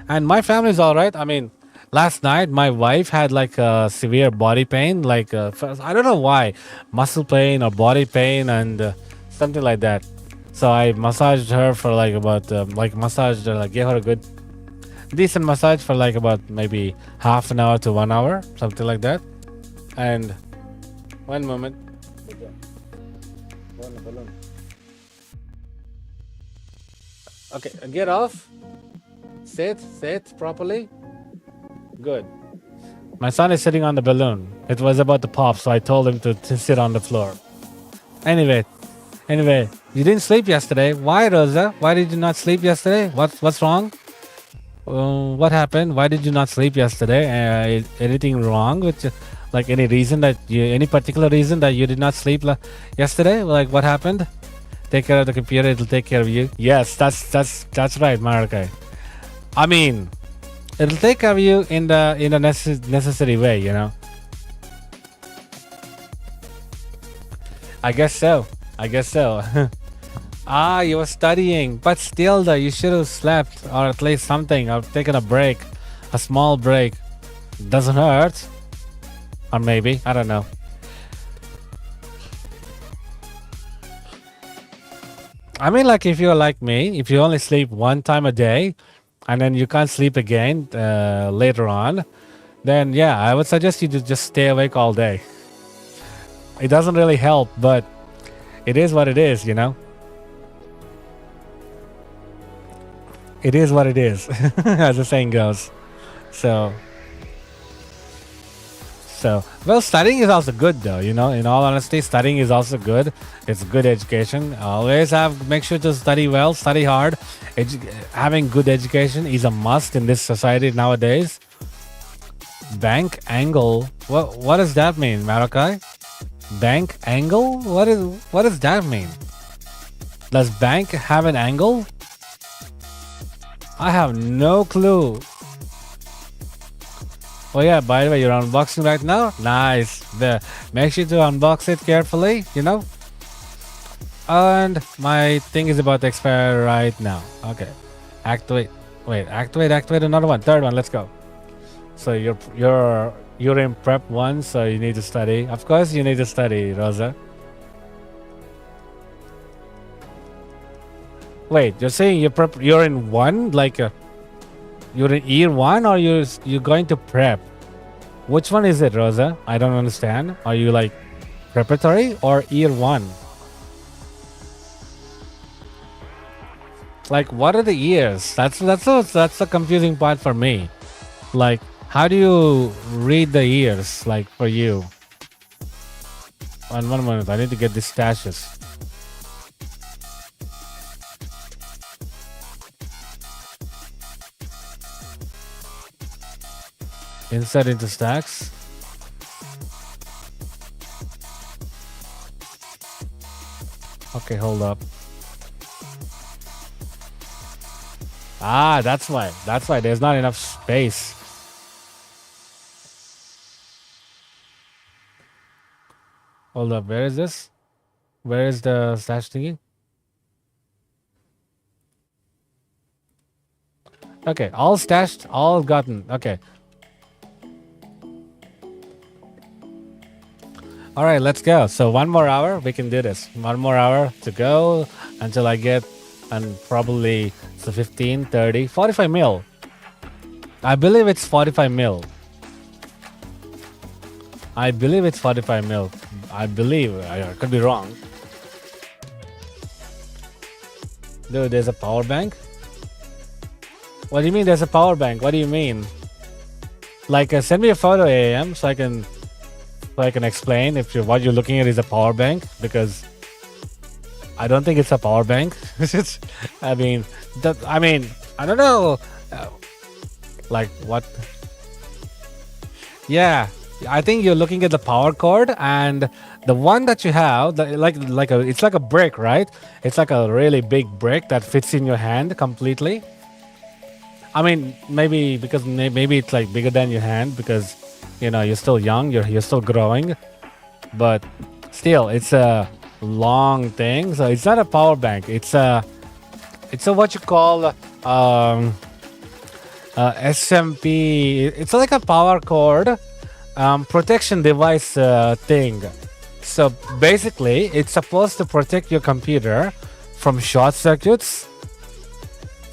And my family's all right. I mean, last night my wife had a severe body pain. I don't know why. Muscle pain or body pain and something like that. So I massaged her for gave her a good decent massage for about maybe half an hour to 1 hour, something like that. And one moment. Okay, get off. Sit properly. Good. My son is sitting on the balloon. It was about to pop, so I told him to sit on the floor. Anyway, you didn't sleep yesterday. Why, Rosa? Why did you not sleep yesterday? What's wrong? What happened? Why did you not sleep yesterday? Anything wrong with any particular reason that you did not sleep yesterday? What happened? Take care of the computer. It'll take care of you. Yes, that's right, Marakai. I mean, it'll take care of you in the necessary way, I guess so. You were studying, but still though, you should have slept or at least something, or taken a break, a small break. Doesn't hurt. Or maybe, I don't know. I mean, if you're like me, if you only sleep one time a day and then you can't sleep again later on, then yeah, I would suggest you to just stay awake all day. It doesn't really help, but it is what it is, It is what it is, as the saying goes. So, well, studying is also good though, in all honesty, studying is also good. It's good education. Always make sure to study well, study hard. Having good education is a must in this society nowadays. Bank angle. What does that mean, Marakai? Bank angle? What does that mean? Does bank have an angle? I have no clue. Oh yeah, by the way, you're unboxing right now? Nice. Make sure to unbox it carefully, And my thing is about to expire right now. Okay. Activate. Wait, activate another one. Third one, let's go. So you're in prep 1, so you need to study. Of course you need to study, Rosa. Wait, you're saying you're in 1? Like you're in year 1 or you're going to prep? Which one is it, Rosa? I don't understand. Are you like preparatory or year 1? Like, what are the years? That's the confusing part for me. Like, how do you read the years? Like for you. One moment, I need to get these stashes. Insert into stacks. Okay, hold up. Ah, that's why. That's why there's not enough space. Hold up, where is this? Where is the stash thingy? Okay, all stashed, all gotten. Okay. All right, let's go. So 1 more hour, we can do this. 1 more hour to go until I get, and probably so 15, 30, 45 mil. I believe it's 45 mil. I believe it's 45 mil. I believe. I could be wrong. Dude, there's a power bank? What do you mean there's a power bank? What do you mean? Like, send me a photo, AM, so I can explain if what you're looking at is a power bank, because I don't think it's a power bank. I mean, I don't know. Like what? Yeah, I think you're looking at the power cord, and the one that you have, it's like a brick, right? It's like a really big brick that fits in your hand completely. I mean, maybe because maybe it's like bigger than your hand because you're still young, you're still growing, but still, it's a long thing. So it's not a power bank. It's a what you call SMP. It's like a power cord protection device thing. So basically, it's supposed to protect your computer from short circuits.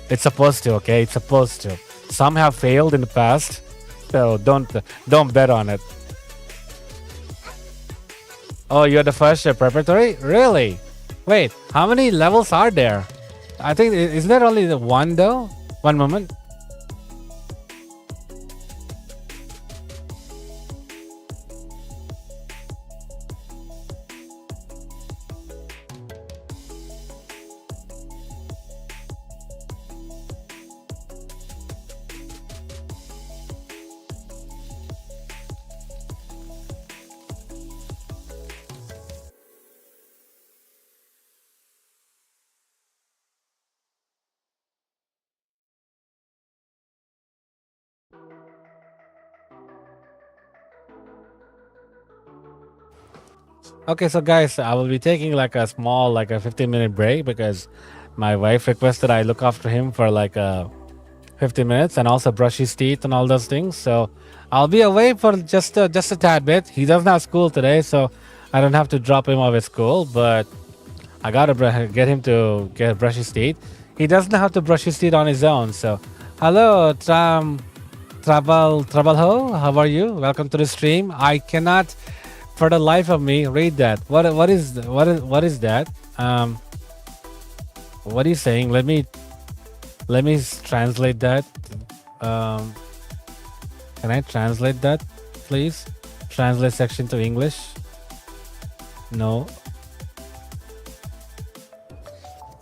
It's supposed to, okay? It's supposed to. Some have failed in the past, so don't bet on it. Oh, you're the first preparatory? Really? Wait, how many levels are there? I think, isn't there only the one though? One moment. Okay, so guys, I will be taking like a small, like a 15-minute break because my wife requested I look after him for like 15 minutes and also brush his teeth and all those things. So I'll be away for just a tad bit. He doesn't have school today, so I don't have to drop him off at school, but I gotta get him to brush his teeth. He doesn't have to brush his teeth on his own. So hello, Travel Ho, how are you? Welcome to the stream. I cannot for the life of me read that. What is that? What are you saying? Let me translate that. Can I translate that, please? Translate section to English. No.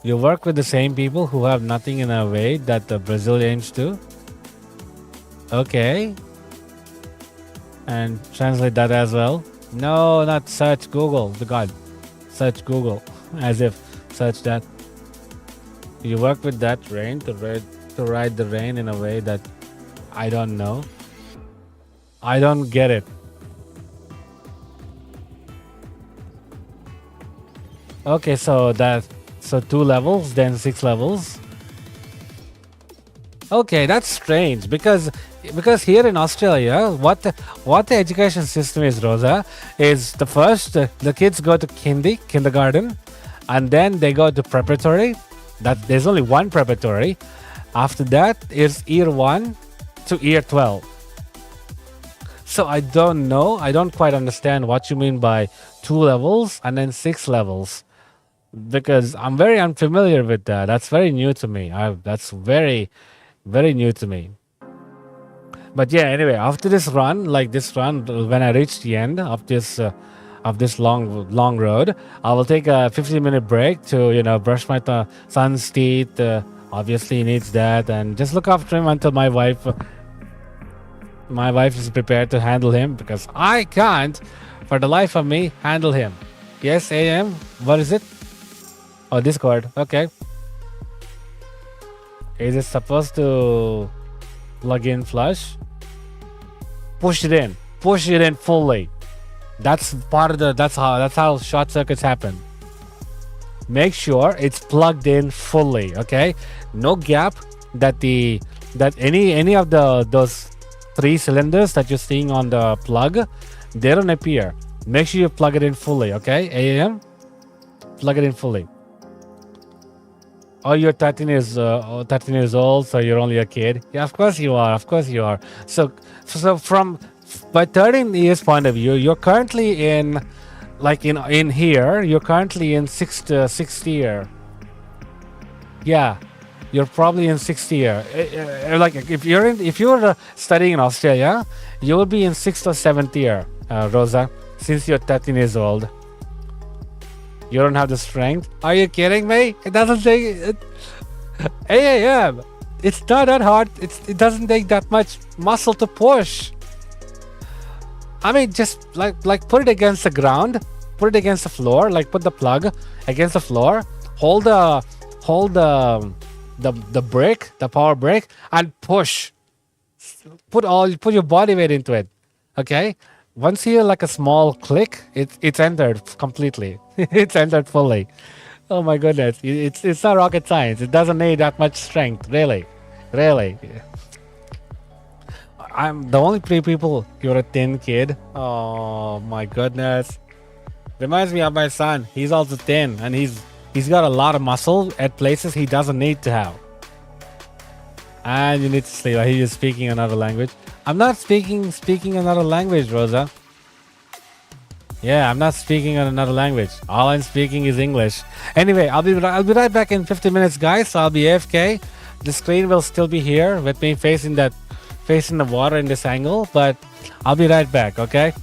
You work with the same people who have nothing in a way that the Brazilians do. Okay. And translate that as well. No, not search Google. The God. Search Google. As if search that. You work with that rain to ride the rain in a way that I don't know. I don't get it. Okay, so 2 levels, then 6 levels. Okay, that's strange because here in Australia, what the education system is, Rosa, is the first the kids go to kindergarten, and then they go to preparatory. That there's only one preparatory. After that is year 1 to year 12. So I don't know. I don't quite understand what you mean by 2 levels and then 6 levels because I'm very unfamiliar with that. That's very new to me. That's very, very new to me. But yeah, anyway, after this run, when I reach the end of this long road, I will take a 15-minute break to brush my son's teeth. Obviously, he needs that, and just look after him until my wife is prepared to handle him because I can't, for the life of me, handle him. Yes, AM. What is it? Oh, Discord. Okay. Is it supposed to plug in flush? Push it in. Push it in fully. That's part of the. That's how short circuits happen. Make sure it's plugged in fully. Okay. No gap that any of those 3 cylinders that you're seeing on the plug, they don't appear. Make sure you plug it in fully. Okay. AM. Plug it in fully. Oh, you're 13 years old, so you're only a kid. Yeah, of course you are. Of course you are. So from by 13 years point of view, you're currently in here. You're currently in sixth year. Yeah, you're probably in 6th year. Like if you're studying in Australia, you will be in 6th or 7th year, Rosa. Since you're 13 years old. You don't have the strength? Are you kidding me? It doesn't take it. AAM. It's not that hard. It doesn't take that much muscle to push. I mean, just like put it against the ground, put it against the floor, like put the plug against the floor, hold the brick, the power brick, and push. Put your body weight into it. Okay? Once you hear like a small click, it's entered completely. It's entered fully. Oh my goodness. It's not rocket science. It doesn't need that much strength. Really. I'm the only 3 people. You're a thin kid. Oh my goodness. Reminds me of my son. He's also thin and he's got a lot of muscle at places he doesn't need to have. And you need to sleep. He is speaking another language. I'm not speaking another language, Rosa. Yeah, I'm not speaking another language. All I'm speaking is English. Anyway, I'll be right back in 50 minutes, guys. So I'll be AFK. The screen will still be here with me facing the water in this angle, but I'll be right back. Okay.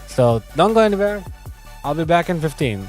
So don't go anywhere. I'll be back in 15.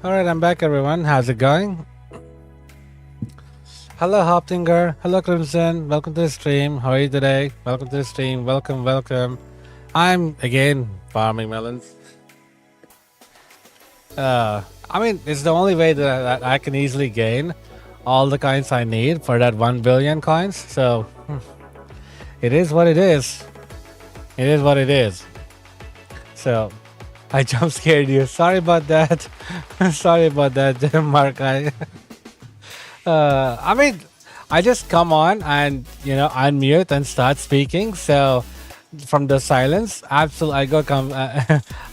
Alright, I'm back everyone. How's it going? Hello Hoptinger. Hello Crimson. Welcome to the stream. How are you today? Welcome to the stream. Welcome, welcome. I'm again farming melons. I mean, it's the only way that I can easily gain all the coins I need for that 1 billion coins. So it is what it is. It is what it is. So I jump scared you. Sorry about that. Sorry about that, Mark. I mean, I just come on and unmute and start speaking. So from the silence, absolutely,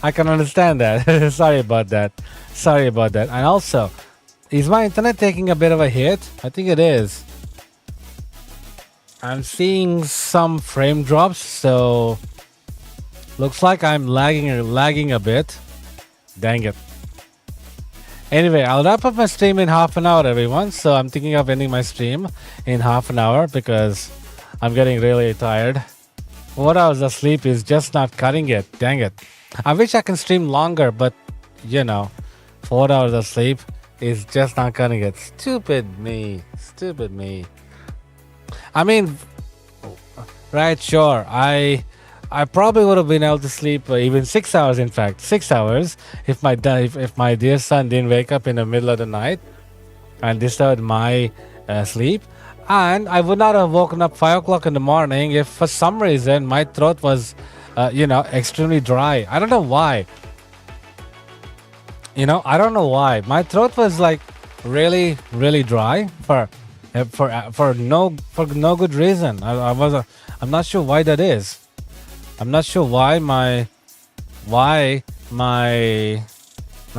I can understand that. Sorry about that. Sorry about that. And also, is my internet taking a bit of a hit? I think it is. I'm seeing some frame drops, so looks like I'm lagging a bit. Dang it. Anyway, I'll wrap up my stream in half an hour, everyone. So I'm thinking of ending my stream in half an hour because I'm getting really tired. 4 hours of sleep is just not cutting it. Dang it. I wish I can stream longer, but 4 hours of sleep is just not cutting it. Stupid me. Stupid me. I mean, right, sure. I probably would have been able to sleep even 6 hours, in fact. 6 hours if my dear son didn't wake up in the middle of the night and disturbed my sleep. And I would not have woken up 5 o'clock in the morning if for some reason my throat was, extremely dry. I don't know why. I don't know why. My throat was like really, really dry for no good reason. I'm not sure why that is. I'm not sure why my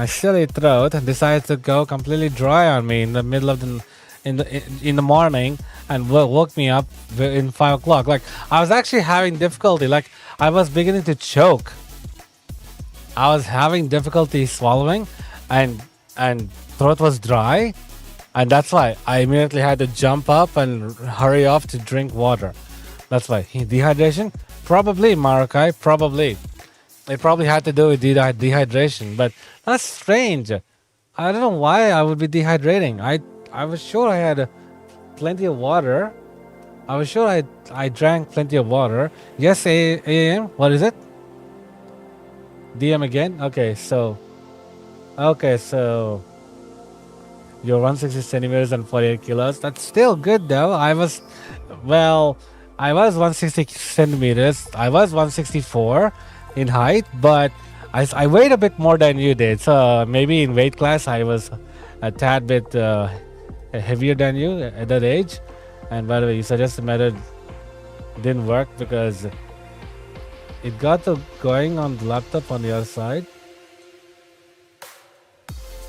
silly throat decided to go completely dry on me in the middle of in the morning and woke me up in 5 o'clock. Like I was actually having difficulty. Like I was beginning to choke. I was having difficulty swallowing, and throat was dry, and that's why I immediately had to jump up and hurry off to drink water. That's why dehydration. Probably, Marakai, probably. It probably had to do with dehydration, but that's strange. I don't know why I would be dehydrating. I was sure I had plenty of water. I was sure I drank plenty of water. Yes, AM, what is it? DM again? Okay, so you're 160 centimeters and 48 kilos. That's still good though. I was 160 centimeters. I was 164 in height, but I weighed a bit more than you did. So maybe in weight class, I was a tad bit heavier than you at that age. And by the way, you suggested method didn't work because it got the going on the laptop on the other side.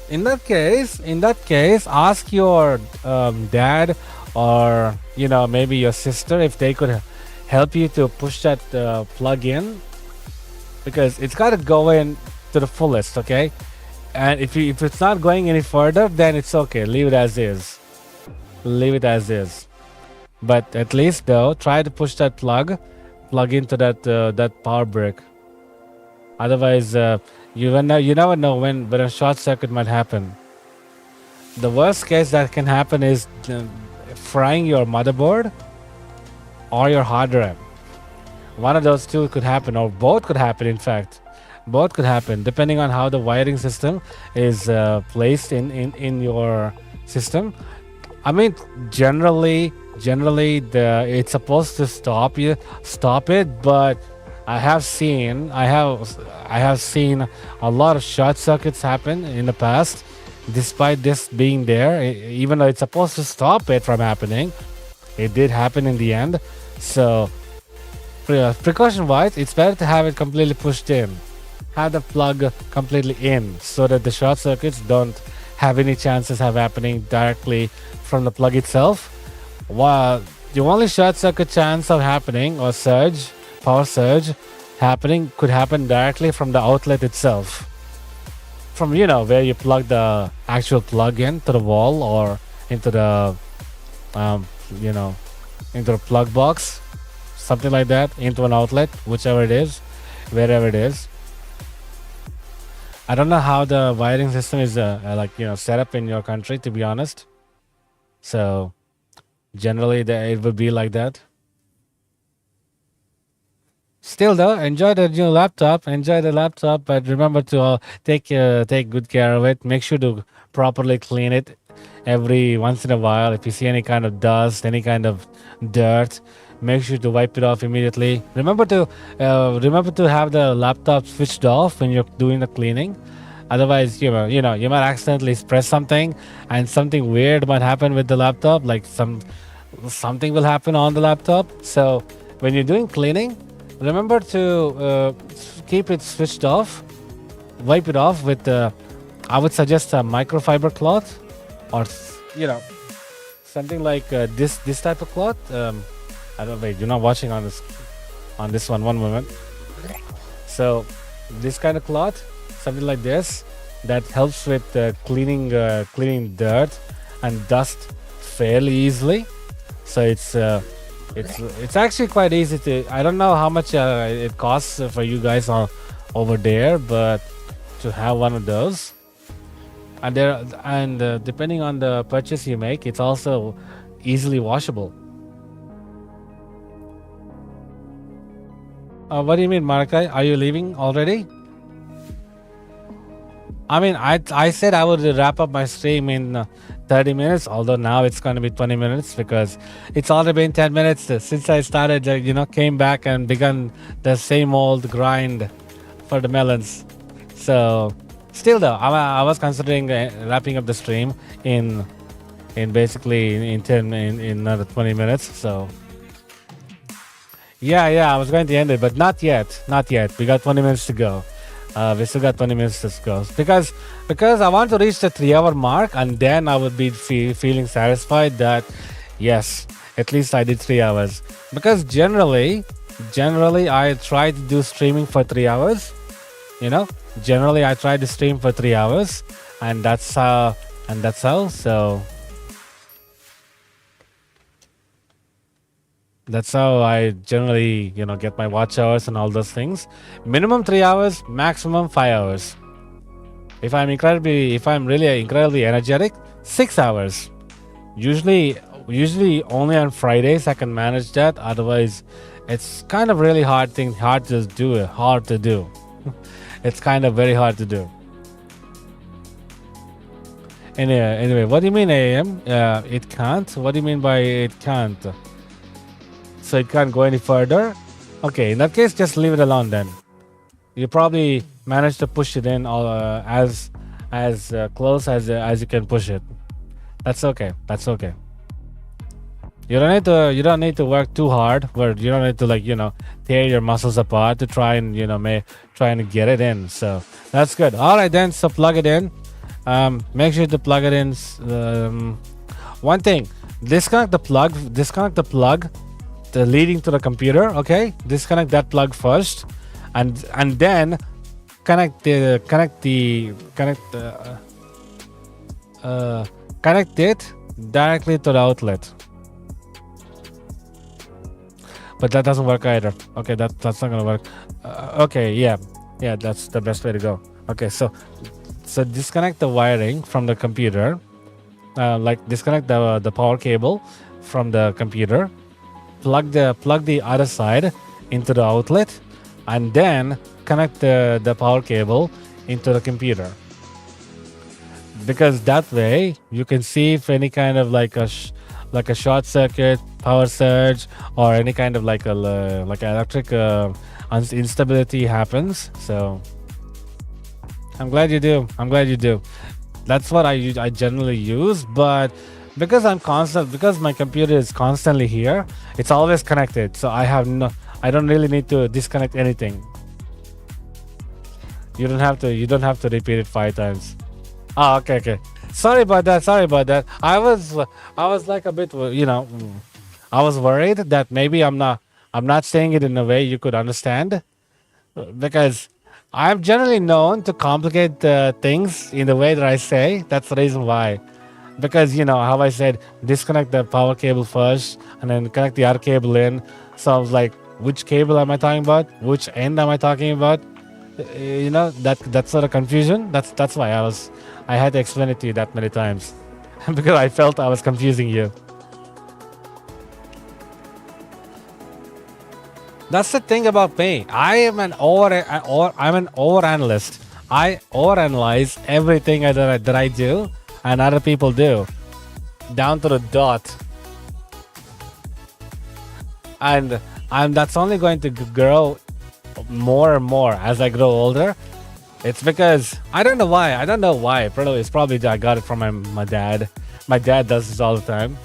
In that case, ask your dad or maybe your sister if they could help you to push that plug in, because it's got to go in to the fullest, okay? And if it's not going any further, then it's okay. Leave it as is. Leave it as is. But at least though, try to push that plug into that power brick. Otherwise, you never know when a short circuit might happen. The worst case that can happen is frying your motherboard or your hard drive. One of those two could happen, or both could happen. In fact, both could happen depending on how the wiring system is placed in your system. I mean, generally it's supposed to stop it, but I have seen a lot of short circuits happen in the past, despite this being there. Even though it's supposed to stop it from happening, it did happen in the end. So precaution wise, it's better to have it completely pushed in, have the plug completely in, so that the short circuits don't have any chances of happening directly from the plug itself. While the only short circuit chance of happening or power surge happening could happen directly from the outlet itself, from where you plug the actual plug in to the wall or into the into the plug box, something like that, into an outlet, whichever it is, wherever it is. I don't know how the wiring system is like set up in your country, to be honest. So generally, it would be like that. Still though, enjoy the new laptop. Enjoy the laptop, but remember to take good care of it. Make sure to properly clean it every once in a while. If you see any kind of dust, any kind of dirt, make sure to wipe it off immediately. Remember to have the laptop switched off when you're doing the cleaning. Otherwise, you might accidentally press something, and something weird might happen with the laptop. Like something will happen on the laptop. So when you're doing cleaning, remember to keep it switched off. Wipe it off with I would suggest a microfiber cloth, or something like this type of cloth. I don't wait. You're not watching on this one. One moment. So this kind of cloth, something like this, that helps with cleaning dirt and dust fairly easily. So it's actually quite easy to. I don't know how much it costs for you guys over there, but to have one of those, and depending on the purchase you make, it's also easily washable. What do you mean, Marakai? Are you leaving already? I mean, I said I would wrap up my stream in 30 minutes, although now it's going to be 20 minutes because it's already been 10 minutes since I started, came back and begun the same old grind for the melons. So, still though, I was considering wrapping up the stream in basically in another 20 minutes. So, yeah, I was going to end it, but not yet. We got 20 minutes to go. We still got 20 minutes to go because I want to reach the 3-hour mark, and then I would be feeling satisfied that yes, at least I did 3 hours. Because generally I try to do streaming for 3 hours. Generally I try to stream for 3 hours, and that's how. So that's how I generally, get my watch hours and all those things. Minimum 3 hours, maximum 5 hours. If I'm really incredibly energetic, 6 hours. Usually only on Fridays I can manage that. Otherwise, it's kind of really hard to do. It's kind of very hard to do. Anyway, what do you mean AM? It can't? What do you mean by it can't? So it can't go any further? Okay, in that case, just leave it alone then. You probably managed to push it in as close as you can push it. That's okay. You don't need to work too hard, but you don't need to tear your muscles apart to try and get it in. So that's good. All right then. So plug it in. Make sure to plug it in. One thing: disconnect the plug. Leading to the computer. Okay, disconnect that plug first, and then connect it directly to the outlet. But that doesn't work either. Okay, that's not gonna work. Okay, yeah, that's the best way to go. Okay, so disconnect the wiring from the computer, disconnect the power cable from the computer. Plug the other side into the outlet, and then connect the power cable into the computer. Because that way you can see if any kind of like a short circuit, power surge, or any kind of like electric instability happens. So I'm glad you do. That's what I generally use, but because my computer is constantly here, it's always connected. So I don't really need to disconnect anything. You don't have to repeat it 5 times. Oh, okay. Sorry about that. I was like a bit, I was worried that maybe I'm not saying it in a way you could understand, because I'm generally known to complicate things in the way that I say. That's the reason why. Because how I said disconnect the power cable first and then connect the other cable in. So I was like, which cable am I talking about? Which end am I talking about? You know that sort of confusion. That's why I had to explain it to you that many times because I felt I was confusing you. That's the thing about me. I'm an over analyst. I overanalyze everything that I do and other people do, down to the dot. And that's only going to grow more and more as I grow older. It's because I don't know why. It's probably I got it from my dad. My dad does this all the time.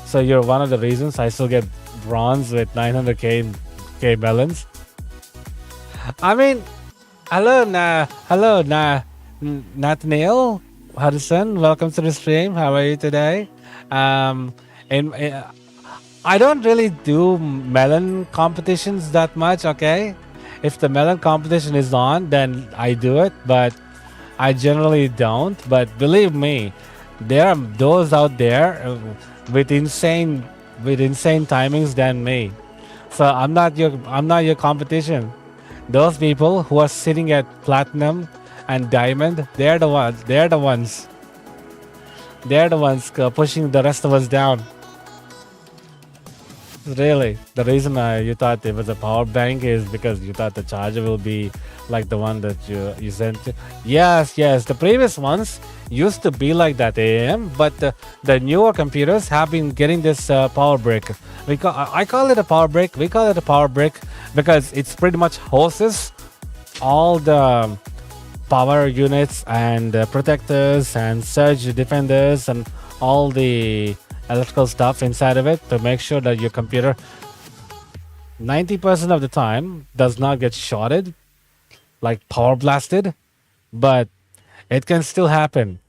So you're one of the reasons I still get bronze with 900k melons. I mean, hello Nathaniel Hudson. Welcome to the stream. How are you today? I don't really do melon competitions that much. Okay, if the melon competition is on, then I do it, but I generally don't. But believe me, there are those out there with insane timings than me. So I'm not your competition. Those people who are sitting at platinum and diamond, they're the ones pushing the rest of us down. Really, the reason you thought it was a power bank is because you thought the charger will be like the one that you sent. Yes, the previous ones used to be like that AM, but the newer computers have been getting this power brick. I call it a power brick. We call it a power brick because it's pretty much hoses all the power units and protectors and surge defenders and all the electrical stuff inside of it to make sure that your computer 90% of the time does not get shorted, like power blasted, but it can still happen.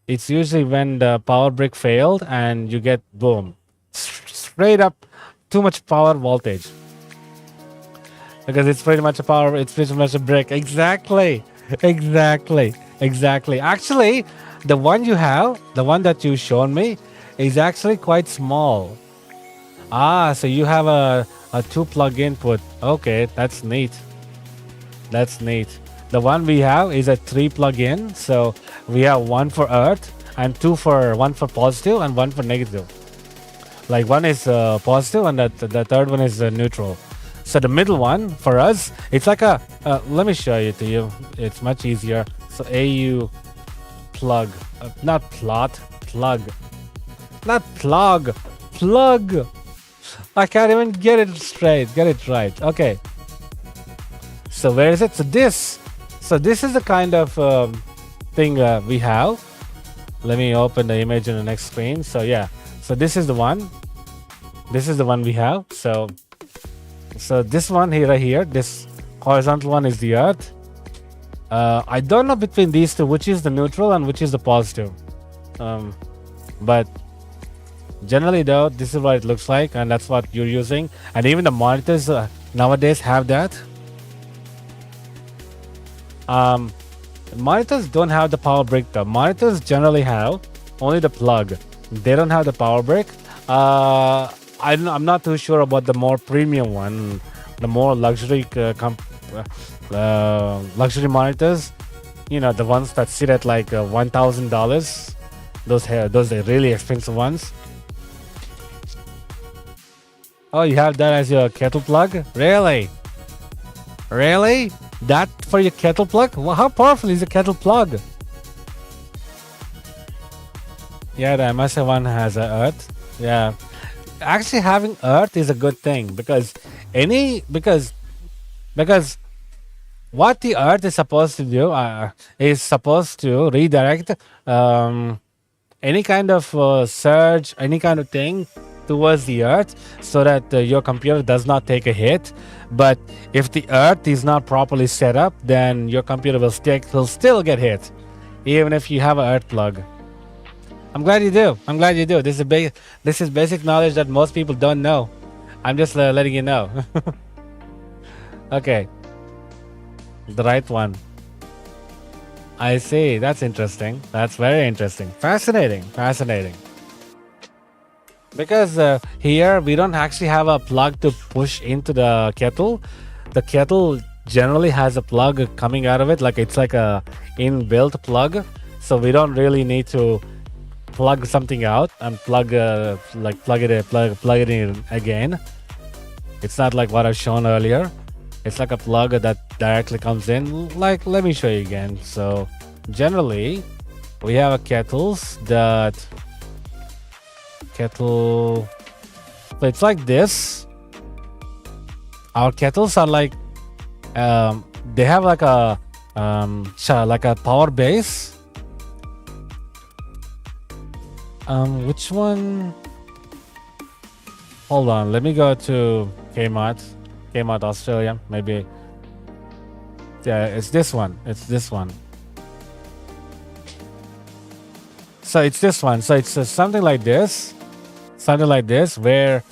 It's usually when the power brick failed and you get boom, straight up too much power voltage. Because it's pretty much a brick. Exactly. Actually, the one that you shown me is actually quite small. So you have a 2 plug input. Okay, that's neat. The one we have is a 3 plug in. So we have one for earth and one for positive and one for negative. Like one is positive and the third one is neutral. So the middle one for us, it's like a. Let me show it to you. It's much easier. So AU plug, not plot, plug, not plug, plug. I can't even get it straight. Get it right. Okay. So where is it? So this is the kind of thing we have. Let me open the image in the next screen. So yeah. So this is the one. This is the one we have. So this one here, this horizontal one is the earth. I don't know between these two which is the neutral and which is the positive. But generally though, this is what it looks like and that's what you're using. And even the monitors nowadays have that. Monitors don't have the power brick though. Monitors generally have only the plug. They don't have the power brick. I'm not too sure about the more premium one, the more luxury luxury monitors. You know, the ones that sit at like $1,000. Those are really expensive ones. Oh, you have that as your kettle plug? Really? That for your kettle plug? Well, how powerful is a kettle plug? Yeah, the MS1 has a earth. Yeah. Actually having earth is a good thing because what the earth is supposed to do is supposed to redirect any kind of surge, any kind of thing towards the earth so that your computer does not take a hit. But if the earth is not properly set up, then your computer will still get hit even if you have an earth plug. I'm glad you do. This is basic knowledge that most people don't know. I'm just letting you know. Okay. The right one. I see. That's interesting. That's very interesting. Fascinating. Because here we don't actually have a plug to push into the kettle. The kettle generally has a plug coming out of it, like it's like a inbuilt plug. So we don't really need to plug something out and plug it in again. It's not like what I've shown earlier. It's like a plug that directly comes in. Like, let me show you again. So generally we have a kettles that kettle, so it's like this. Our kettles are like they have like a power base. Which one? Hold on, let me go to Kmart Australia. Maybe, yeah, it's this one. So it's this one. So it's something like this, where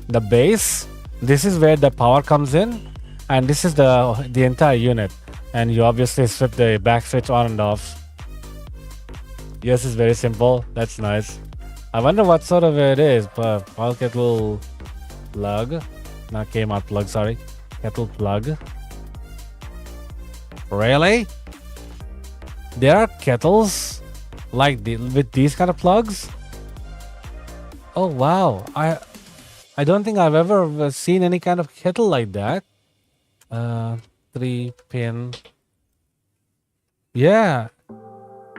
the base, this is where the power comes in, and this is the entire unit. And you obviously switch the back switch on and off. Yes, it's very simple. That's nice. I wonder what sort of it is. Power kettle plug, not Kmart plug. Sorry, kettle plug. Really? There are kettles like with these kind of plugs? Oh wow! I don't think I've ever seen any kind of kettle like that. 3-pin. Yeah.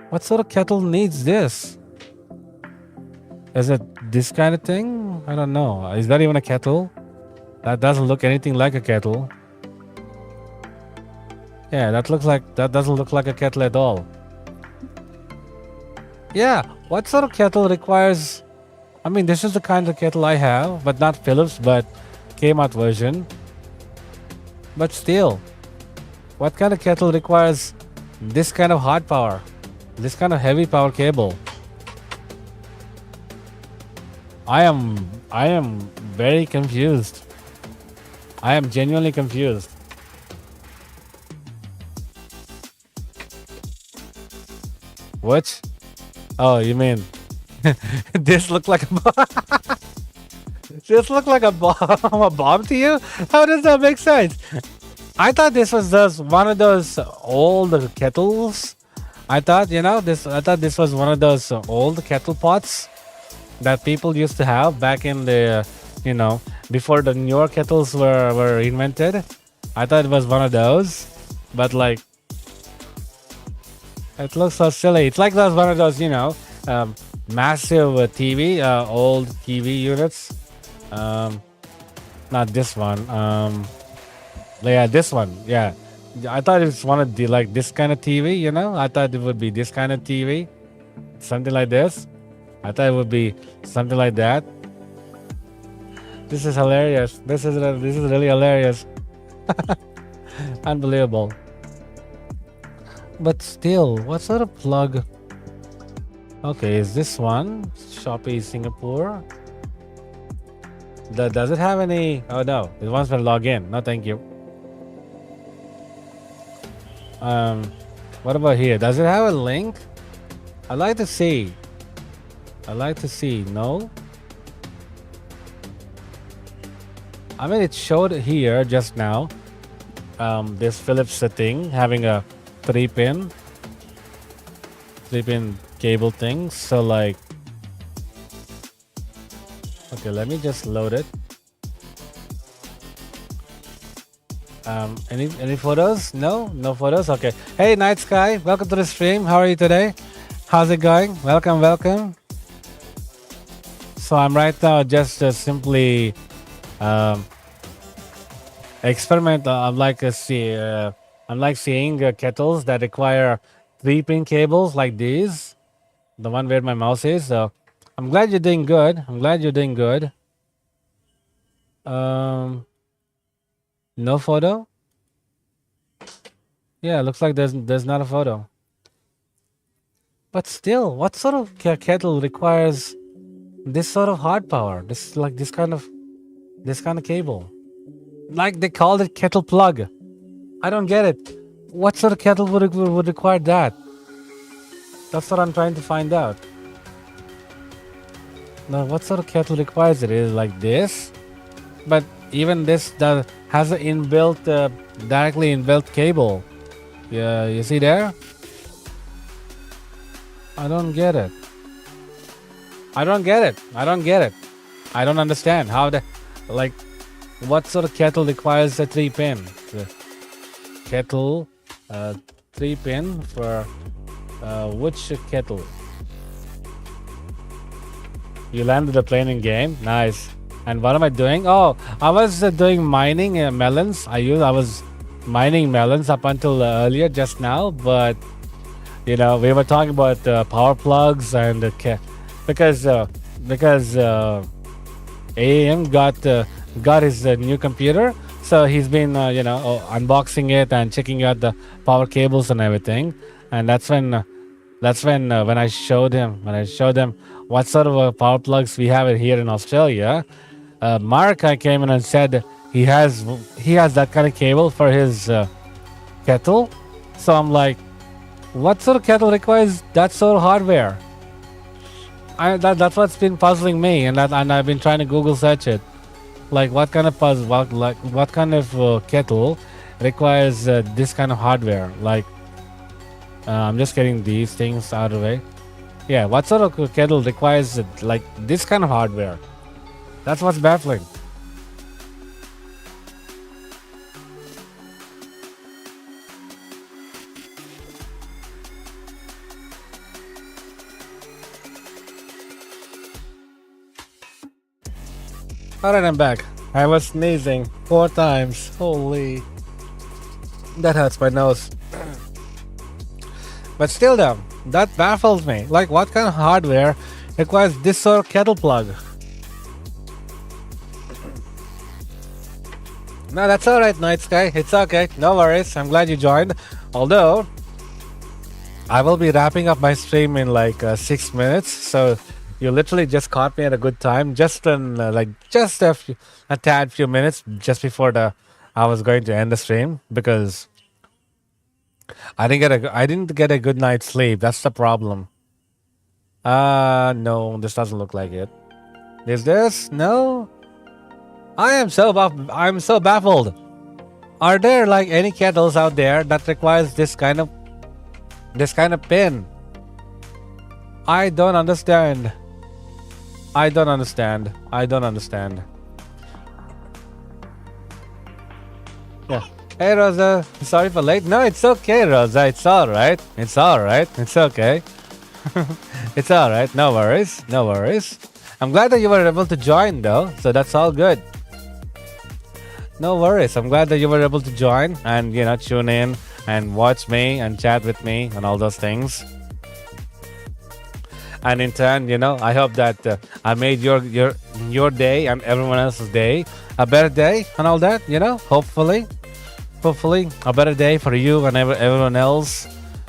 What sort of kettle needs this? Is it this kind of thing? I don't know. Is that even a kettle? That doesn't look anything like a kettle. Yeah, that doesn't look like a kettle at all. Yeah, what sort of kettle requires... I mean, this is the kind of kettle I have, but not Philips, but Kmart version. But still, what kind of kettle requires this kind of hard power? This kind of heavy power cable? I am very confused. I am genuinely confused. What? Oh, you mean this looked like a this looked like a bomb to you? How does that make sense? I thought this was just one of those old kettles. I thought this was one of those old kettle pots that people used to have back in the, before the newer kettles were invented. I thought it was one of those, but like, it looks so silly. It's like one of those, massive TV, old TV units. Not this one. Yeah, this one. Yeah, I thought it was one of the this kind of TV. I thought it would be this kind of TV, something like this. I thought it would be something like that. This is hilarious. This is really hilarious. Unbelievable. But still, what sort of plug? Okay, is this one Shopee Singapore? Does it have any? Oh no, it wants me to log in. No, thank you. What about here? Does it have a link? I'd like to see. No. I mean, it showed here just now. This Philips thing having a 3-pin cable thing. So like, okay, let me just load it. Any photos? No photos. Okay. Hey, Night Sky, welcome to the stream. How are you today? How's it going? Welcome. So I'm right now just simply experiment. I'm like seeing kettles that require 3-pin cables like these, the one where my mouse is. So I'm glad you're doing good. No photo. Yeah, looks like there's not a photo. But still, what sort of kettle requires this sort of hard power? This kind of cable. Like they called it kettle plug. I don't get it. What sort of kettle would require that? That's what I'm trying to find out. Now, what sort of kettle requires it? Is like this, but even this has an inbuilt, directly inbuilt cable. Yeah, you see there? I don't get it. I don't get it. I don't get it. I don't understand how the, like, what sort of kettle requires a 3-pin? The kettle, 3-pin for which kettle? You landed the plane in game. Nice. And what am I doing? Oh, I was doing mining melons. I was mining melons up until earlier just now, but you know we were talking about power plugs and because AAM got his new computer, so he's been unboxing it and checking out the power cables and everything, and that's when I showed him what sort of power plugs we have it here in Australia. Mark came in and said he has that kind of cable for his kettle. So I'm like, what sort of kettle requires that sort of hardware? That's what's been puzzling me, and I've been trying to Google search it. Like what kind of kettle requires this kind of hardware? Like I'm just getting these things out of the way. Yeah, what sort of kettle requires like this kind of hardware? That's what's baffling. Alright, I'm back. I was sneezing 4 times. Holy. That hurts my nose. But still though, that baffles me. Like what kind of hardware requires this sort of kettle plug? No, that's alright, Night Sky. It's okay. No worries. I'm glad you joined. Although, I will be wrapping up my stream in like 6 minutes. So, you literally just caught me at a good time. Just in a tad few minutes just before I was going to end the stream. Because I didn't get a good night's sleep. That's the problem. No, this doesn't look like it. Is this? No. I'm so baffled. Are there like any kettles out there that requires this kind of pin? I don't understand. I don't understand. Yeah. Hey Rosa, sorry for late. No, it's okay, Rosa. It's alright. It's okay. It's alright. No worries. I'm glad that you were able to join though, so that's all good. No worries. I'm glad that you were able to join and tune in and watch me and chat with me and all those things. And in turn, I hope that I made your day and everyone else's day a better day and all that. Hopefully a better day for you and everyone else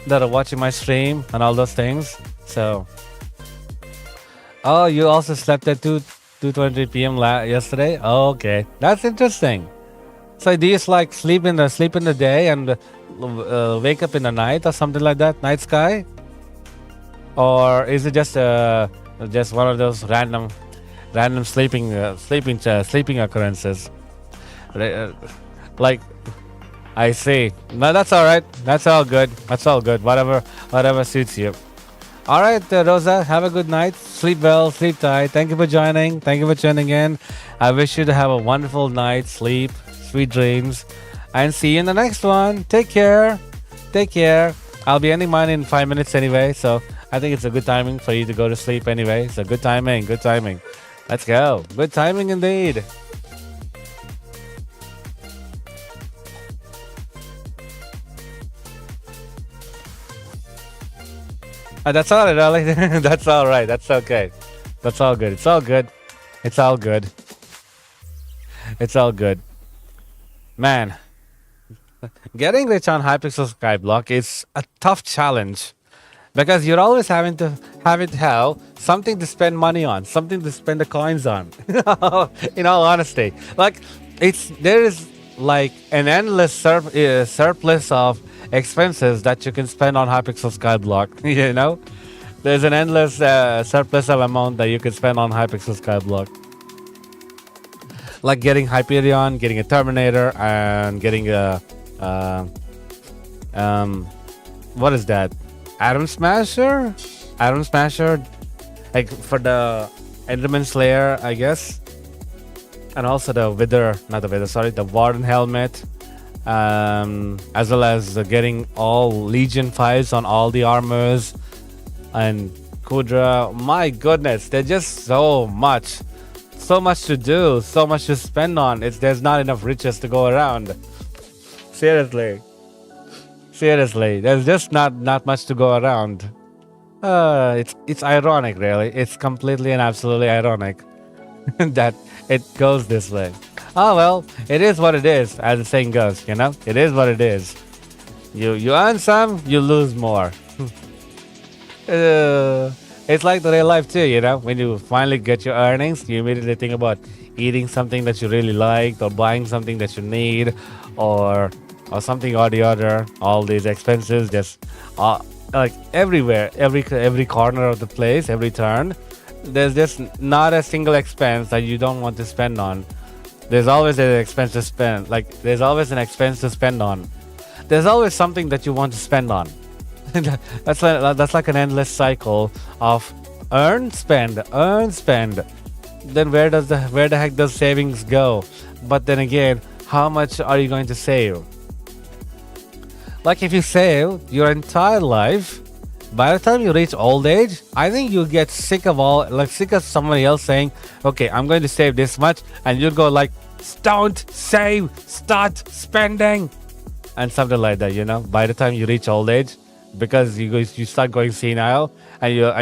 that are watching my stream and all those things. So, oh, you also slept at 2:20 p.m. yesterday. Oh, okay, that's interesting. So do you like sleep in the day and wake up in the night or something like that, Night Sky? Or is it just one of those random sleeping occurrences? Like, I see. No, that's all right. That's all good. Whatever suits you. All right, Rosa, have a good night. Sleep well, sleep tight. Thank you for joining. Thank you for tuning in. I wish you to have a wonderful night, sleep, sweet dreams, and see you in the next one. Take care. I'll be ending mine in 5 minutes anyway, so I think it's a good timing for you to go to sleep anyway. So good timing. Let's go. Good timing indeed. That's all right, Ali. That's all right. That's okay. That's all good. It's all good. Man, getting rich on Hypixel Skyblock is a tough challenge because you're always having to have something to spend money on, something to spend the coins on. In all honesty, like there is like an endless surplus of expenses that you can spend on Hypixel Skyblock, There's an endless surplus of amount that you can spend on Hypixel Skyblock. Like getting Hyperion, getting a Terminator, and getting a what is that? Atom Smasher? Atom Smasher, like for the Enderman Slayer, I guess. And also the Wither, not the Wither, sorry, the Warden Helmet. As well as getting all Legion 5s on all the armors. And Kudra, my goodness, there's just so much. So much to do, so much to spend on. There's not enough riches to go around. Seriously. Seriously, there's just not much to go around. It's ironic, really. It's completely and absolutely ironic that it goes this way. Oh well, it is what it is, as the saying goes. You know, it is what it is. You earn some, you lose more. It's like the real life too. You know, when you finally get your earnings, you immediately think about eating something that you really liked, or buying something that you need, or something or the other. All these expenses just like everywhere, every corner of the place, every turn. There's just not a single expense that you don't want to spend on. There's always an expense to spend. Like there's always an expense to spend on. There's always something that you want to spend on. That's like an endless cycle of earn, spend, earn, spend. Then where the heck does savings go? But then again, how much are you going to save? Like if you save your entire life, by the time you reach old age, I think you'll get sick of somebody else saying, okay, I'm going to save this much, and you'll go like, don't save, start spending, and something like that, you know. By the time you reach old age, because you start going senile, and you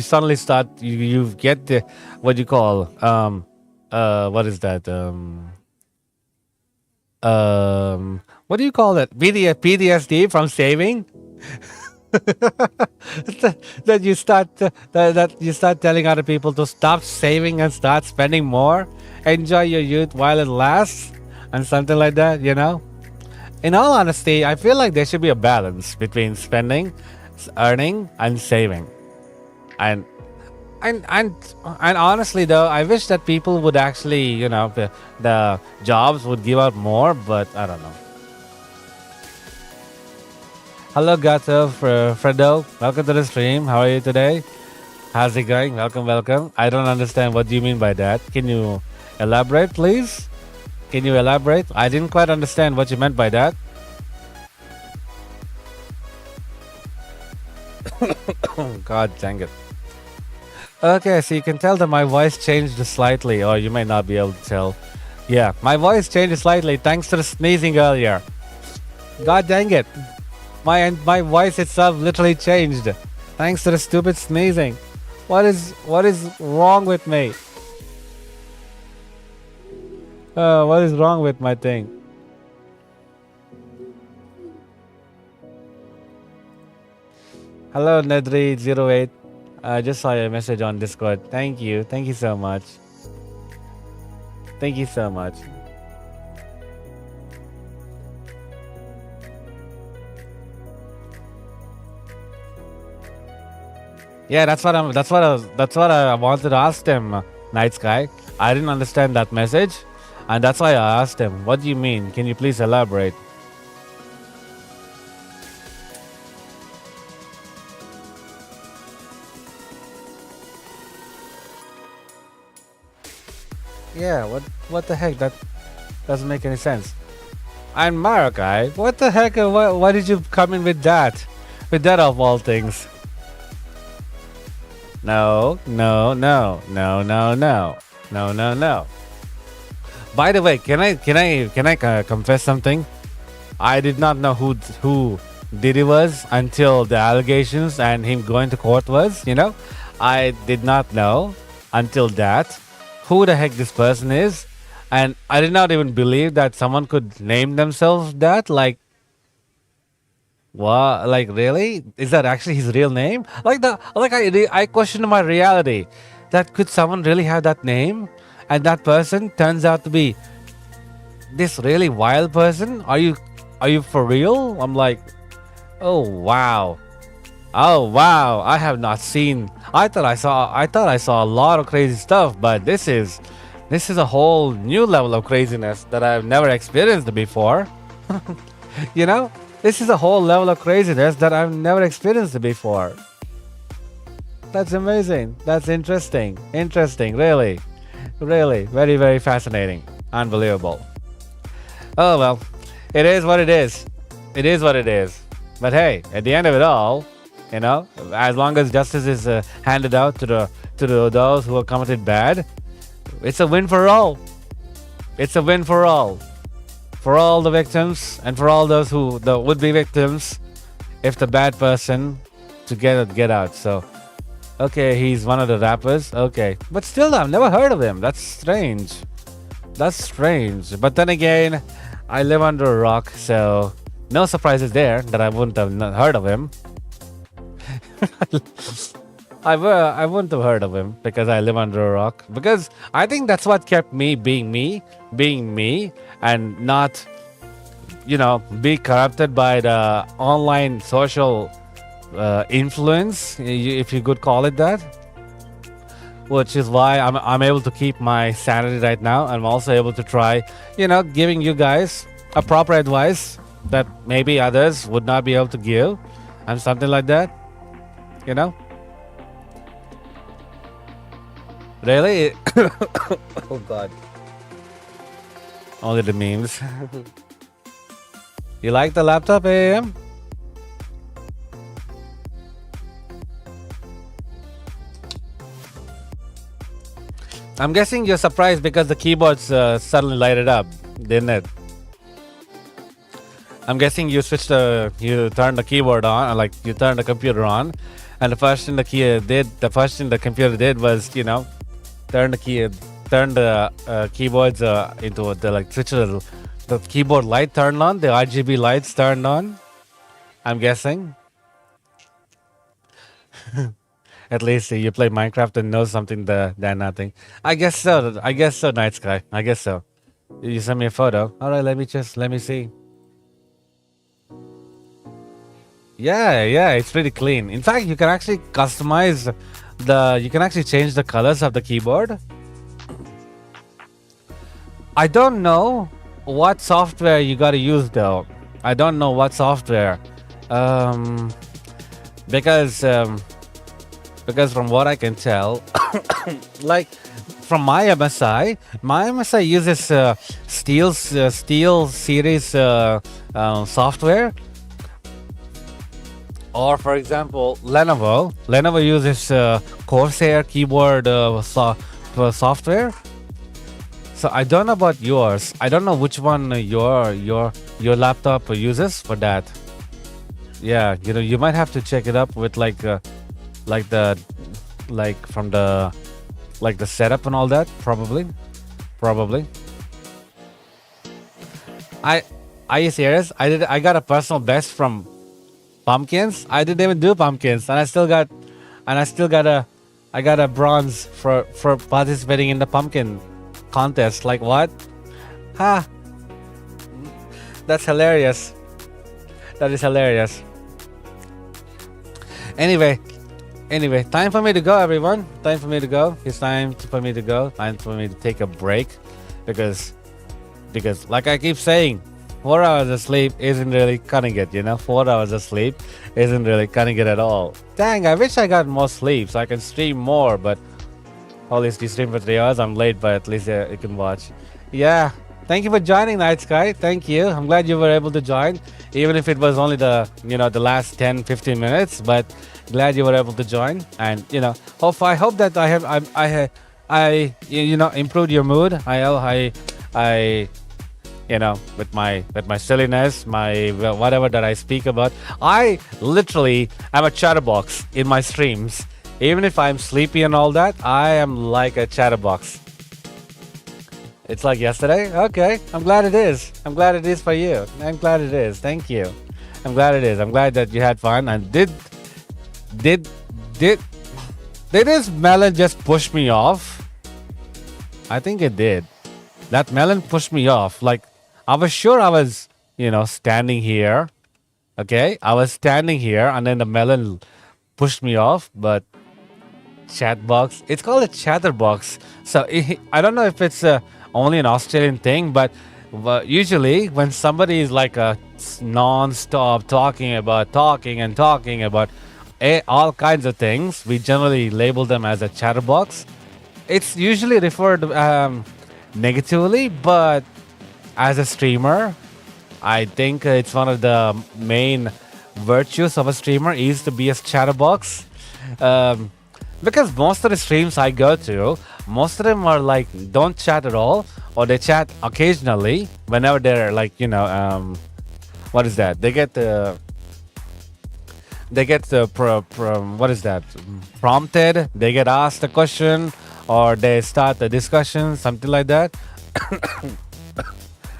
suddenly start you get the what you call what is that what do you call that? PTSD from saving. that you start telling other people to stop saving and start spending more. Enjoy your youth while it lasts, and something like that. You know. In all honesty, I feel like there should be a balance between spending, earning, and saving. And honestly though, I wish that people would actually, you know, the jobs would give out more, but I don't know. Hello Gato, Fredo, welcome to the stream. How are you today? How's it going? Welcome. I don't understand what you mean by that. Can you elaborate, please? Can you elaborate? I didn't quite understand what you meant by that. God dang it. Okay, so you can tell that my voice changed slightly, or you may not be able to tell. Yeah, my voice changed slightly thanks to the sneezing earlier. God dang it. My voice itself literally changed thanks to the stupid sneezing. What is wrong with me? What is wrong with my thing? Hello Nedry08. I just saw your message on Discord. Thank you so much. Thank you so much. Yeah, that's what I wanted to ask them, Night Sky. I didn't understand that message, and that's why I asked him, what do you mean? Can you please elaborate? Yeah, what the heck? That doesn't make any sense. And Marakai, what the heck? Why did you come in with that? With that of all things? No. By the way, can I confess something? I did not know who Diddy was until the allegations and him going to court was. You know, I did not know until that who the heck this person is, and I did not even believe that someone could name themselves that. Like, what? Like, really? Is that actually his real name? I questioned my reality. That could someone really have that name, and that person turns out to be this really wild person? Are you for real? I'm like, oh wow, Oh wow, I have not seen. I thought I saw a lot of crazy stuff, but this is a whole new level of craziness that I've never experienced before. You know, this is a whole level of craziness that I've never experienced before. That's amazing. That's interesting. Interesting, really. Really, very, very fascinating. Unbelievable. Oh well, it is what it is. It is what it is. But hey, at the end of it all, as long as justice is handed out to those who have committed bad, it's a win for all. It's a win for all the victims and for all those who the would-be victims. If the bad person to get out. So, okay, he's one of the rappers. Okay, but still, I've never heard of him. That's strange. That's strange. But then again, I live under a rock, so no surprises there that I wouldn't have heard of him. I wouldn't have heard of him because I live under a rock. Because I think that's what kept me, and not, be corrupted by the online social influence, if you could call it that. Which is why I'm able to keep my sanity right now. I'm also able to try, giving you guys a proper advice that maybe others would not be able to give, and something like that. Really? Oh God. Only the memes. You like the laptop, AAM? I'm guessing you're surprised because the keyboards suddenly lighted up, didn't it? I'm guessing you turned the keyboard on, like you turned the computer on, and the first thing the computer did was, turn the keyboards into the keyboard light turned on, the RGB lights turned on. I'm guessing. At least you play Minecraft and know something than nothing. I guess so, Night Sky. I guess so. You sent me a photo. All right, let me see. Yeah, it's pretty clean. In fact, you can actually customize you can actually change the colors of the keyboard. I don't know what software you gotta use though. I don't know what software. Because from what I can tell, like from my MSI uses Steel series software. Or for example, Lenovo uses Corsair keyboard software. So I don't know about yours. I don't know which one your laptop uses for that. Yeah, you might have to check it up with the setup and all that. Probably. Are you serious? I got a personal best from pumpkins. I didn't even do pumpkins, and I got a bronze for participating in the pumpkin contest. Like what? Ha! That's hilarious. That is hilarious. Anyway, time for me to go, everyone. Time for me to go. It's time for me to go. Time for me to take a break, because like I keep saying, 4 hours of sleep isn't really cutting it, 4 hours of sleep isn't really cutting it at all. Dang, I wish I got more sleep so I can stream more, but obviously stream for 3 hours. I'm late, but at least you can watch. Yeah, thank you for joining, Night Sky. Thank you. I'm glad you were able to join, even if it was only the last 10-15 minutes, but glad you were able to join. And I hope that I improved your mood. With my silliness, my whatever that I speak about. I literally am a chatterbox in my streams. Even if I'm sleepy and all that, I am like a chatterbox. It's like yesterday? Okay, I'm glad it is. I'm glad it is for you. I'm glad it is. Thank you. I'm glad it is. I'm glad that you had fun. And did this melon just push me off? I think it did. That melon pushed me off. Like, I was sure I was, standing here. Okay? I was standing here, and then the melon pushed me off, but chat box. It's called a chatterbox. So I don't know if it's only an Australian thing, but usually when somebody is like a non-stop talking and talking about all kinds of things, we generally label them as a chatterbox. It's usually referred negatively, but as a streamer, I think it's one of the main virtues of a streamer is to be a chatterbox. Um, because most of the streams I go to, most of them are like don't chat at all, or they chat occasionally whenever they're like what is that? What is that? Prompted. They get asked a question, or they start a discussion, something like that.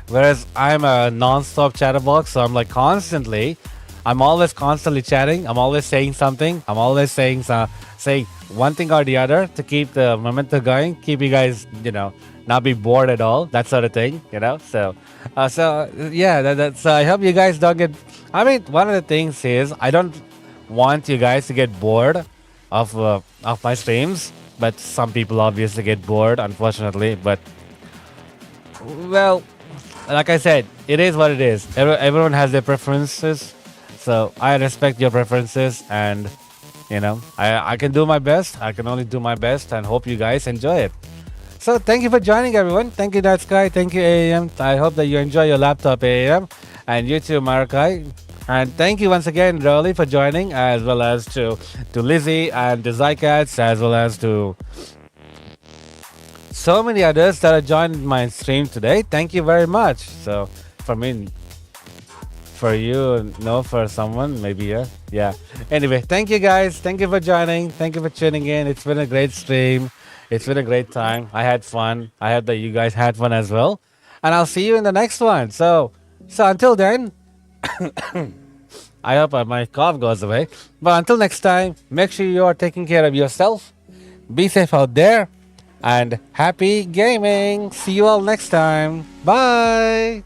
Whereas I'm a non-stop chatterbox, so I'm like constantly, I'm always constantly chatting. I'm always saying something. I'm always saying one thing or the other to keep the momentum going, keep you guys, not be bored at all, that sort of thing, So yeah, that's. I hope you guys don't get. I mean, one of the things is I don't want you guys to get bored of my streams, but some people obviously get bored, unfortunately. But well, like I said, it is what it is. Everyone has their preferences, so I respect your preferences, and I can do my best. I can only do my best, and hope you guys enjoy it. So thank you for joining, everyone. Thank you, Night Sky. Thank you, AAM. I hope that you enjoy your laptop, AAM, and you too, Marakai. And thank you once again, Rolly, for joining, as well as to Lizzie and to Zycats, as well as to so many others that have joined my stream today. Thank you very much. So for me, for you, no, for someone, maybe, yeah. Anyway, thank you guys. Thank you for joining. Thank you for tuning in. It's been a great stream. It's been a great time. I had fun. I hope that you guys had fun as well. And I'll see you in the next one. So until then, I hope my cough goes away. But until next time, make sure you are taking care of yourself. Be safe out there. And happy gaming. See you all next time. Bye.